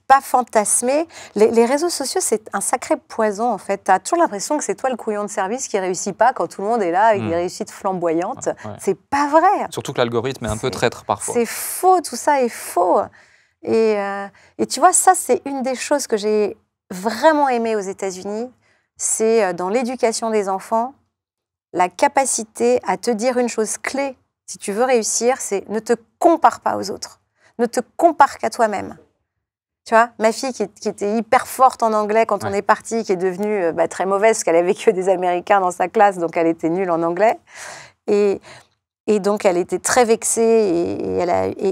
pas fantasmer. Les réseaux sociaux, c'est un sacré poison, en fait. Tu as toujours l'impression que c'est toi le couillon de service qui réussit pas quand tout le monde est là avec des réussites flamboyantes. Ouais. C'est pas vrai. Surtout que l'algorithme est un peu traître parfois. C'est faux, tout ça est faux. Et tu vois, ça, c'est une des choses que j'ai vraiment aimées aux États-Unis. C'est dans l'éducation des enfants, la capacité à te dire une chose clé, si tu veux réussir, c'est ne te compare pas aux autres. Ne te compare qu'à toi-même. Tu vois, ma fille qui était hyper forte en anglais quand on est parti, qui est devenue très mauvaise parce qu'elle avait que des Américains dans sa classe, donc elle était nulle en anglais. Et donc, elle était très vexée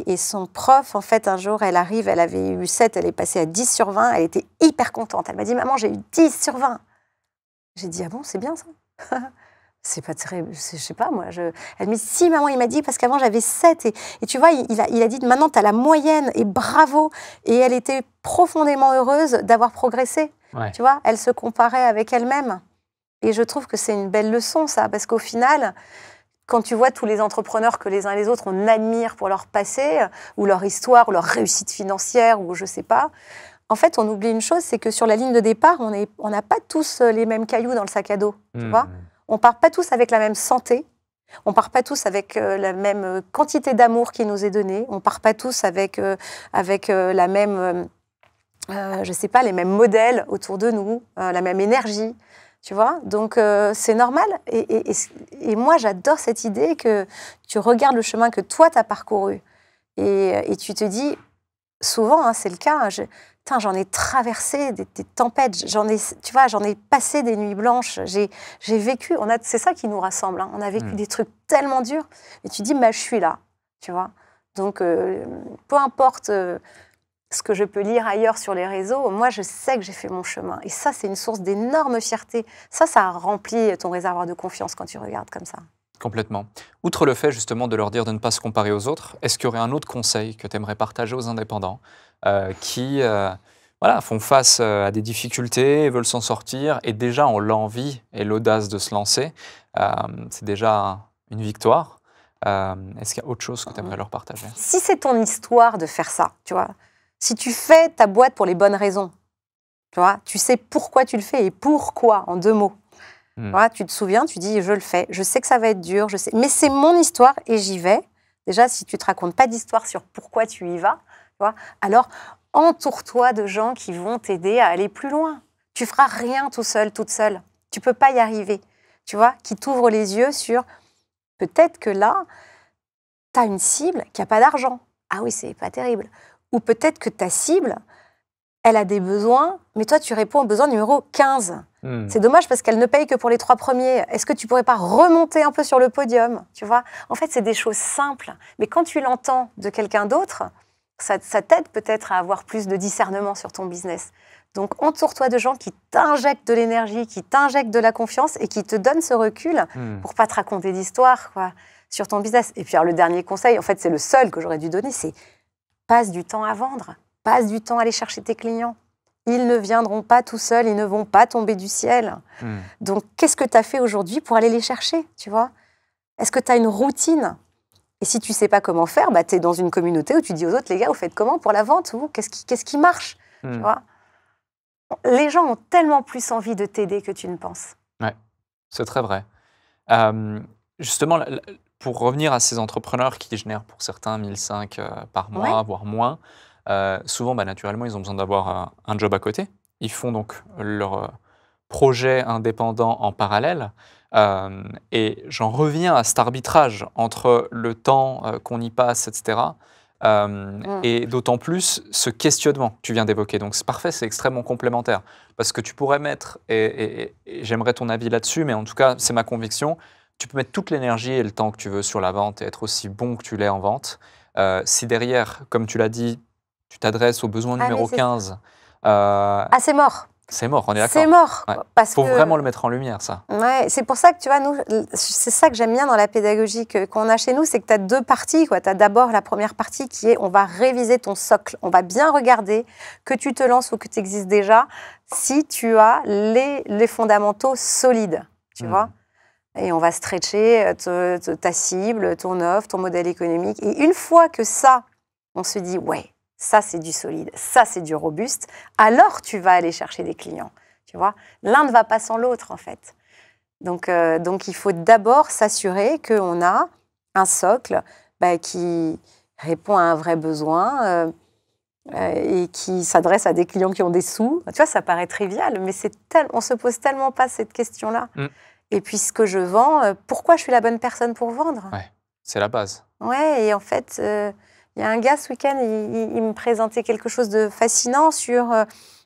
et son prof, en fait, un jour, elle arrive, elle avait eu 7, elle est passée à 10 sur 20, elle était hyper contente. Elle m'a dit, maman, j'ai eu 10 sur 20. J'ai dit, ah bon, c'est bien ça? C'est pas très, je sais pas, moi. Elle me dit, si, maman, il m'a dit, parce qu'avant, j'avais 7. Et tu vois, il a dit, maintenant, tu as la moyenne, et bravo. Et elle était profondément heureuse d'avoir progressé. Ouais. Tu vois, elle se comparait avec elle-même. Et je trouve que c'est une belle leçon, ça, parce qu'au final, quand tu vois tous les entrepreneurs que les uns et les autres, on admire pour leur passé, ou leur histoire, ou leur réussite financière, ou je sais pas, en fait, on oublie une chose, c'est que sur la ligne de départ, on n'a pas tous les mêmes cailloux dans le sac à dos, tu vois. On part pas tous avec la même santé, on part pas tous avec la même quantité d'amour qui nous est donnée, on part pas tous avec la même, je sais pas, les mêmes modèles autour de nous, la même énergie. Tu vois, donc c'est normal. Et moi, j'adore cette idée que tu regardes le chemin que toi, tu as parcouru. Et tu te dis, souvent, hein, c'est le cas, j'en ai traversé des tempêtes, j'en ai passé des nuits blanches, j'ai vécu, c'est ça qui nous rassemble, hein, on a vécu des trucs tellement durs. Et tu dis, je suis là, tu vois. Donc, peu importe... ce que je peux lire ailleurs sur les réseaux, moi, je sais que j'ai fait mon chemin. Et ça, c'est une source d'énorme fierté. Ça remplit ton réservoir de confiance quand tu regardes comme ça. Complètement. Outre le fait, justement, de leur dire de ne pas se comparer aux autres, est-ce qu'il y aurait un autre conseil que tu aimerais partager aux indépendants qui font face à des difficultés, veulent s'en sortir et déjà ont l'envie et l'audace de se lancer? C'est déjà une victoire. Est-ce qu'il y a autre chose que tu aimerais leur partager? Si c'est ton histoire de faire ça, tu vois, si tu fais ta boîte pour les bonnes raisons, tu vois, tu sais pourquoi tu le fais et pourquoi, en 2 mots. Tu vois, tu te souviens, tu dis, je le fais, je sais que ça va être dur, je sais, mais c'est mon histoire et j'y vais. Déjà, si tu ne te racontes pas d'histoire sur pourquoi tu y vas, tu vois, alors entoure-toi de gens qui vont t'aider à aller plus loin. Tu feras rien tout seul, toute seule. Tu ne peux pas y arriver, tu vois, qui t'ouvre les yeux sur peut-être que là, tu as une cible qui n'a pas d'argent. Ah oui, c'est pas terrible. Ou peut-être que ta cible, elle a des besoins, mais toi, tu réponds au besoin numéro 15. C'est dommage parce qu'elle ne paye que pour les 3 premiers. Est-ce que tu ne pourrais pas remonter un peu sur le podium, tu vois? En fait, c'est des choses simples. Mais quand tu l'entends de quelqu'un d'autre, ça t'aide peut-être à avoir plus de discernement sur ton business. Donc, entoure-toi de gens qui t'injectent de l'énergie, qui t'injectent de la confiance et qui te donnent ce recul pour ne pas te raconter d'histoire sur ton business. Et puis, alors, le dernier conseil, en fait, c'est le seul que j'aurais dû donner, c'est passe du temps à vendre, passe du temps à aller chercher tes clients. Ils ne viendront pas tout seuls, ils ne vont pas tomber du ciel. Donc, qu'est-ce que tu as fait aujourd'hui pour aller les chercher, tu vois? Est-ce que tu as une routine? Et si tu ne sais pas comment faire, tu es dans une communauté où tu dis aux autres, les gars, vous faites comment pour la vente? Qu'est-ce qui marche, tu vois? Les gens ont tellement plus envie de t'aider que tu ne penses. Ouais, c'est très vrai. Justement, pour revenir à ces entrepreneurs qui génèrent pour certains 1 500 par mois, voire moins, souvent, naturellement, ils ont besoin d'avoir un job à côté. Ils font donc leur projet indépendant en parallèle. Et j'en reviens à cet arbitrage entre le temps qu'on y passe, etc. Et d'autant plus ce questionnement que tu viens d'évoquer. Donc c'est parfait, c'est extrêmement complémentaire. Parce que tu pourrais mettre, et j'aimerais ton avis là-dessus, mais en tout cas, c'est ma conviction, tu peux mettre toute l'énergie et le temps que tu veux sur la vente et être aussi bon que tu l'es en vente. Si derrière, comme tu l'as dit, tu t'adresses au besoin numéro 15. C'est mort. C'est mort, on est d'accord. C'est mort. Ouais. Parce faut que vraiment le mettre en lumière, ça. Ouais, c'est pour ça que tu vois, nous, c'est ça que j'aime bien dans la pédagogie qu'on a chez nous, c'est que tu as deux parties. Tu as d'abord la première partie qui est on va réviser ton socle. On va bien regarder que tu te lances ou que tu existes déjà si tu as les fondamentaux solides. Tu vois. Et on va stretcher ta cible, ton offre, ton modèle économique. Et une fois que ça, on se dit, ouais, ça c'est du solide, ça c'est du robuste, alors tu vas aller chercher des clients. Tu vois, l'un ne va pas sans l'autre en fait. Donc il faut d'abord s'assurer qu'on a un socle qui répond à un vrai besoin et qui s'adresse à des clients qui ont des sous. Tu vois, ça paraît trivial, mais on se pose tellement pas cette question-là. Et puis ce que je vends, pourquoi je suis la bonne personne pour vendre? Ouais, c'est la base. Ouais, et en fait, il y a un gars ce week-end, il me présentait quelque chose de fascinant sur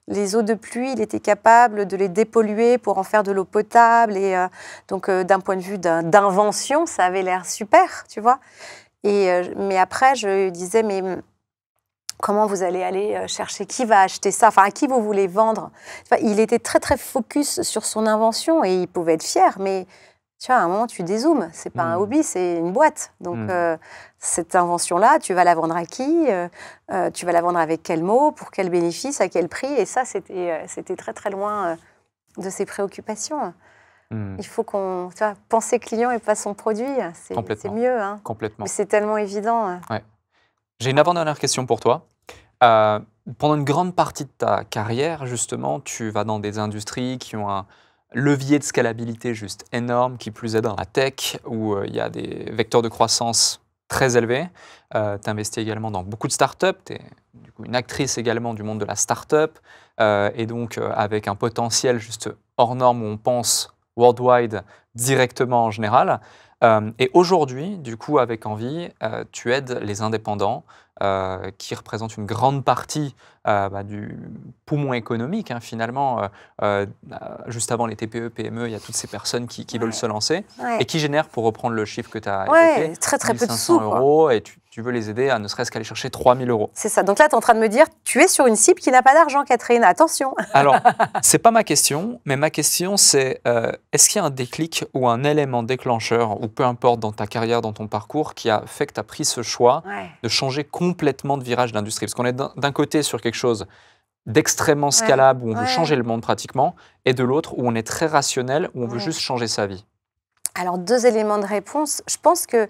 les eaux de pluie. Il était capable de les dépolluer pour en faire de l'eau potable. Et donc, d'un point de vue d'invention, ça avait l'air super, tu vois. Mais après, je lui disais, mais comment vous allez aller chercher qui va acheter ça? Enfin, à qui vous voulez vendre? Enfin, il était très, très focus sur son invention et il pouvait être fier, mais tu vois, à un moment, tu dézoomes. C'est pas un hobby, c'est une boîte. Donc, cette invention-là, tu vas la vendre à qui? Tu vas la vendre avec quel mot? Pour quel bénéfice? À quel prix? Et ça, c'était très, très loin de ses préoccupations. Il faut qu'on penser client et pas son produit. C'est mieux. Hein. Complètement. Mais c'est tellement évident. Ouais. J'ai une avant-dernière question pour toi. Pendant une grande partie de ta carrière, justement, tu vas dans des industries qui ont un levier de scalabilité juste énorme, qui plus est dans la tech, où il y a des vecteurs de croissance très élevés. Tu investis également dans beaucoup de startups. Tu es du coup une actrice également du monde de la startup, et donc avec un potentiel juste hors norme où on pense worldwide directement en général. Et aujourd'hui, du coup, avec Envie, tu aides les indépendants qui représentent une grande partie du poumon économique, hein, finalement. Juste avant les TPE, PME, il y a toutes ces personnes qui veulent se lancer et qui génèrent, pour reprendre le chiffre que tu as évoqué, très, très peu de 1500 sous, euros, et tu veux les aider à ne serait-ce qu'aller chercher 3000 euros. C'est ça. Donc là, tu es en train de me dire, tu es sur une cible qui n'a pas d'argent, Catherine. Attention. Alors, c'est pas ma question, mais ma question, c'est est-ce qu'il y a un déclic ou un élément déclencheur, ou peu importe dans ta carrière, dans ton parcours, qui a fait que tu as pris ce choix de changer complètement de virage d'industrie? Parce qu'on est d'un côté sur quelque chose d'extrêmement scalable, où on veut changer le monde pratiquement, et de l'autre, où on est très rationnel, où on veut juste changer sa vie. Alors, deux éléments de réponse. Je pense que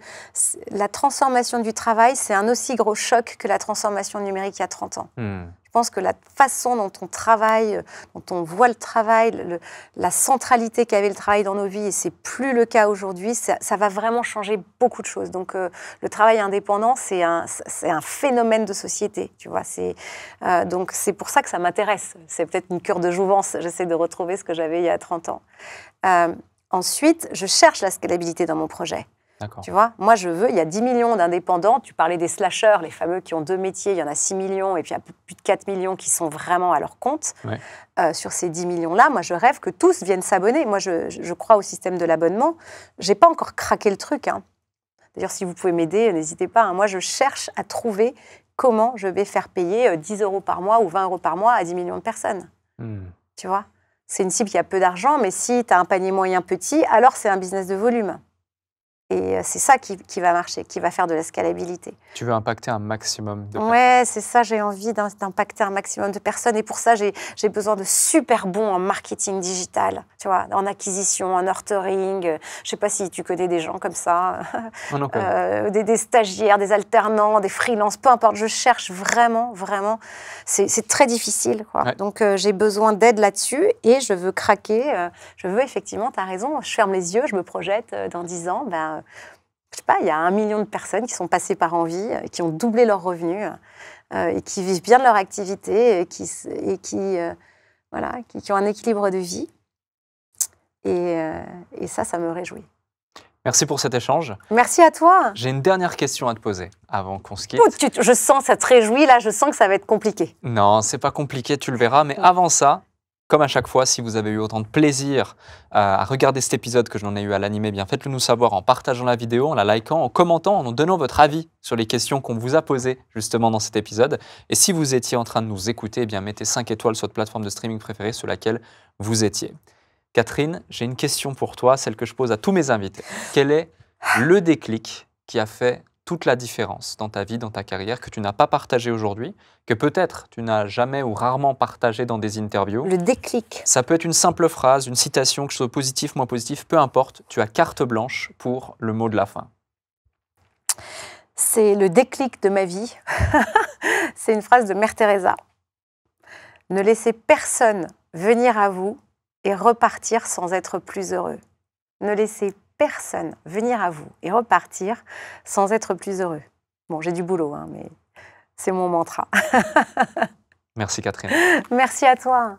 la transformation du travail, c'est un aussi gros choc que la transformation numérique il y a 30 ans. Je pense que la façon dont on travaille, dont on voit le travail, la centralité qu'avait le travail dans nos vies, et c'est plus le cas aujourd'hui, ça va vraiment changer beaucoup de choses. Donc, le travail indépendant, c'est un phénomène de société, tu vois. Donc, c'est pour ça que ça m'intéresse. C'est peut-être une cure de jouvence. J'essaie de retrouver ce que j'avais il y a 30 ans. Ensuite, je cherche la scalabilité dans mon projet. Tu vois, moi, il y a 10 millions d'indépendants. Tu parlais des slasheurs, les fameux qui ont 2 métiers. Il y en a 6 millions et puis il y a plus de 4 millions qui sont vraiment à leur compte. Sur ces 10 millions-là, moi, je rêve que tous viennent s'abonner. Moi, je crois au système de l'abonnement. Je n'ai pas encore craqué le truc. Hein. D'ailleurs, si vous pouvez m'aider, n'hésitez pas. Hein. Moi, je cherche à trouver comment je vais faire payer 10 euros par mois ou 20 euros par mois à 10 millions de personnes. Tu vois ? C'est une cible qui a peu d'argent, mais si tu as un panier moyen petit, alors c'est un business de volume. Et c'est ça qui va marcher, qui va faire de la scalabilité. Tu veux impacter un maximum de personnes. Ouais, c'est ça, j'ai envie d'impacter un maximum de personnes. Et pour ça, j'ai besoin de super bons en marketing digital, tu vois, en acquisition, en nurturing. Je ne sais pas si tu connais des gens comme ça. Des stagiaires, des alternants, des freelances, peu importe. Je cherche vraiment, vraiment. C'est très difficile, quoi. Donc, j'ai besoin d'aide là-dessus et je veux craquer. Je veux effectivement, tu as raison, je ferme les yeux, je me projette dans 10 ans. je sais pas, il y a 1 million de personnes qui sont passées par Envie, qui ont doublé leurs revenus et qui vivent bien de leur activité et voilà, qui ont un équilibre de vie. Et ça me réjouit. Merci pour cet échange. Merci à toi. J'ai une dernière question à te poser avant qu'on se quitte. Je sens, ça te réjouit, là, je sens que ça va être compliqué. Non, c'est pas compliqué, tu le verras. Mais avant ça, comme à chaque fois, si vous avez eu autant de plaisir à regarder cet épisode que je n'en ai eu à l'animer, bien faites-le nous savoir en partageant la vidéo, en la likant, en commentant, en nous donnant votre avis sur les questions qu'on vous a posées justement dans cet épisode. Et si vous étiez en train de nous écouter, eh bien mettez 5 étoiles sur votre plateforme de streaming préférée sur laquelle vous étiez. Catherine, j'ai une question pour toi, celle que je pose à tous mes invités. Quel est le déclic qui a fait toute la différence dans ta vie, dans ta carrière, que tu n'as pas partagé aujourd'hui, que peut-être tu n'as jamais ou rarement partagé dans des interviews? Le déclic. Ça peut être une simple phrase, une citation, que ce soit positif, moins positif, peu importe. Tu as carte blanche pour le mot de la fin. C'est le déclic de ma vie. C'est une phrase de Mère Teresa. Ne laissez personne venir à vous et repartir sans être plus heureux. Ne laissez personne venir à vous et repartir sans être plus heureux. Bon, j'ai du boulot, hein, mais c'est mon mantra. Merci Catherine. Merci à toi.